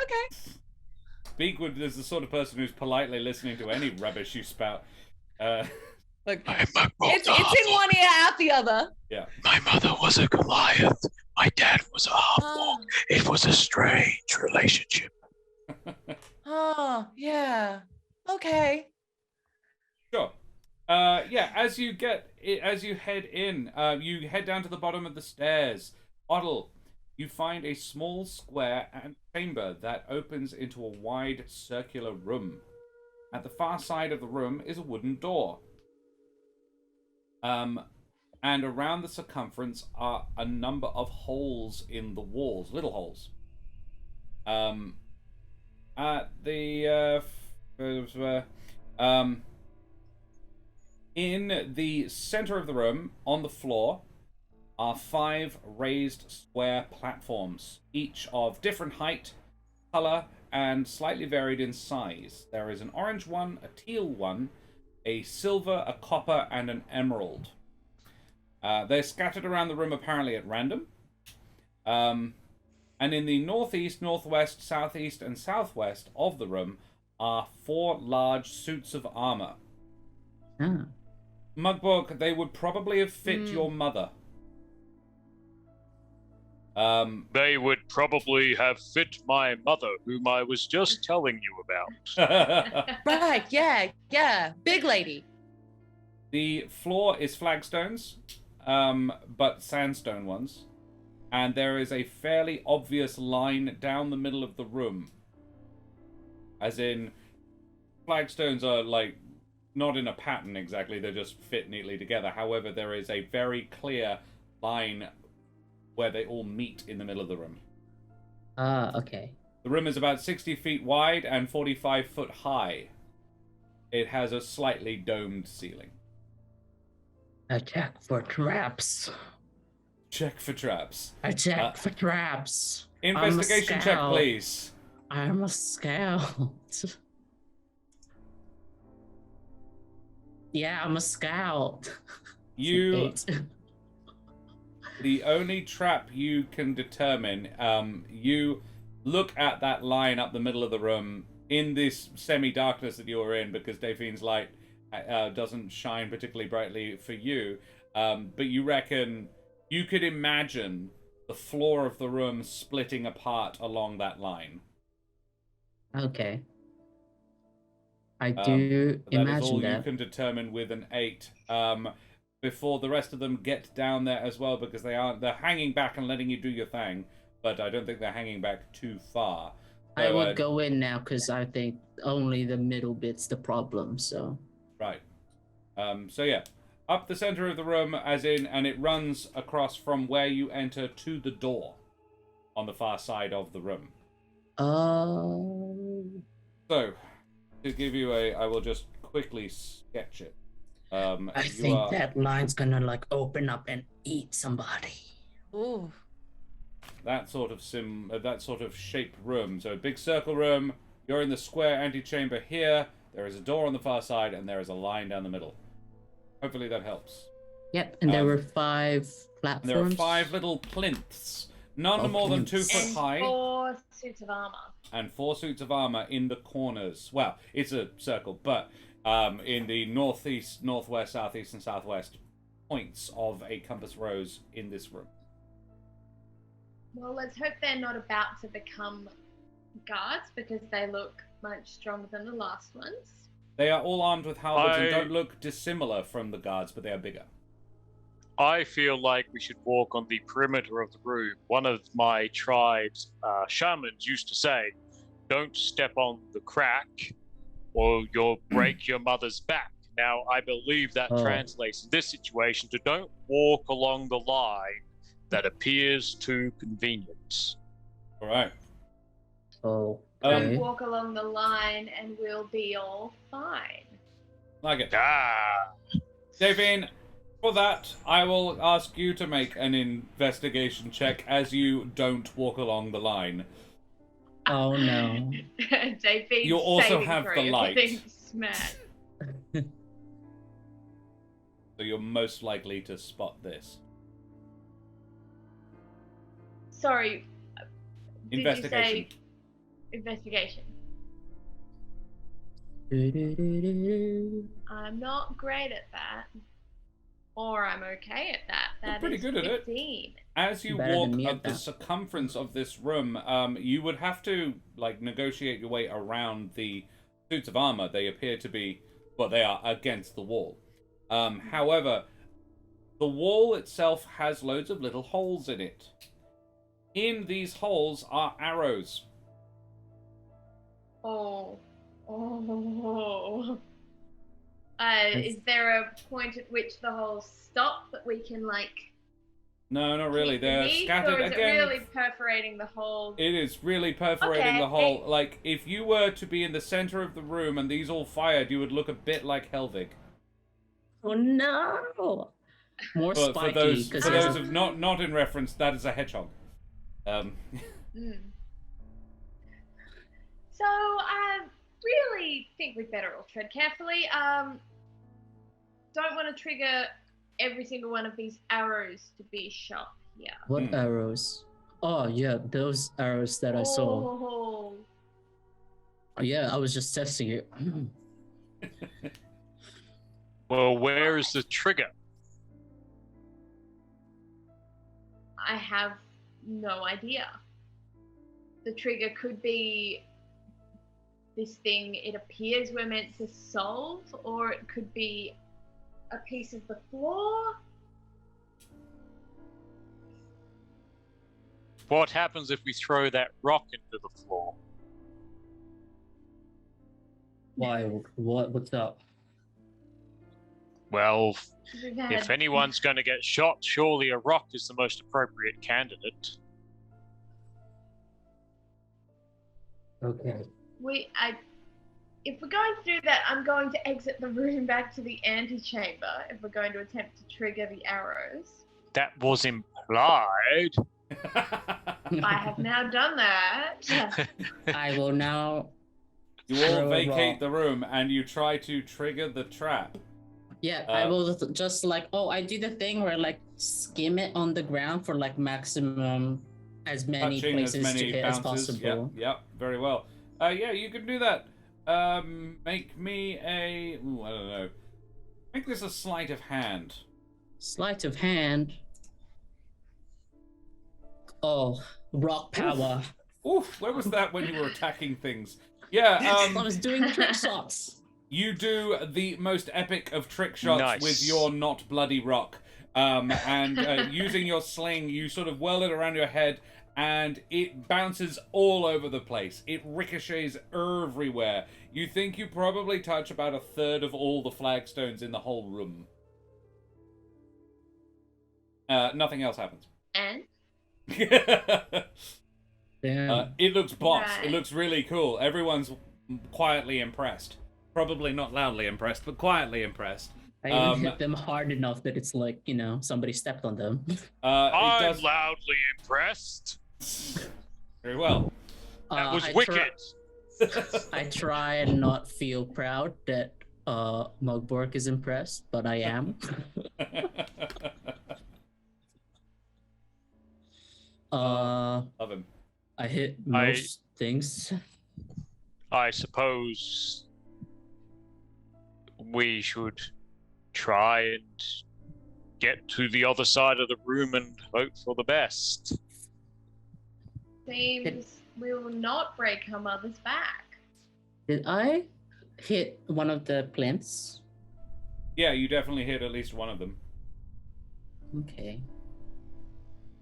Beak is the sort of person who's politely listening to any rubbish you spout. Like, My mother it's in one ear, out the other. Yeah. My mother was a Goliath. My dad was a half-orc. Oh, It was a strange relationship. yeah. Okay. Sure. Yeah. As you head in, you head down to the bottom of the stairs. Otto, you find a small square and chamber that opens into a wide circular room. At the far side of the room is a wooden door. And around the circumference are a number of holes in the walls, little holes. At the in the center of the room, on the floor, are 5 raised square platforms, each of different height, color, and slightly varied in size. There is an orange one, a teal one, a silver, a copper, and an emerald. They're scattered around the room apparently at random. And in the northeast, northwest, southeast, and southwest of the room are 4 large suits of armor. Mugborg, they would probably have fit your mother. They would probably have fit my mother, whom I was just telling you about. Right, yeah. Big lady. The floor is flagstones, but sandstone ones. And there is a fairly obvious line down the middle of the room. As in, flagstones are like, not in a pattern exactly, they just fit neatly together. However, there is a very clear line where they all meet in the middle of the room. Okay. The room is about 60 feet wide and 45 foot high. It has a slightly domed ceiling. Attack for traps. Check for traps. Attack for traps. Investigation check, please. I'm a scout. Yeah, I'm a scout. You... The only trap you can determine, you look at that line up the middle of the room in this semi-darkness that you're in, because Delphine's light doesn't shine particularly brightly for you, but you reckon you could imagine the floor of the room splitting apart along that line. Okay. I do imagine that is all that. you can determine with an 8. Before the rest of them get down there as well, because they're hanging back and letting you do your thing, but I don't think they're hanging back too far. So, I would go in now because I think only the middle bit's the problem. So right. So yeah, up the center of the room, as in, and it runs across from where you enter to the door on the far side of the room. So, to give you I will just quickly sketch it. I think that line's gonna like open up and eat somebody. Ooh. That sort of shaped room. So a big circle room. You're in the square antechamber here. There is a door on the far side, and there is a line down the middle. Hopefully that helps. Yep, and there were 5 platforms. And there are 5 little plinths, none more than 2 foot high. 4 suits of armor. And 4 suits of armor in the corners. Well, it's a circle, but in the northeast, northwest, southeast, and southwest points of a compass rose in this room. Well, let's hope they're not about to become guards, because they look much stronger than the last ones. They are all armed with halberds and don't look dissimilar from the guards, but they are bigger. I feel like we should walk on the perimeter of the room. One of my tribe's shamans used to say, "Don't step on the crack or you'll break your mother's back." Now, I believe that translates in this situation to don't walk along the line that appears too convenient. All right. Don't walk along the line and we'll be all fine. Like it. Davine, for that, I will ask you to make an investigation check as you don't walk along the line. Oh no. Davine, you also have the light. So you're most likely to spot this. Sorry. Investigation. Did you say investigation? I'm not great at that. Or I'm okay at that. You're pretty good at 15. it. As you walk up the circumference of this room, you would have to negotiate your way around the suits of armor. They appear to be, well, they are against the wall. However, the wall itself has loads of little holes in it. In these holes are arrows. Oh. Is there a point at which the holes stop that we can, No, not really. They're scattered or is again. It really perforating the hole? It is really perforating the hole. If you were to be in the center of the room and these all fired, you would look a bit like Helvig. Oh no! More spiky. For those of not in reference, that is a hedgehog. So I really think we'd better all tread carefully. Don't want to trigger every single one of these arrows to be shot here. What arrows? Oh yeah, those arrows that I saw. Oh, yeah, I was just testing it. Well, where is the trigger? I have no idea. The trigger could be this thing it appears we're meant to solve, or it could be a piece of the floor. What happens if we throw that rock into the floor? Why? What's up? Well, if anyone's going to get shot, surely a rock is the most appropriate candidate. Okay. If we're going to do that, I'm going to exit the room back to the antechamber if we're going to attempt to trigger the arrows. That was implied. I have now done that. I will now... You all vacate the room and you try to trigger the trap. Yeah, I will just I do the thing where skim it on the ground for maximum as many places to hit as possible. Yep, very well. Yeah, you can do that. Make me a... Ooh, I don't know. Make this a sleight of hand. Sleight of hand? Oh, rock power. Oof, where was that when you were attacking things? Yeah, I was doing trick shots. You do the most epic of trick shots with your not bloody rock. And using your sling, you sort of whirl it around your head, and it bounces all over the place. It ricochets everywhere. You think you probably touch about a third of all the flagstones in the whole room. Nothing else happens. And? It looks boss. Right. It looks really cool. Everyone's quietly impressed. Probably not loudly impressed, but quietly impressed. I even hit them hard enough that it's like, somebody stepped on them. I'm loudly impressed. Very well. That was wicked. I try and not feel proud that Mugborg is impressed, but I am. Love him. I hit most things. I suppose we should try and get to the other side of the room and hope for the best. Seems we will not break her mother's back. Did I hit one of the plinths? Yeah, you definitely hit at least one of them. Okay.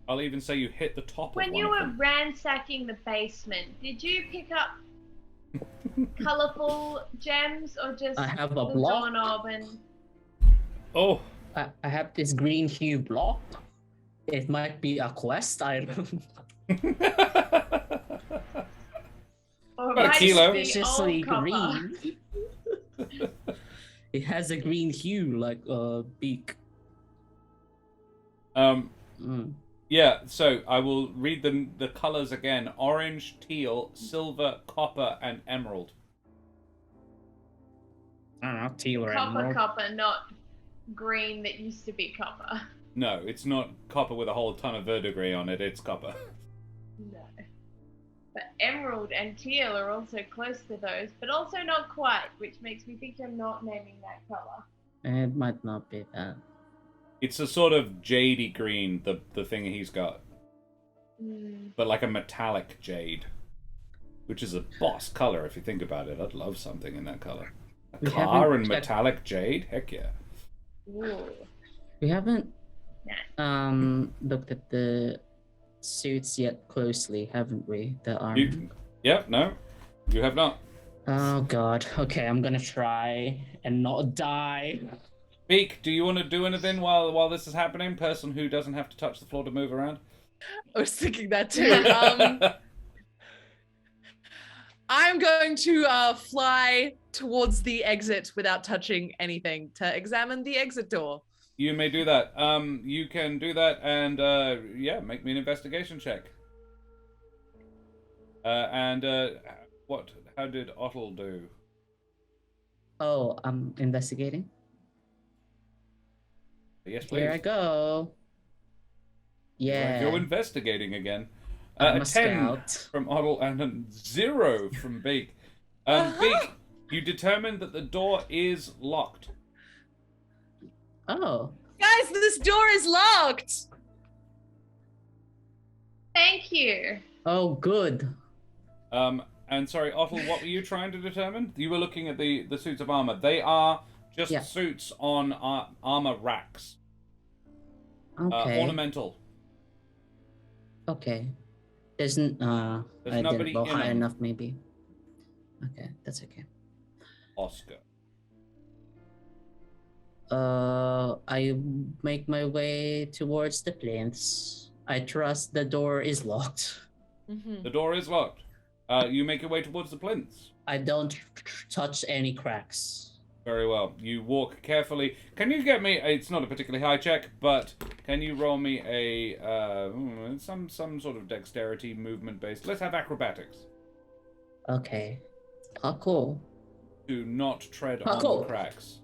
I'll even say you hit the top When of one you of were them. ransacking the basement, did you pick up colourful gems or just I have a the block. doorknob and... Oh. I have this green hue block. It might be a quest item. Or About a might kilo. it be Suspiciously old copper? green. It has a green hue like a beak. Yeah, so I will read the colors again. Orange, teal, silver, copper, and emerald. I don't know, teal or Copper, emerald. copper, not green that used to be copper. No, it's not copper with a whole ton of verdigris on it, it's copper. No. But emerald and teal are also close to those, but also not quite, which makes me think you're not naming that color. It might not be that. It's a sort of jadey green, the thing he's got. But like a metallic jade. Which is a boss color if you think about it. I'd love something in that color. A car in metallic jade? Heck yeah. Ooh. We haven't looked at the suits yet closely, haven't we? The armor. Yep, no. You have not. Oh god. Okay, I'm gonna try and not die. Beak, do you want to do anything while this is happening? Person who doesn't have to touch the floor to move around? I was thinking that too. I'm going to fly towards the exit without touching anything to examine the exit door. You may do that. You can do that and, yeah, make me an investigation check. How did Otto do? Oh, I'm investigating. Yes, please. Here I go. Yeah. You're investigating again. I'm a 10 scout. from Otto and a 0 from Beak. Beak, you determined that the door is locked. Oh. Guys, this door is locked! Thank you. Oh, good. And sorry, Otto, what were you trying to determine? You were looking at the suits of armor. They are just suits on armor racks. Okay. Ornamental. Okay. There's I didn't go high enough, maybe. Okay, that's okay. Oscar. I make my way towards the plinths. I trust the door is locked. Mm-hmm. The door is locked. You make your way towards the plinths. I don't touch any cracks. Very well. You walk carefully. Can you get me? It's not a particularly high check, but can you roll me a some sort of dexterity movement based? Let's have acrobatics. Okay. Parkour. Do not tread on the cracks.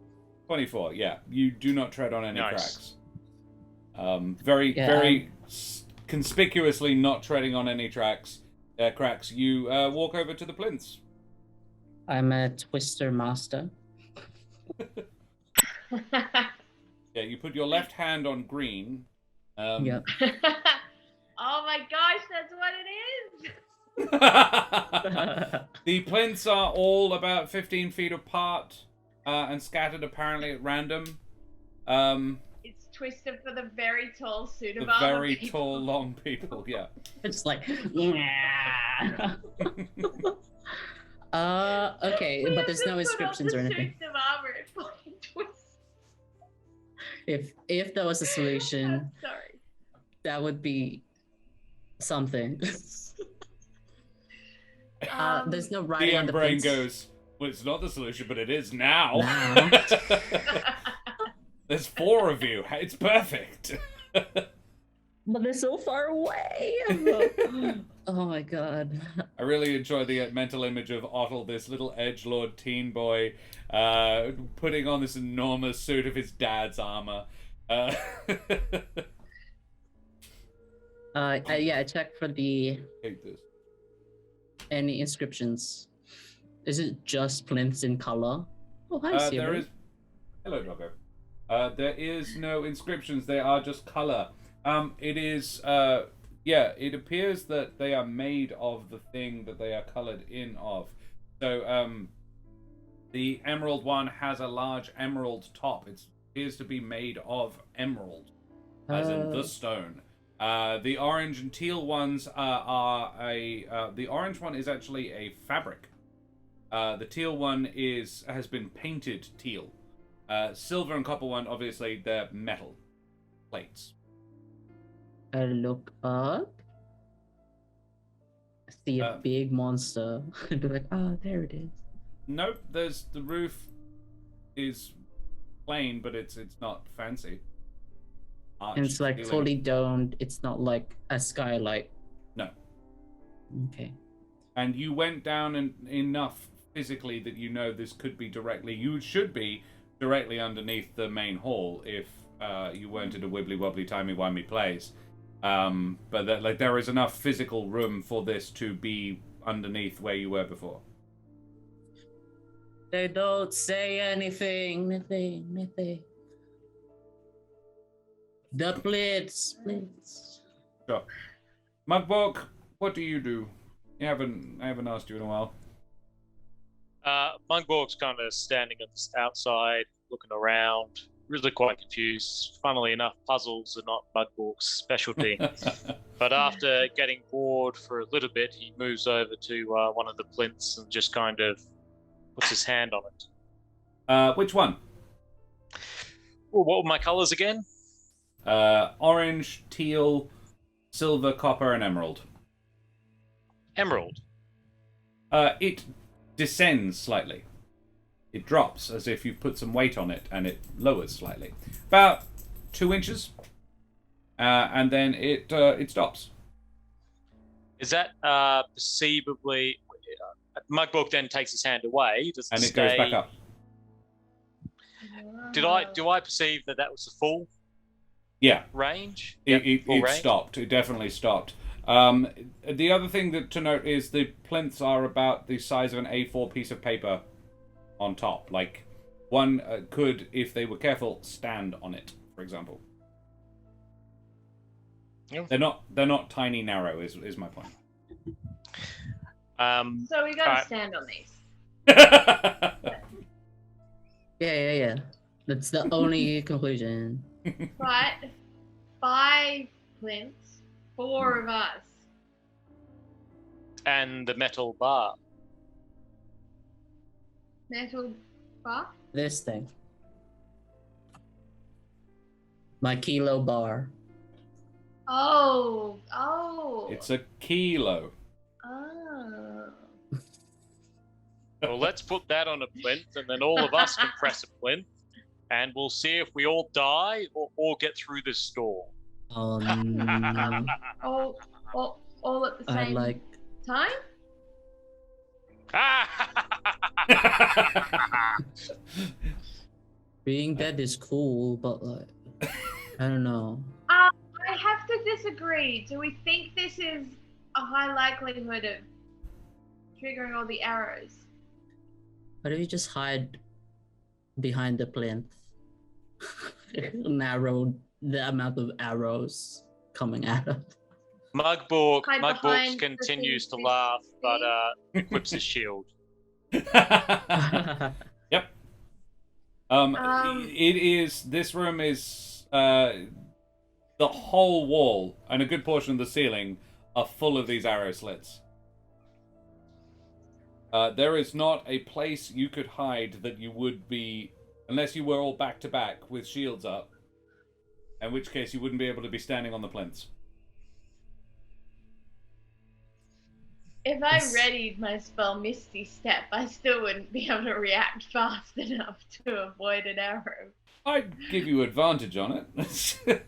24. Yeah, you do not tread on any cracks. Very conspicuously not treading on any cracks. You walk over to the plinths. I'm a twister master. Yeah, you put your left hand on green. Oh my my gosh, that's what it is. The plinths are all about 15 feet apart and scattered apparently at random. It's twisted for the very tall suit of The armor very people. tall, long people, yeah. It's like, yeah. Okay, We but have there's to no put inscriptions on or the anything. suits of armor and fucking twist. If that was a solution, I'm sorry. that would be something. There's no writing on DM the brain plinths. goes, well, it's not the solution, but it is now. Now. There's 4 of you. It's perfect. But they're so far away. Oh my god. I really enjoy the mental image of Otto, this little edgelord teen boy, putting on this enormous suit of his dad's armor. Yeah, I checked for the Hate this. any inscriptions. Is it just plinths in color? Oh, hi, Siri. There is. Hello, Doggo. There is no inscriptions. They are just color. It is. Yeah, it appears that they are made of the thing that they are colored in of. So, the emerald one has a large emerald top. It appears to be made of emerald, as in the stone. The orange and teal ones are a. The orange one is actually a fabric. The teal one has been painted teal. Silver and copper one, obviously, they're metal plates. I look up, see a big monster, and be like, oh, there it is. Nope, the roof is plain, but it's not fancy. And it's like ceiling. fully domed. It's not like a skylight. No. Okay. And you went down enough physically that you know this could be directly. You should be directly underneath the main hall if you weren't at a wibbly wobbly timey wimey place. But there is enough physical room for this to be underneath where you were before. They don't say anything. Nothing. The blitz. Sure. Mugborg, what do you do? I haven't asked you in a while. Mugborg's kind of standing outside, looking around, really quite confused. Funnily enough, puzzles are not Mugborg's specialty. But after getting bored for a little bit, he moves over to one of the plinths and just kind of puts his hand on it. Which one? Well, what were my colors again? Orange, teal, silver, copper, and emerald. Emerald. It descends slightly. It drops as if you put some weight on it, and it lowers slightly, about 2 inches, and then it stops. Is that perceivably? Mugborg then takes his hand away. Does And it stay... goes back up. Do I perceive that was the full? Yeah. Range? It range? stopped. It definitely stopped. The other thing to note is the plinths are about the size of an A4 piece of paper on top. Like, one could, if they were careful, stand on it, for example. Yeah. They're not tiny narrow, is my point. So we gotta stand on these. Yeah. That's the only conclusion. Right. 5 plinths, 4 of us. And the metal bar. Metal bar? This thing. My kilo bar. Oh. It's a kilo. Oh. Well, let's put that on a plinth, and then all of us can press a plinth, and we'll see if we all die or all get through this storm. All All at the same time? Being dead is cool, but like, I don't know. I have to disagree. Do we think this is a high likelihood of triggering all the arrows? What if you just hide behind the plinth? Narrow the amount of arrows coming at us. Hide Mugbork behind the continues to thing. laugh, but equips his shield. Yep. It is. This room is the whole wall and a good portion of the ceiling are full of these arrow slits. There is not a place you could hide that you would be, unless you were all back to back with shields up, in which case you wouldn't be able to be standing on the plinths. If I readied my spell Misty Step, I still wouldn't be able to react fast enough to avoid an arrow. I'd give you advantage on it.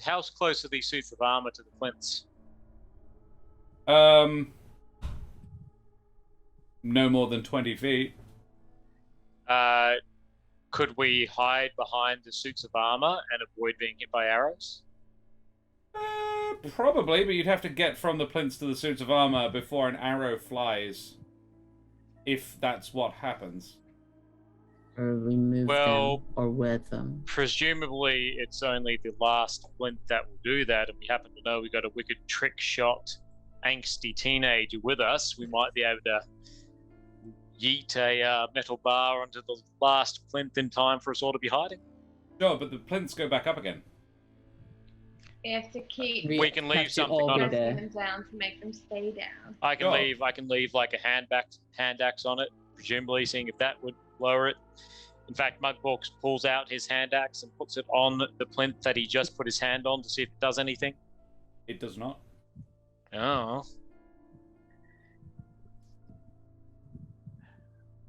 How close are these suits of armor to the plinths? No more than 20 feet. Could we hide behind the suits of armor and avoid being hit by arrows? Probably, but you'd have to get from the plinths to the suits of armor before an arrow flies. If that's what happens. Or remove them, or wear them. Presumably, it's only the last plinth that will do that, and we happen to know we got a wicked trick-shot, angsty teenager with us. We might be able to yeet a metal bar onto the last plinth in time for us all to be hiding. Sure, but the plinths go back up again. You have to keep. We can leave something on pressing it. them down to make them stay down. I can leave like a hand axe on it, presumably seeing if that would lower it. In fact, Mugbork pulls out his hand axe and puts it on the plinth that he just put his hand on to see if it does anything. It does not. Oh.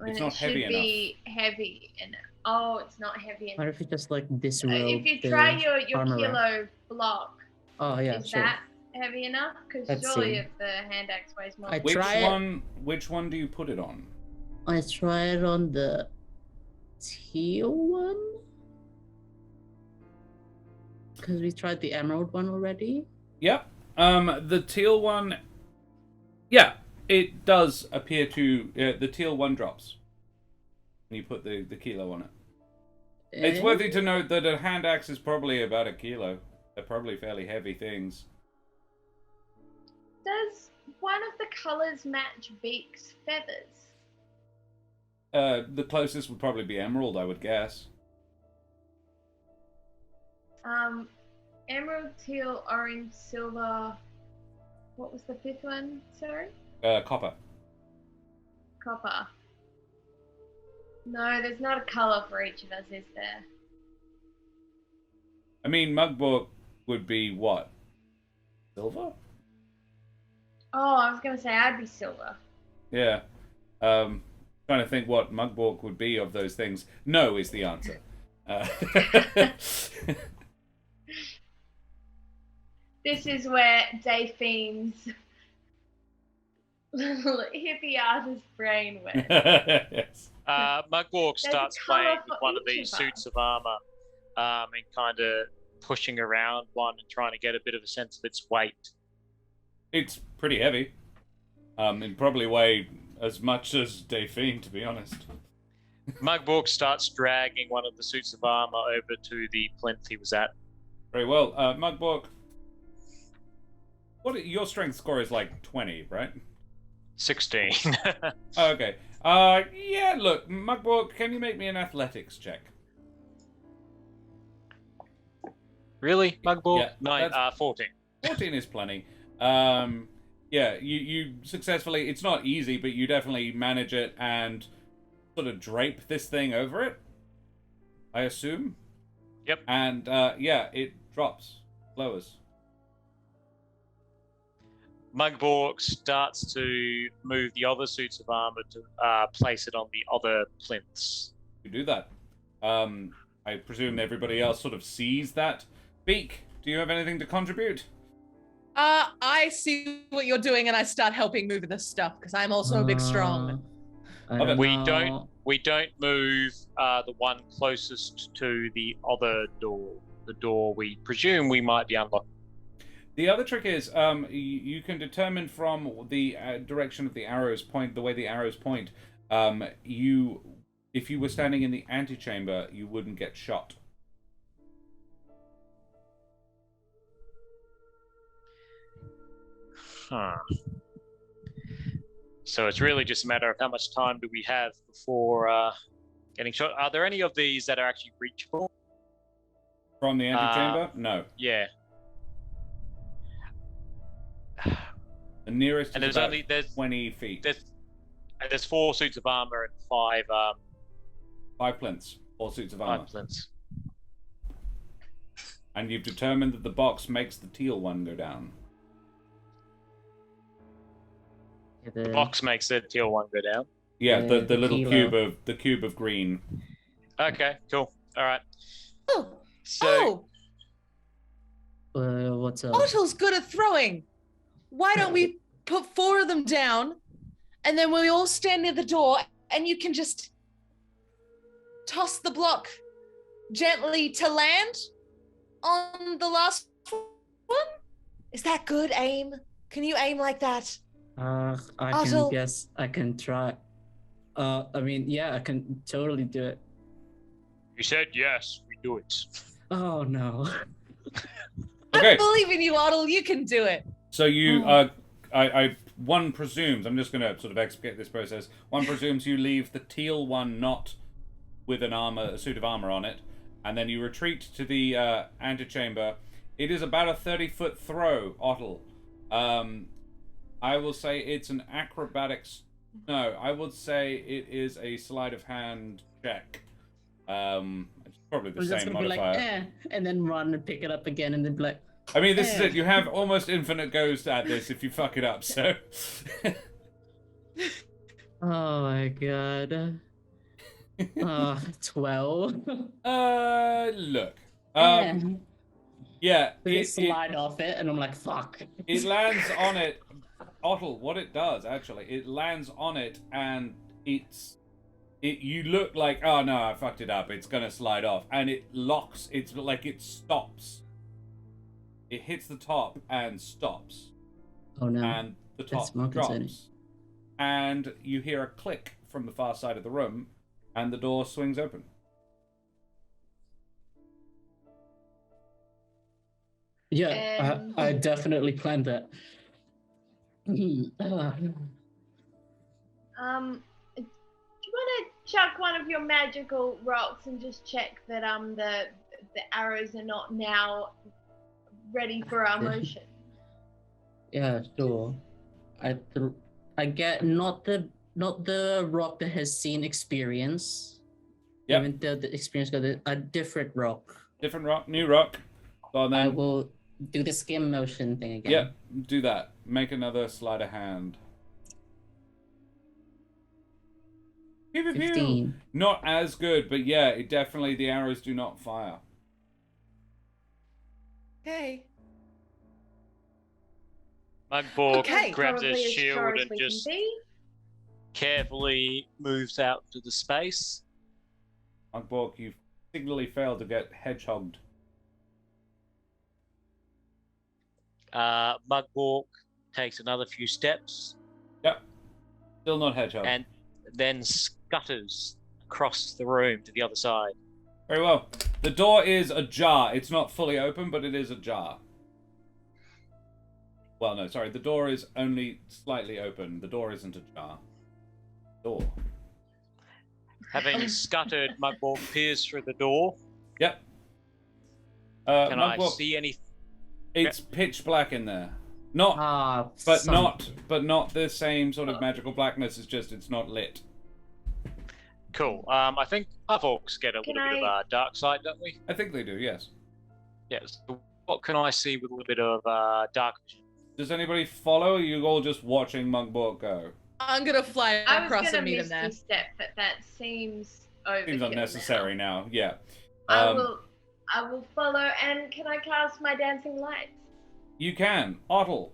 It's not heavy enough. It should be heavy enough. Oh, it's not heavy enough. What if you just like disrobe If you try your armor kilo block, Oh yeah, is sure. that heavy enough? Because Let's surely see. if the hand axe weighs more. Which one do you put it on? I tried on the teal one. Because we tried the emerald one already. Yep. The teal one. Yeah, it does appear to. The teal one drops. And you put the kilo on it. It's worthy to note that a hand axe is probably about a kilo. They're probably fairly heavy things. Does one of the colors match Beak's feathers? The closest would probably be emerald, I would guess. Emerald, teal, orange, silver. What was the fifth one? Sorry? Copper. Copper. No, there's not a color for each of us, is there? I mean, Mugbork would be what? Silver? Oh, I was going to say I'd be silver. Yeah. Trying to think what Mugbork would be of those things. No is the answer. This is where Daphine's little hippie artist brain went. Yes. Mugbork starts a colour playing for with one of each these of suits us. of armor and kind of pushing around one and trying to get a bit of a sense of its weight. It's pretty heavy. It probably weigh as much as Daphine, to be honest. Mugbork starts dragging one of the suits of armor over to the plinth he was at. Very well. Mugbork, your strength score is like 20, right? 16. Okay. Yeah, look, Mugbork, can you make me an athletics check? Really, Mugbork? Yeah, 14. 14 is plenty. Yeah, you successfully, it's not easy, but you definitely manage it and sort of drape this thing over it, I assume. Yep. And, yeah, it drops, lowers. Mugbork starts to move the other suits of armor to place it on the other plinths. You do that. I presume everybody else sort of sees that. Beak, do you have anything to contribute? I see what you're doing and I start helping move this stuff because I'm also a big strong. We don't move the one closest to the other door. The door we presume we might be unlocking. The other trick is you can determine from the direction of the arrows point, the way the arrows point, if you were standing in the antechamber, you wouldn't get shot. Huh. So it's really just a matter of how much time do we have before getting shot. Are there any of these that are actually reachable? From the antechamber? No. Yeah. The nearest And is about 20 feet. There's 4 suits of armor and 5 5 plinths. 4 suits of armor. 5 plinths. And you've determined that the box makes the teal one go down. The box makes the teal one go down. Yeah, the little kilo. cube of green. Okay, cool. All right. Oh, What's up? Otto's good at throwing. Why don't we put 4 of them down, and then we all stand near the door, and you can just toss the block gently to land on the last one? Is that good aim? Can you aim like that? I Otto. can guess. I can try. I mean, yeah, I can totally do it. You said yes, we do it. Oh no. Okay. I believe in you, Otto. You can do it. So you, one presumes, I'm just going to sort of explicate this process, one presumes you leave the teal one not with a suit of armor on it, and then you retreat to the antechamber. It is about a 30-foot throw, Otto. I will say it's an acrobatics. No, I would say it is a sleight of hand check. It's probably the I'm just same gonna modifier. be like, and then run and pick it up again, and then be like, I mean, this is it. You have almost infinite goes at this if you fuck it up. So. oh my god. 12. Look. Yeah. Yeah. It slide off it, and I'm like, fuck. It lands on it. Otto, what it does actually, it lands on it, and you look like, oh no, I fucked it up. It's gonna slide off, and it locks. It's like it stops. It hits the top and stops. Oh no. And the top more concerning. drops. And you hear a click from the far side of the room, and the door swings open. Yeah, I definitely planned that. Do you want to chuck one of your magical rocks and just check that the arrows are not now ready for our motion? Yeah, sure. I get not the rock that has seen experience. Yep. Even though the experience got a different rock. Different rock, new rock. So then, I will do the skim motion thing again. yeah, do that. Make another sleight of hand. Pew, pew, pew. 15. Not as good, but yeah, it definitely, the arrows do not fire. Okay. Mugborg Okay. grabs his Probably as shield sure as and we just can be. carefully moves out to the space. Mugborg, you've signally failed to get hedgehogged. Mugborg takes another few steps Yep. Still not hedgehogged. and then scutters across the room to the other side. Very well. The door is ajar. It's not fully open, but it is ajar. Well, no, sorry. The door is only slightly open. The door isn't ajar. Door. Having scuttered, Mugborg peers through the door. Yep. Can I Mugborg, see any? it's pitch black in there. Not, but not the same sort of magical blackness. It's just it's not lit. Cool. I think half orcs get a little bit of dark side, don't we? I think they do. Yes. Yes. What can I see with a little bit of dark vision? Does anybody follow? Or are you all just watching Mugborg go? I'm gonna fly I was across gonna and meet him miss there. the step, but that seems overkill. Seems unnecessary now. Yeah. I will follow. And can I cast my dancing lights? You can. Otto.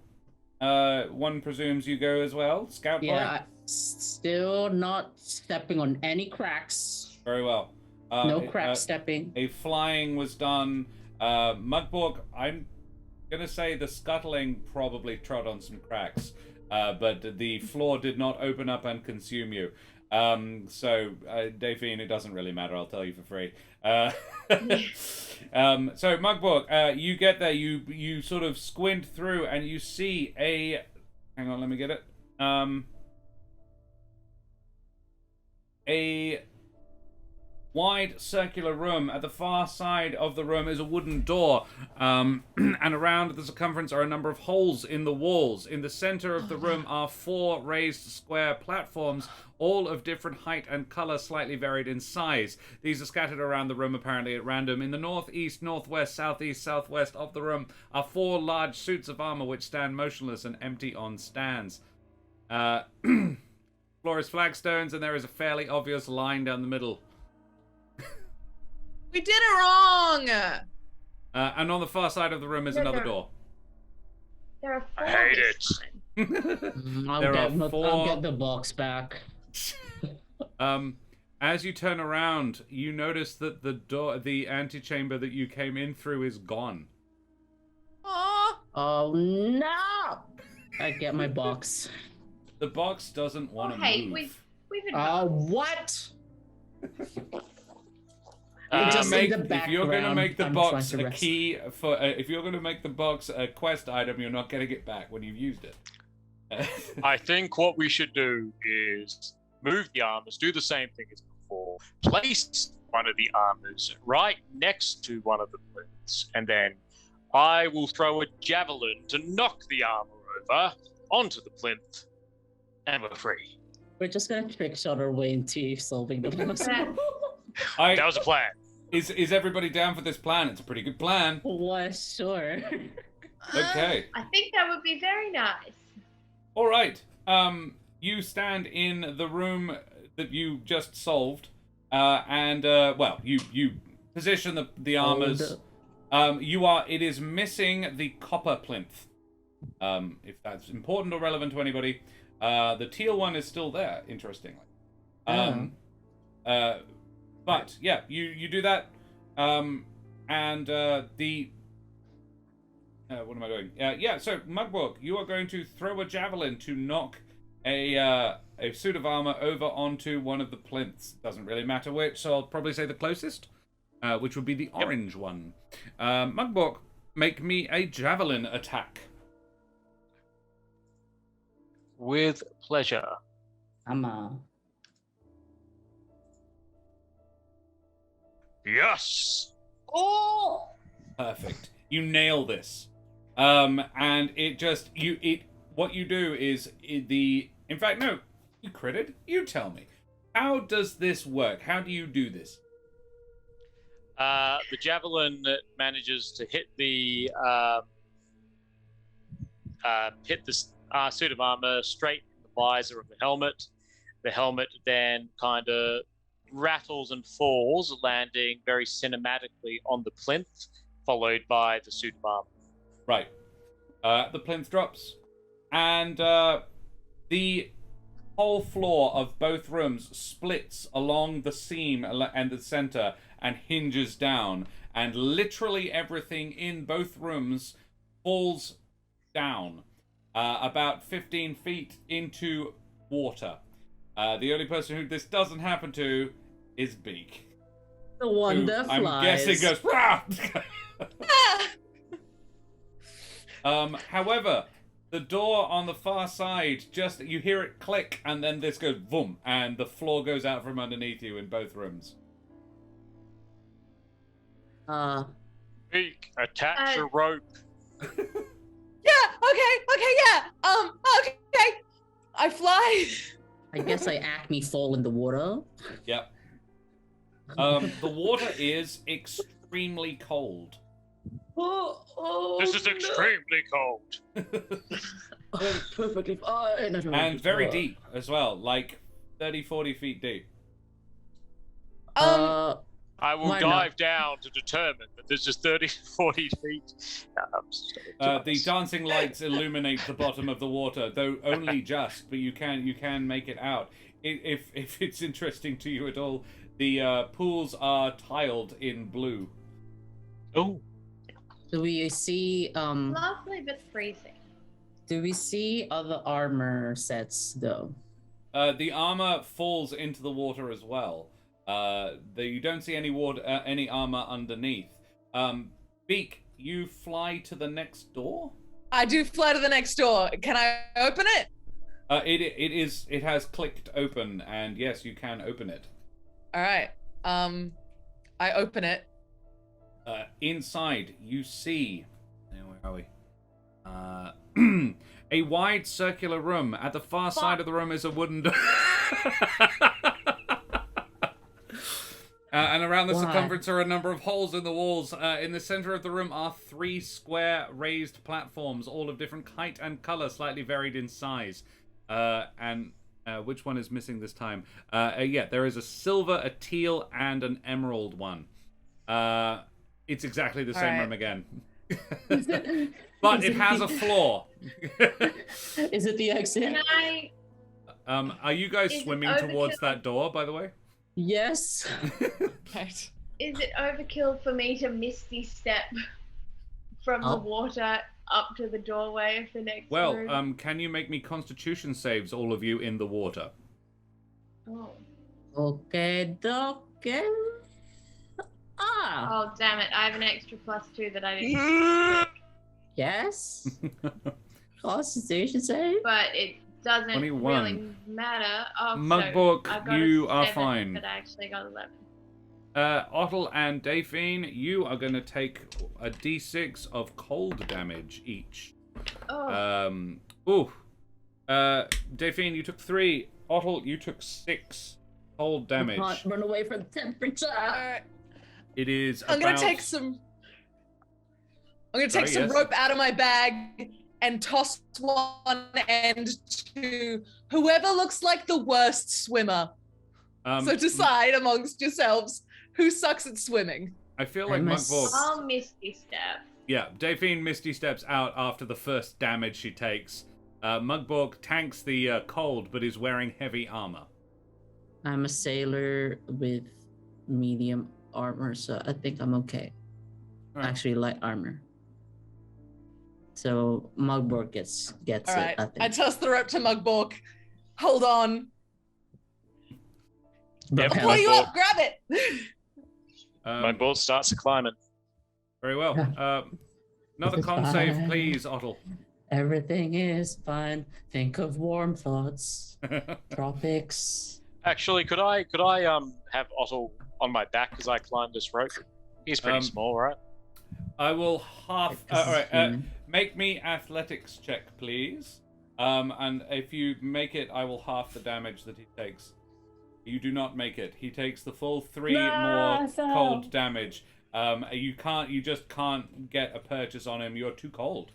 One presumes you go as well. Scout boy. Yeah, still not stepping on any cracks. Very well. No crack stepping. A flying was done. Mugborg, I'm gonna say the scuttling probably trod on some cracks, but the floor did not open up and consume you. So, Davine, it doesn't really matter. I'll tell you for free. So, Mugborg, you get there. You sort of squint through, and you see a hang on, let me get it. A wide circular room. At the far side of the room is a wooden door, and around the circumference are a number of holes in the walls. In the center of the room are 4 raised square platforms, all of different height and color, slightly varied in size. These are scattered around the room, apparently at random. In the northeast, northwest, southeast, southwest of the room are 4 large suits of armor which stand motionless and empty on stands. Floor is flagstones, and there is a fairly obvious line down the middle. We did it wrong! And on the far side of the room is another door. There are 4 I hate this it. time. I'll get the box back. As you turn around, you notice that the antechamber that you came in through is gone. Aw. Oh no! I get my box. The box doesn't want to Hey, move. we've advanced. What? If you're going to make the box a rest. key for, if you're going to make the box a quest item, you're not getting it back when you've used it. I think what we should do is move the armors, do the same thing as before, place one of the armors right next to one of the plinths, and then I will throw a javelin to knock the armor over onto the plinth, and we're free. We're just gonna trick shot our way into solving the puzzle. That was a plan. Is everybody down for this plan? It's a pretty good plan. Well, sure. Okay. I think that would be very nice. All right. You stand in the room that you just solved, and you position the armors. It is missing the copper plinth. If that's important or relevant to anybody, the teal one is still there. Interestingly. But yeah, you do that, and the. What am I doing? So Mugwog, you are going to throw a javelin to knock a suit of armor over onto one of the plinths. Doesn't really matter which, so I'll probably say the closest, which would be the orange one. Mugwog, make me a javelin attack. With pleasure. Yes! Oh! Perfect. You nail this. And it just what you do is in fact no, you critted. You tell me. How does this work? How do you do this? The javelin manages to hit the suit of armor straight in the visor of the helmet. The helmet then kind of rattles and falls, landing very cinematically on the plinth, followed by the suit of armor. Right. The plinth drops, and the whole floor of both rooms splits along the seam and the center and hinges down, and literally everything in both rooms falls down about 15 feet into water. The only person who this doesn't happen to is Beak. The one that flies. I'm guessing goes. However, the door on the far side, just you hear it click, and then this goes boom, and the floor goes out from underneath you in both rooms. Beak, attach a rope. Yeah, okay, yeah. Okay. I fly. I guess I Acme fall in the water. Yep. The water is extremely cold. This is extremely cold. Perfectly fine. And very deep as well, like 30, 40 feet deep. I will dive down to determine that this is 30, 40 feet. The dancing lights illuminate the bottom of the water, though only just, but you can make it out. If it's interesting to you at all, the pools are tiled in blue. Oh. Do we see Lovely but freezing. Do we see other armor sets though? The armor falls into the water as well. You don't see any armor underneath. Beak, you fly to the next door. I do fly to the next door. Can I open it? It has clicked open, and yes, you can open it. All right. I open it. Inside, you see. Where are we? A wide circular room. At the far side of the room is a wooden door. And around the circumference are a number of holes in the walls. In the center of the room are 3 square raised platforms, all of different height and color, slightly varied in size. And which one is missing this time? Yeah, there is a silver, a teal, and an emerald one. It's exactly the same room again. But it has a floor. Is it the exit? Can I... Are you guys swimming towards that door, by the way? Yes. Right. Is it overkill for me to misty step from the water up to the doorway of the next room? Can you make me constitution saves, all of you, in the water? Oh. Okay, okay. Oh, damn it. I have an extra +2 that I didn't. Yes. Constitution save? But it doesn't 21. really matter. Oh, Mugbook, you are 7, fine. But I actually got 11. Otto and Daphne, you are going to take a d6 of cold damage each. Oh. Daphne, you took 3. Otto, you took 6 cold damage. Can't run away from temperature. It is. I'm gonna take some rope out of my bag and toss one end to whoever looks like the worst swimmer. So decide amongst yourselves who sucks at swimming. I feel like Mugborg. I'll misty step. Yeah, Daphne misty steps out after the first damage she takes. Mugborg tanks the cold, but is wearing heavy armor. I'm a sailor with medium armor, so I think I'm okay. Right. Actually, light armor. So Mugborg gets All it. right. I think. I toss the rope to Mugborg. Hold on. Yep, I'll pull you up. Grab it. My boat starts climbing. Very well. Another con save, please, Otto. Everything is fine. Think of warm thoughts. Tropics. Actually, could I have Otto on my back as I climb this rope? He's pretty small, right? I will half. All right. Make me athletics check, please. And if you make it, I will half the damage that he takes. You do not make it. He takes the full 3 more cold damage. You just can't get a purchase on him. You're too cold.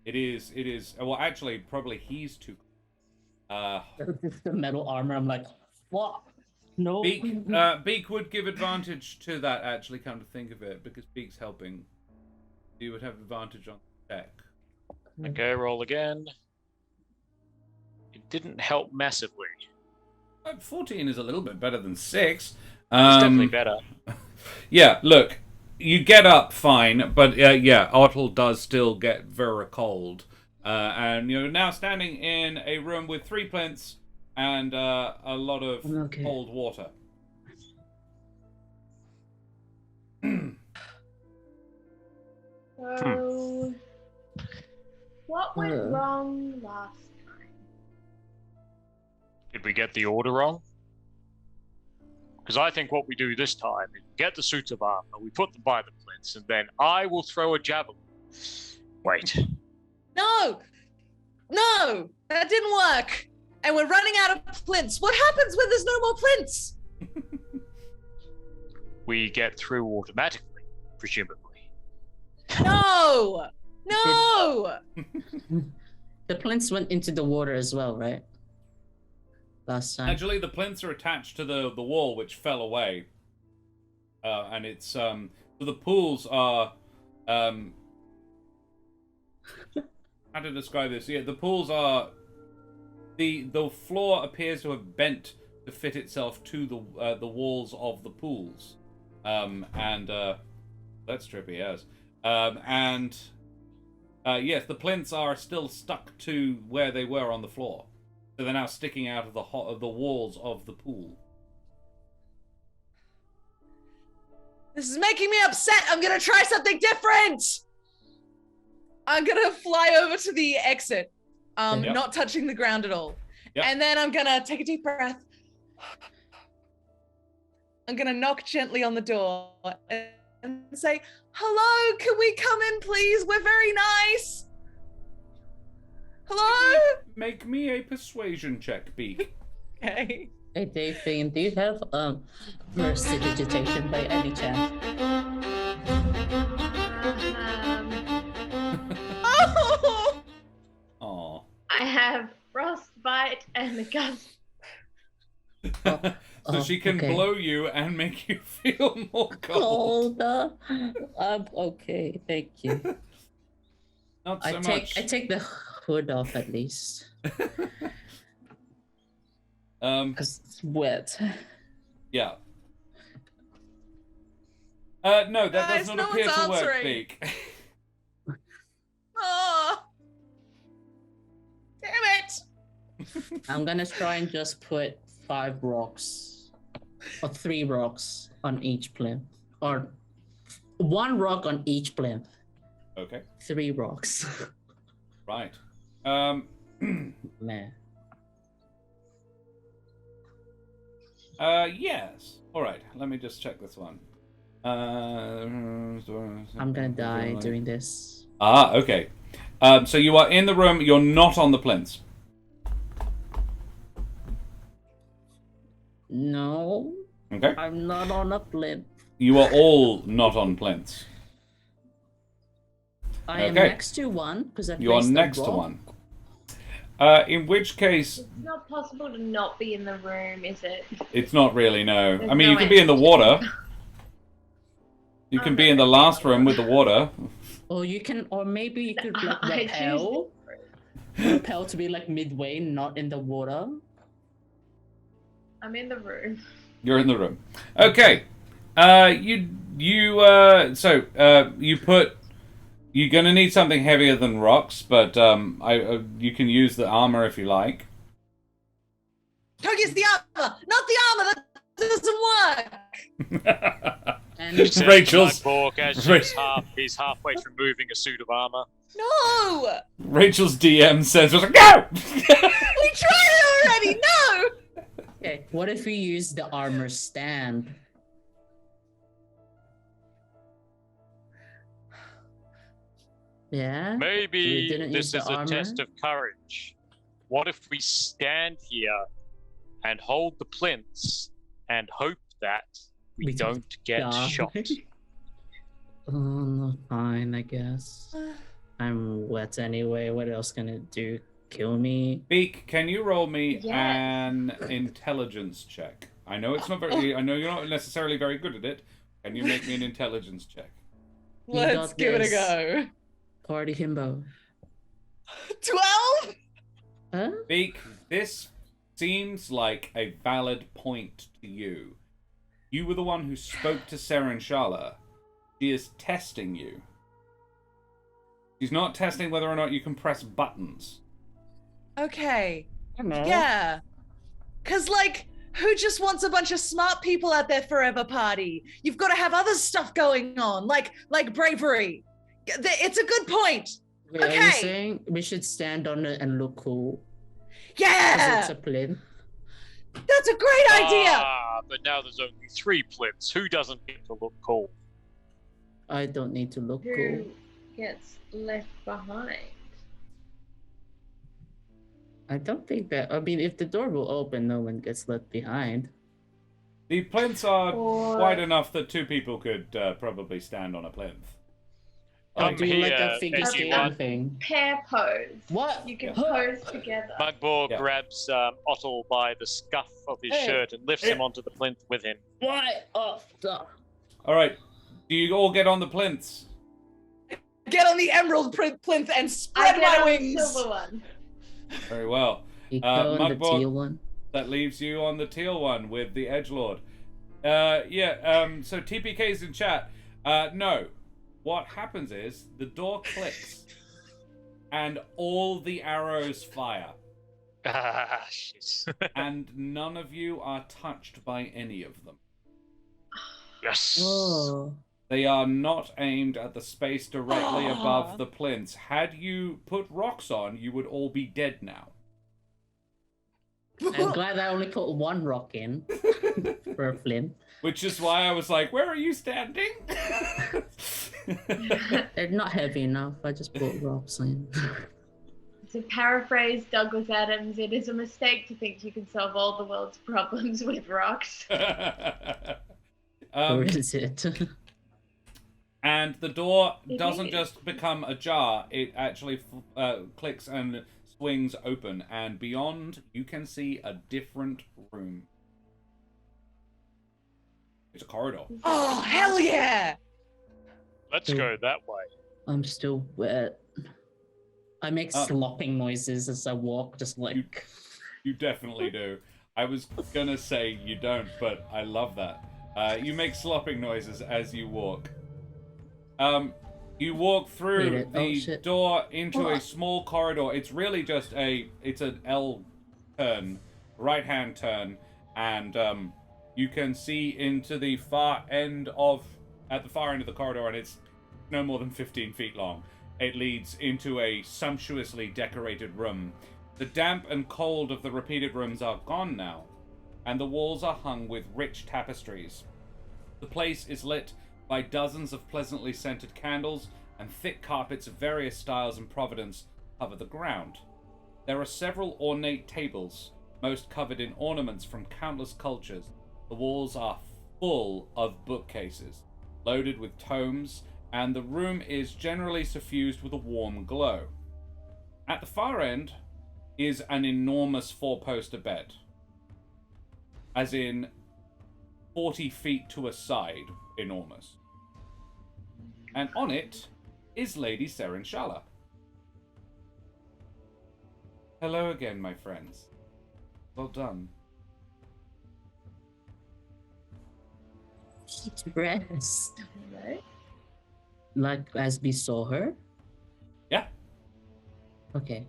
It is. Well, actually, probably he's too cold. The metal armor. I'm like, what? No. Beak would give advantage to that. Actually, come to think of it, because Beak's helping. You would have advantage on the check. Okay, roll again. It didn't help massively. 14 is a little bit better than 6. It's definitely better. Yeah, look, you get up fine, but yeah, Otto does still get very cold. And you're now standing in a room with 3 plinths and a lot of cold water. So, what went wrong last time? Did we get the order wrong? Because I think what we do this time is get the suits of armor, we put them by the plinths, and then I will throw a javelin. Wait. No, that didn't work. And we're running out of plinths. What happens when there's no more plinths? We get through automatically, presumably. No. The plinths went into the water as well, right? Last time. Actually, the plinths are attached to the wall, which fell away. And it's so the pools are how to describe this? Yeah, the pools are the floor appears to have bent to fit itself to the walls of the pools. And that's trippy, yes. Yes, the plinths are still stuck to where they were on the floor. So they're now sticking out of the walls of the pool. This is making me upset. I'm gonna try something different. I'm gonna fly over to the exit, Yep. not touching the ground at all. Yep. And then I'm gonna take a deep breath. I'm gonna knock gently on the door and say, "Hello, can we come in, please? We're very nice." Hello? Make me a persuasion check, Beak. Okay. Hey, Dave, do you have prestidigitation by any chance? Oh! Aw. I have frostbite and a gust. So she can okay. blow you and make you feel more cold. Okay, thank you. Not so I much. take the hood off at least. Because it's wet. Yeah. No, that Guys, does not no appear one's to work, answering. Beak. Oh! Damn it! I'm gonna try and just put 5 rocks or 3 rocks on each plinth, or 1 rock on each plinth. Okay. 3 rocks. Right. Man. Yes. All right. Let me just check this one. I'm gonna die doing this. Ah, okay. So you are in the room. You're not on the plinths. No, Okay. I'm not on a plinth. You are all not on plinths. I am Okay. next to one because I You are placed a next to rock. one. In which case, It's not possible to not be in the room, is it? it's not really, no. There's I mean, no you can be in the answer. water. You can I'm be not in the gonna last be in room the with the water. Or you can, or maybe you could like I choose repel. Repel to be like midway, not in the water. I'm in the room. You're in the room. Okay. You're gonna need something heavier than rocks, but you can use the armor if you like. Don't use the armor! Not the armor! That doesn't work! And He says Rachel's- to Mugborg as he's halfway through removing a suit of armor. No! Rachel's DM says, "Go!" We tried it already! No! okay, what if we use the armor stand? Yeah. We Maybe didn't use this the is a armor? test of courage. What if we stand here and hold the plinths and hope that we We don't get die. shot? Oh, no, fine, I guess. I'm wet anyway. What else can it do? Kill me? Beak, can you roll me Yes. an intelligence check? I know it's not very. I know you're not necessarily very good at it. Can you make me an intelligence check? You Let's got give it a this. go. Party himbo. 12? Huh? Beak, this seems like a valid point to you. You were the one who spoke to Sarah and Shala. She is testing you. She's not testing whether or not you can press buttons. Okay. I don't know. Yeah. Because, like, who just wants a bunch of smart people at their forever party? You've got to have other stuff going on, like bravery. It's a good point. Wait, are you Okay. saying we should stand on it and look cool? Yeah, Because it's a plinth? that's a great idea. Ah, but now there's only 3 plinths. Who doesn't get to look cool? I don't need to look Who cool. gets left behind? I don't think that. I mean, if the door will open, no one gets left behind. The plinths are Or- wide enough that 2 people could probably stand on a plinth. Or Come do like a here, figure skating anyone. thing. Pair pose. What? You can Yeah. pose together. Mugborg Yeah. grabs Otto by the scuff of his Hey. shirt and lifts him onto the plinth with him. What? Oh, duh. All right. Do you all get on the plinths? Get on the emerald plinth and I spread get my on the wings. silver one. Very well. You go on the Mugborg- teal one. That leaves you on the teal one with the edgelord. So TPK's in chat. No. What happens is the door clicks and all the arrows fire. Ah, shit. And none of you are touched by any of them. Yes. Oh. They are not aimed at the space directly above the plinths. Had you put rocks on, you would all be dead now. I'm glad I only put one rock in for a flint. Which is why I was like, where are you standing? They're not heavy enough. I just put rocks in. To paraphrase Douglas Adams, it is a mistake to think you can solve all the world's problems with rocks. Or is it? And the door doesn't just become ajar, it actually clicks and swings open, and beyond you can see a different room. It's a corridor. Oh, hell yeah! Let's go that way. I'm still wet. I make slopping noises as I walk, just like... You definitely do. I was gonna say you don't, but I love that. You make slopping noises as you walk. You walk through the door into a small corridor. It's really just it's an L turn, right-hand turn, and you can see into the at the far end of the corridor, and it's no more than 15 feet long. It leads into a sumptuously decorated room. The damp and cold of the repeated rooms are gone now, and the walls are hung with rich tapestries. The place is lit by dozens of pleasantly scented candles, and thick carpets of various styles and provenance cover the ground. There are several ornate tables, most covered in ornaments from countless cultures. The walls are full of bookcases, loaded with tomes, and the room is generally suffused with a warm glow. At the far end is an enormous four-poster bed, as in 40 feet to a side, enormous. And on it is Lady Serenchala. Hello again, my friends. Well done. She's dressed. Hello? Like as we saw her? Yeah. Okay.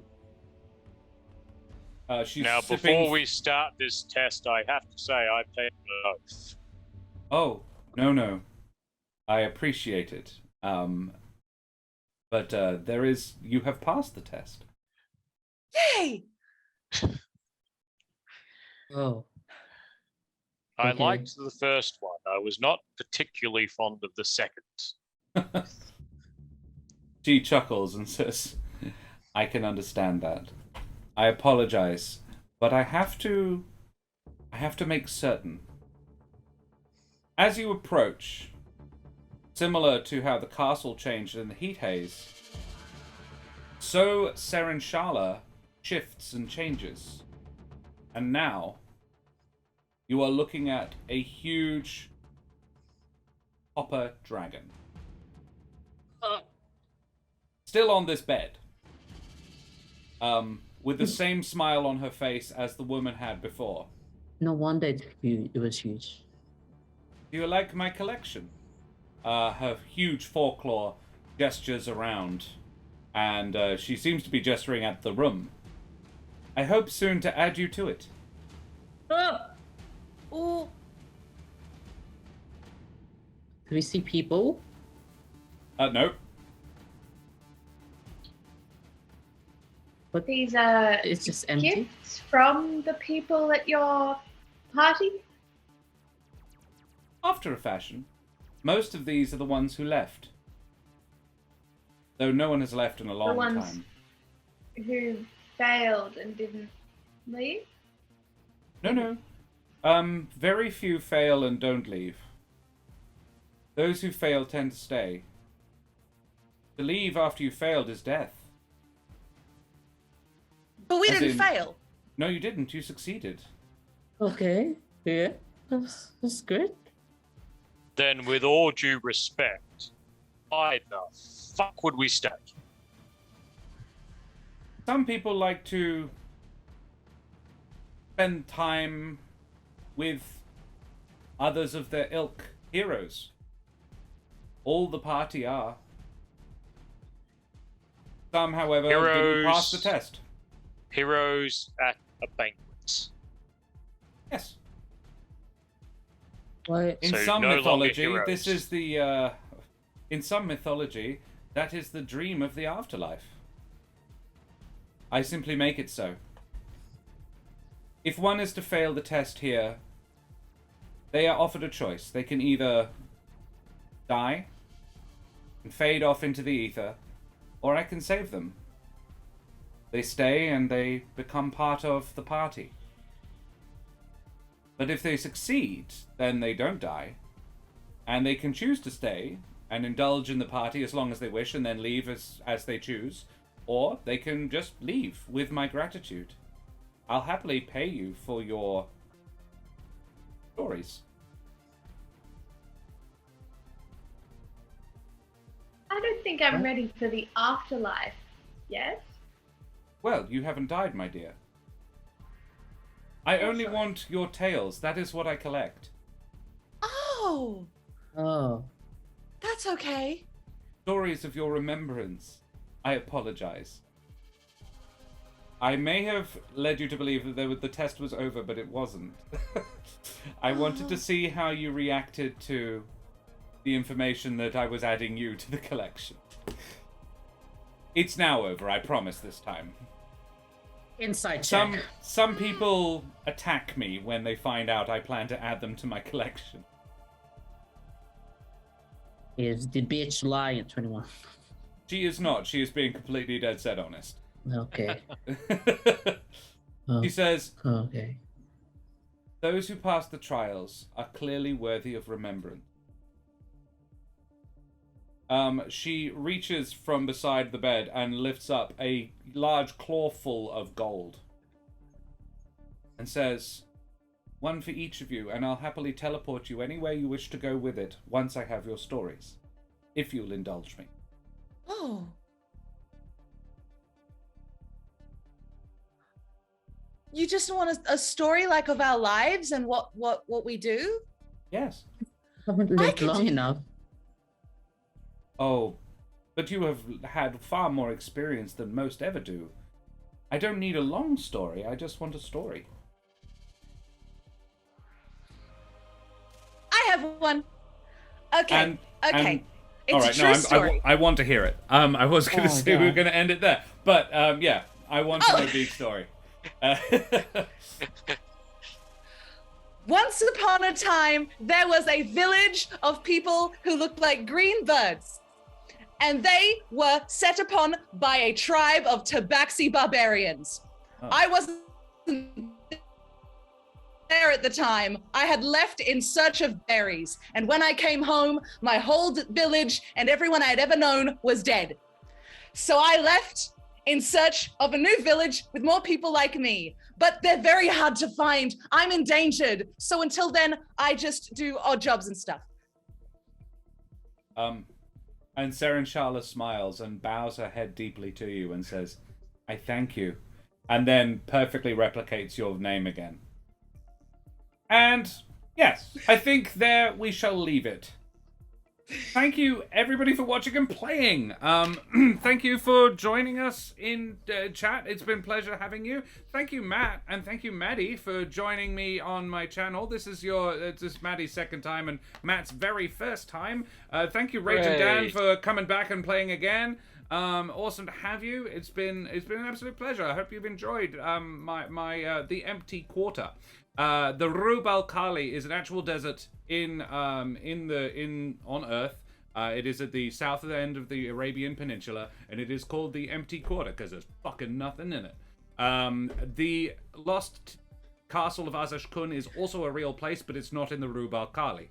She's Now, sipping... before we start this test, I have to say I paid an oath. Oh, no. I appreciate it. But you have passed the test. Yay! Oh. I Okay. liked the first one. I was not particularly fond of the second. She chuckles and says, I can understand that. I apologize, but I have to make certain. As you approach, similar to how the castle changed in the heat haze, so Serenchala shifts and changes. And now, you are looking at a huge copper dragon. Still on this bed. With the same smile on her face as the woman had before. No wonder it was huge. Do you like my collection? Her huge foreclaw gestures around, and she seems to be gesturing at the room. I hope soon to add you to it. Oh, Do we see people? No. But These are it's just empty. gifts from the people at your party? After a fashion. Most of these are the ones who left. Though no one has left in a long ones time. Who failed and didn't leave? No. Very few fail and don't leave. Those who fail tend to stay. To leave after you failed is death. but we As didn't in- fail. No, you didn't. You succeeded. Okay. Yeah. That's good. Then, with all due respect, why the fuck would we stay? Some people like to spend time with others of their ilk, heroes. All the party are. Some, however, didn't pass the test. Heroes at a banquet. Yes. What? In So some no longer mythology, heroes. this is the In some mythology, that is the dream of the afterlife. I simply make it so. If one is to fail the test here, they are offered a choice. They can either die and fade off into the ether, or I can save them. They stay and they become part of the party. But if they succeed, then they don't die, and they can choose to stay and indulge in the party as long as they wish and then leave as they choose, or they can just leave with my gratitude. I'll happily pay you for your stories. I don't think I'm ready for the afterlife yet. Well, you haven't died, my dear. I only want your tales. That is what I collect. Oh, Oh. that's okay. Stories of your remembrance. I apologize. I may have led you to believe that the test was over, but it wasn't. I wanted to see how you reacted to the information that I was adding you to the collection. It's now over, I promise this time. Inside check. Some people attack me when they find out I plan to add them to my collection. Is the bitch lying at 21? She is not. She is being completely dead set honest. Okay. She says, Okay. those who pass the trials are clearly worthy of remembrance. She reaches from beside the bed and lifts up a large clawful of gold and says, one for each of you, and I'll happily teleport you anywhere you wish to go with it once I have your stories, if you'll indulge me. Oh. You just want a story like of our lives and what we do? Yes. Haven't lived long enough. Oh, but you have had far more experience than most ever do. I don't need a long story, I just want a story. I have one. Okay. And It's all right, a true story. I want to hear it. I was going to say we were going to end it there, but yeah, I want to know the story. Once upon a time, there was a village of people who looked like green birds. And they were set upon by a tribe of tabaxi barbarians. Oh. I wasn't there at the time. I had left in search of berries. And when I came home, my whole village and everyone I had ever known was dead. So I left in search of a new village with more people like me. But they're very hard to find. I'm endangered. So until then, I just do odd jobs and stuff. And Serenchala smiles and bows her head deeply to you and says, I thank you. And then perfectly replicates your name again. And yes, I think there we shall leave it. Thank you, everybody, for watching and playing. Thank you for joining us in chat. It's been a pleasure having you. Thank you, Matt, and thank you, Maddy, for joining me on my channel. This is Maddy's second time and Matt's very first time. Thank you, Rach and Dan, for coming back and playing again. Awesome to have you. It's been an absolute pleasure. I hope you've enjoyed the Empty Quarter. The Rube al Kali is an actual desert on Earth. It is at the south end of the Arabian Peninsula, and it is called the Empty Quarter because there's fucking nothing in it. The lost castle of Azashkun is also a real place, but it's not in the Rube al Kali.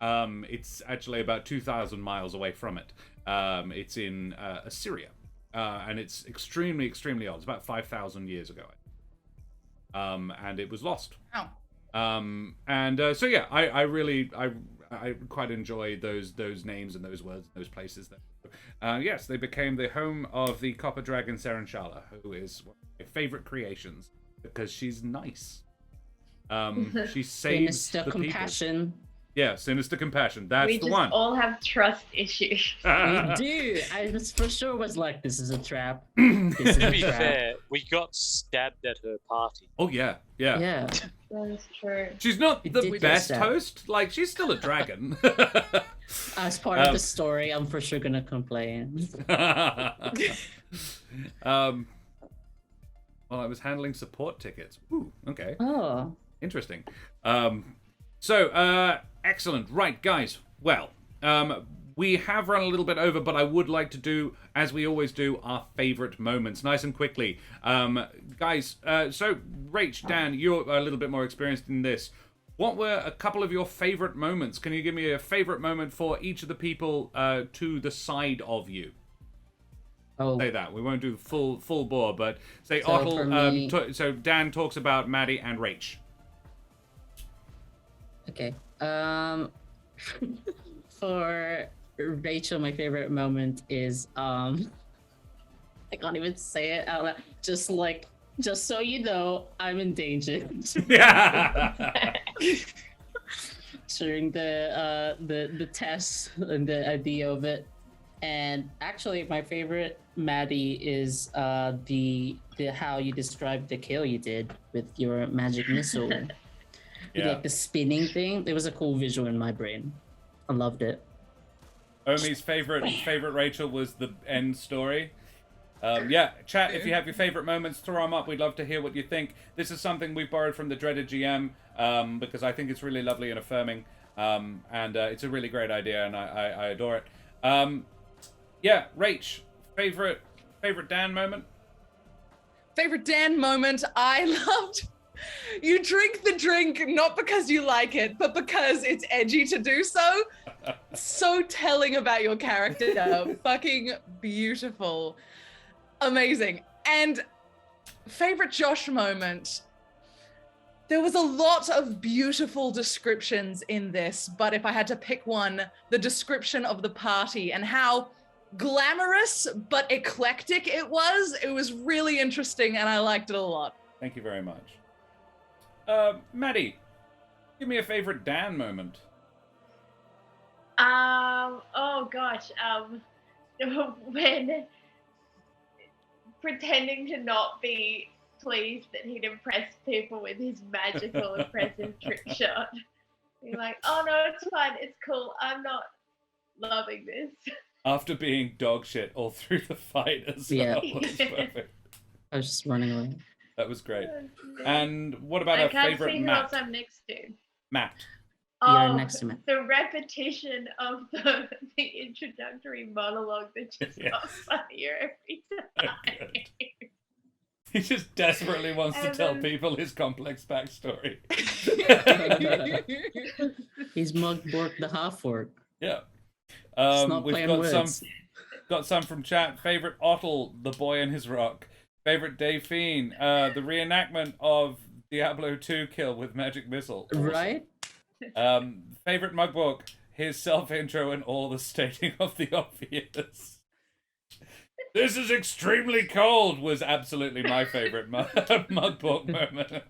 It's actually about 2,000 miles away from it. It's in Assyria, and it's extremely, extremely old. It's about 5,000 years ago. And it was lost. Oh. So yeah, I quite enjoy those names and those words and those places. Yes, they became the home of the Copper Dragon Serenchala, who is one of my favorite creations because she's nice. She saves the compassion. people. Yeah, sinister compassion. That's We the just one. all have trust issues. We do. I for sure was like, this is a trap. This is To a be trap. fair, we got stabbed at her party. Oh yeah. Yeah. That's true. She's not We the did get best stabbed. host. Like, she's still a dragon. As part of the story, I'm for sure gonna complain. Well, I was handling support tickets. Ooh, okay. Oh. Interesting. Excellent. Right, guys. Well, we have run a little bit over, but I would like to do, as we always do, our favorite moments, nice and quickly. Guys, so Rach, Dan, you're a little bit more experienced in this. What were a couple of your favorite moments? Can you give me a favorite moment for each of the people to the side of you? Oh. Say that. We won't do the full bore, but say So Otto. for me- So Dan talks about Maddy and Rach. Okay. For Rachel, my favorite moment is I can't even say it out loud. Just so you know, I'm endangered. Yeah. During the test and the idea of it. And actually my favorite Maddy is the how you described the kill you did with your magic missile. With, like the spinning thing. It was a cool visual in my brain. I loved it. Omi's favorite Rachel was the end story. Chat, if you have your favorite moments, throw them up. We'd love to hear what you think. This is something we've borrowed from the Dreaded GM because I think it's really lovely and affirming. And it's a really great idea, and I adore it. Rach, favorite Dan moment? Favorite Dan moment, I loved. You drink the drink not because you like it, but because it's edgy to do so. So telling about your character. Fucking beautiful. Amazing. And favorite Josh moment. There was a lot of beautiful descriptions in this, but if I had to pick one, the description of the party and how glamorous but eclectic it was really interesting and I liked it a lot. Thank you very much. Maddy, give me a favorite Dan moment. Oh gosh. When pretending to not be pleased that he'd impressed people with his magical impressive trick shot. You're like, oh no, it's fine, it's cool. I'm not loving this. After being dog shit all through the fight as well. It was perfect. I was just running away. That was great. And what about our can't favorite see who Matt? else I'm next to. Matt. You're next to me. The repetition of the introductory monologue that just got funnier every time. He just desperately wants to tell people his complex backstory. He's Mugbork the half-orc. Yeah. Not We've playing got words. some from chat. Favorite Otto, the boy and his rock. Favorite Delphine, the reenactment of Diablo 2 kill with magic missile. Awesome. Right? Favorite Mugbook, his self-intro and all the stating of the obvious. This is extremely cold was absolutely my favorite Mugbook moment.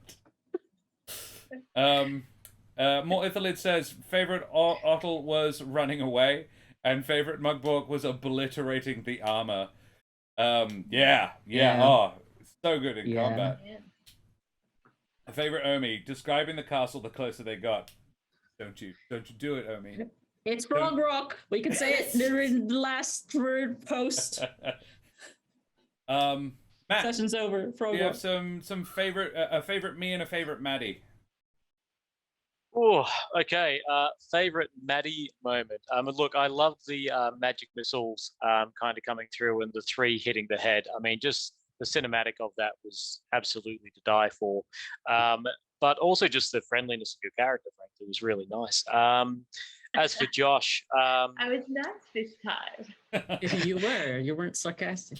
More Ithalid says favorite Otto was running away, and favorite Mugbook was obliterating the armor. Yeah. Oh, so good in combat. Yeah. Favorite Omi, describing the castle the closer they got. Don't you do it, Omi. It's Frog Rock. We can say it in the last word post. Matt, Session's over. Frog do you Rock. have some favorite a favorite me and a favorite Maddy? Oh, okay. Favorite Maddy moment. Look, I love the magic missiles kind of coming through and the 3 hitting the head. I mean, just the cinematic of that was absolutely to die for. But also just the friendliness of your character, frankly, was really nice. As for Josh, I was nice this time. You weren't sarcastic.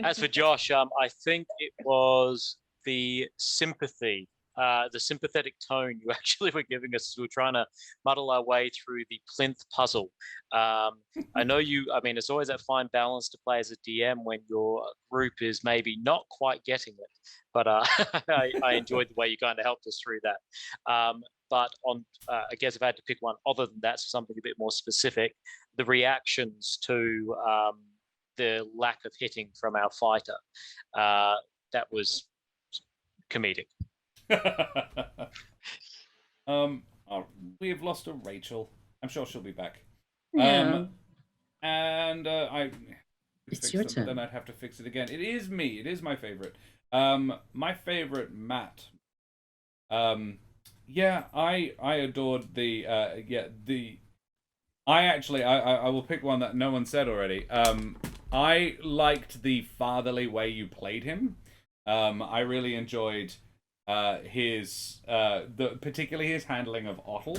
As for Josh, I think it was the sympathy. The sympathetic tone you actually were giving us as we were trying to muddle our way through the plinth puzzle. I know it's always that fine balance to play as a DM when your group is maybe not quite getting it, but I enjoyed the way you kind of helped us through that. but on, I guess if I had to pick one other than that, so something a bit more specific, the reactions to the lack of hitting from our fighter, that was comedic. We have lost a Rachel. I'm sure she'll be back. Yeah. It's your turn. Then I'd have to fix it again. It is me. It is my favorite. My favorite Matt. Yeah, I adored the I will pick one that no one said already. I liked the fatherly way you played him. I really enjoyed his particularly his handling of Ottle.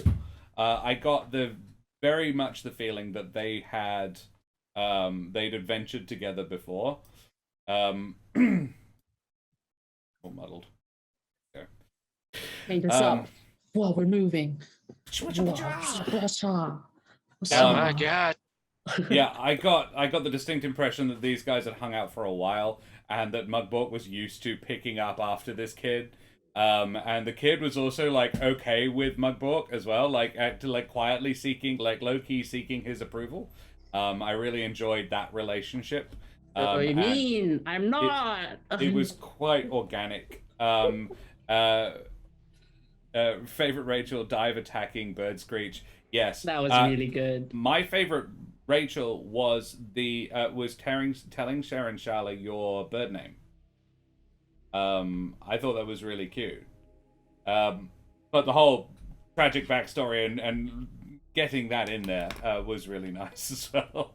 I got very much the feeling that they had they'd adventured together before. All muddled. Okay. Hey, what's up? Whoa, we're moving. Oh my god. Yeah, I got the distinct impression that these guys had hung out for a while, and that Mugbork was used to picking up after this kid. And the kid was also like okay with Mugbork as well, quietly seeking, low-key seeking his approval. I really enjoyed that relationship. What do you mean? I'm not. It was quite organic. Favorite Rachel, dive attacking bird screech. Yes, that was really good. My favorite Rachel was telling Sharon Shala your bird name. I thought that was really cute. But the whole tragic backstory and getting that in there was really nice as well.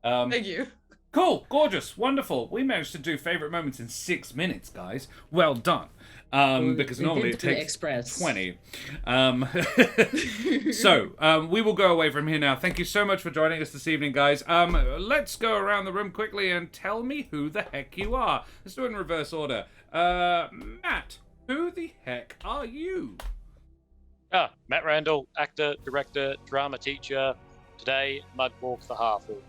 Thank you. Cool, gorgeous, wonderful. We managed to do favorite moments in 6 minutes, guys. Well done. Because normally it takes 20. So, we will go away from here now. Thank you so much for joining us this evening, guys. Let's go around the room quickly and tell me who the heck you are. Let's do it in reverse order. Matt, who the heck are you? Matt Randal, actor, director, drama teacher. Today, Mugbork the Half-Orc.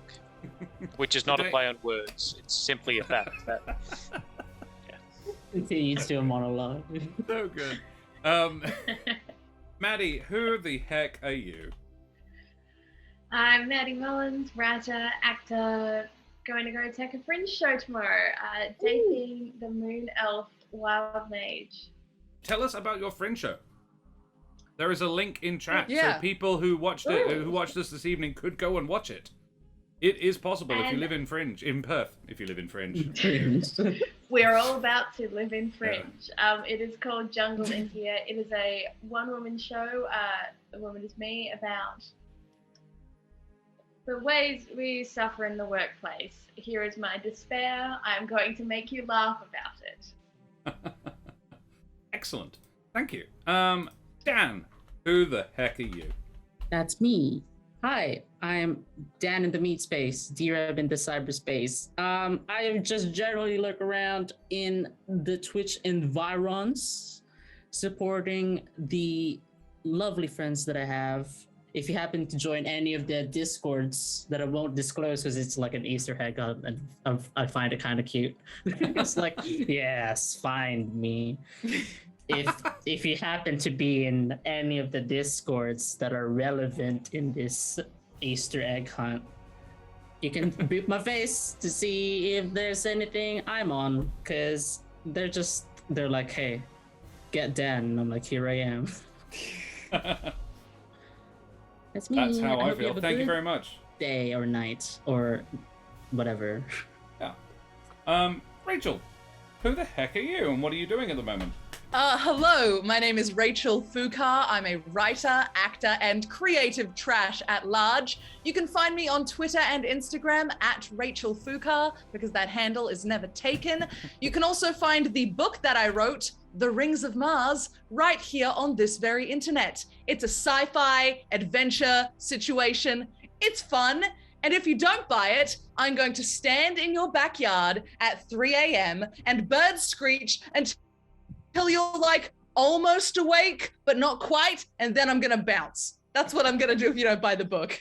Which is not a play on words. It's simply a fact. Continues to a monologue. So good. Maddy, who the heck are you? I'm Maddy Mullins, writer, actor, going to go take a fringe show tomorrow, dating the Moon Elf Wild Mage. Tell us about your fringe show. There is a link in chat, Yeah. so people who watched us this evening could go and watch it. It is possible if you live in Fringe, in Perth, if you live in Fringe. We're all about to live in Fringe. It is called Jungle India. It is a one-woman show, the woman is me, about the ways we suffer in the workplace. Here is my despair. I'm going to make you laugh about it. Excellent. Thank you. Dan, who the heck are you? That's me. Hi, I'm Dan in the meat space, D-Reb in the cyberspace. I just generally lurk around in the Twitch environs, supporting the lovely friends that I have. If you happen to join any of the Discords that I won't disclose because it's like an Easter egg, and I find it kind of cute. It's like, yes, find me. If you happen to be in any of the Discords that are relevant in this Easter egg hunt, you can boot my face to see if there's anything I'm on, because they're like, hey, get Dan, and I'm like, here I am. That's me. That's how I feel. Thank you very much. Day or night or whatever. Yeah. Rachel, who the heck are you and what are you doing at the moment? Hello, my name is Rachel Fukar. I'm a writer, actor, and creative trash at large. You can find me on Twitter and Instagram at Rachel Fukar, because that handle is never taken. You can also find the book that I wrote, The Rings of Mars, right here on this very internet. It's a sci-fi adventure situation. It's fun. And if you don't buy it, I'm going to stand in your backyard at 3 a.m. and birds screech until you're like almost awake, but not quite, and then I'm gonna bounce. That's what I'm gonna do if you don't buy the book.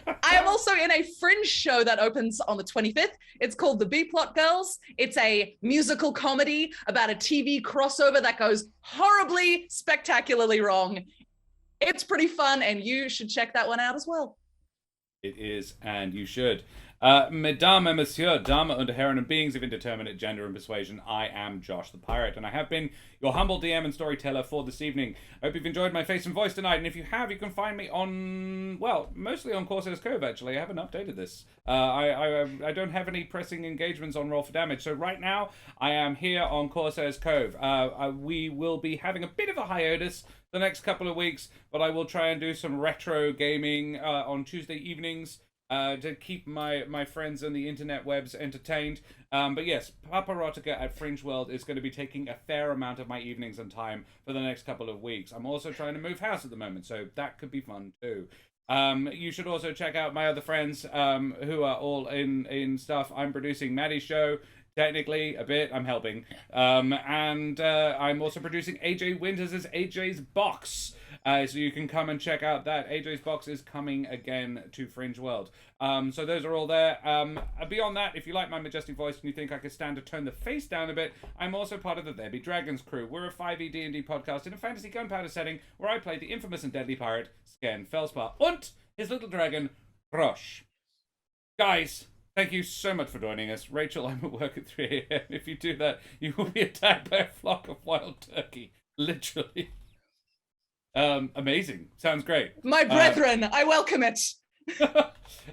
I am also in a Fringe show that opens on the 25th. It's called The B-Plot Girls. It's a musical comedy about a TV crossover that goes horribly, spectacularly wrong. It's pretty fun, and you should check that one out as well. It is, and you should. Mesdames et Messieurs, Damen und Herren, and beings of indeterminate gender and persuasion, I am Josh the Pirate, and I have been your humble DM and storyteller for this evening. I hope you've enjoyed my face and voice tonight, and if you have, you can find me on, well, mostly on Corsair's Cove, actually. I haven't updated this. I don't have any pressing engagements on Roll for Damage, so right now, I am here on Corsair's Cove. We will be having a bit of a hiatus the next couple of weeks, but I will try and do some retro gaming on Tuesday evenings to keep my friends on the internet webs entertained. But yes, Paparotica at Fringe World is going to be taking a fair amount of my evenings and time for the next couple of weeks. I'm also trying to move house at the moment, so that could be fun too. You should also check out my other friends who are all in stuff. I'm producing Maddy's show. Technically, a bit. I'm helping. And I'm also producing AJ Winters' AJ's Box. So you can come and check out that. AJ's Box is coming again to Fringe World. So those are all there. Beyond that, if you like my majestic voice and you think I could stand to turn the face down a bit, I'm also part of the There Be Dragons crew. We're a 5e D&D podcast in a fantasy gunpowder setting where I play the infamous and deadly pirate, Sken Felspar, and his little dragon, Rosh. Guys, thank you so much for joining us. Rachel, I'm at work at 3 a.m. If you do that, you will be attacked by a flock of wild turkey. Literally. Amazing. Sounds great. My brethren, I welcome it.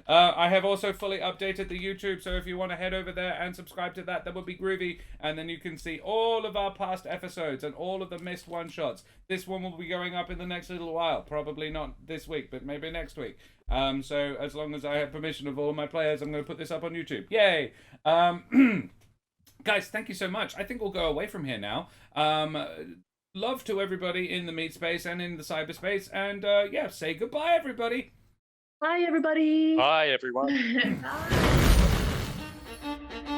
I have also fully updated the YouTube, so if you want to head over there and subscribe to that, that would be groovy. And then you can see all of our past episodes and all of the missed one-shots. This one will be going up in the next little while. Probably not this week, but maybe next week. So as long as I have permission of all my players, I'm going to put this up on YouTube. Yay! Guys, thank you so much. I think we'll go away from here now. Love to everybody in the meat space and in the cyberspace. And yeah, say goodbye, everybody. Bye, everybody. Bye, everyone. Bye.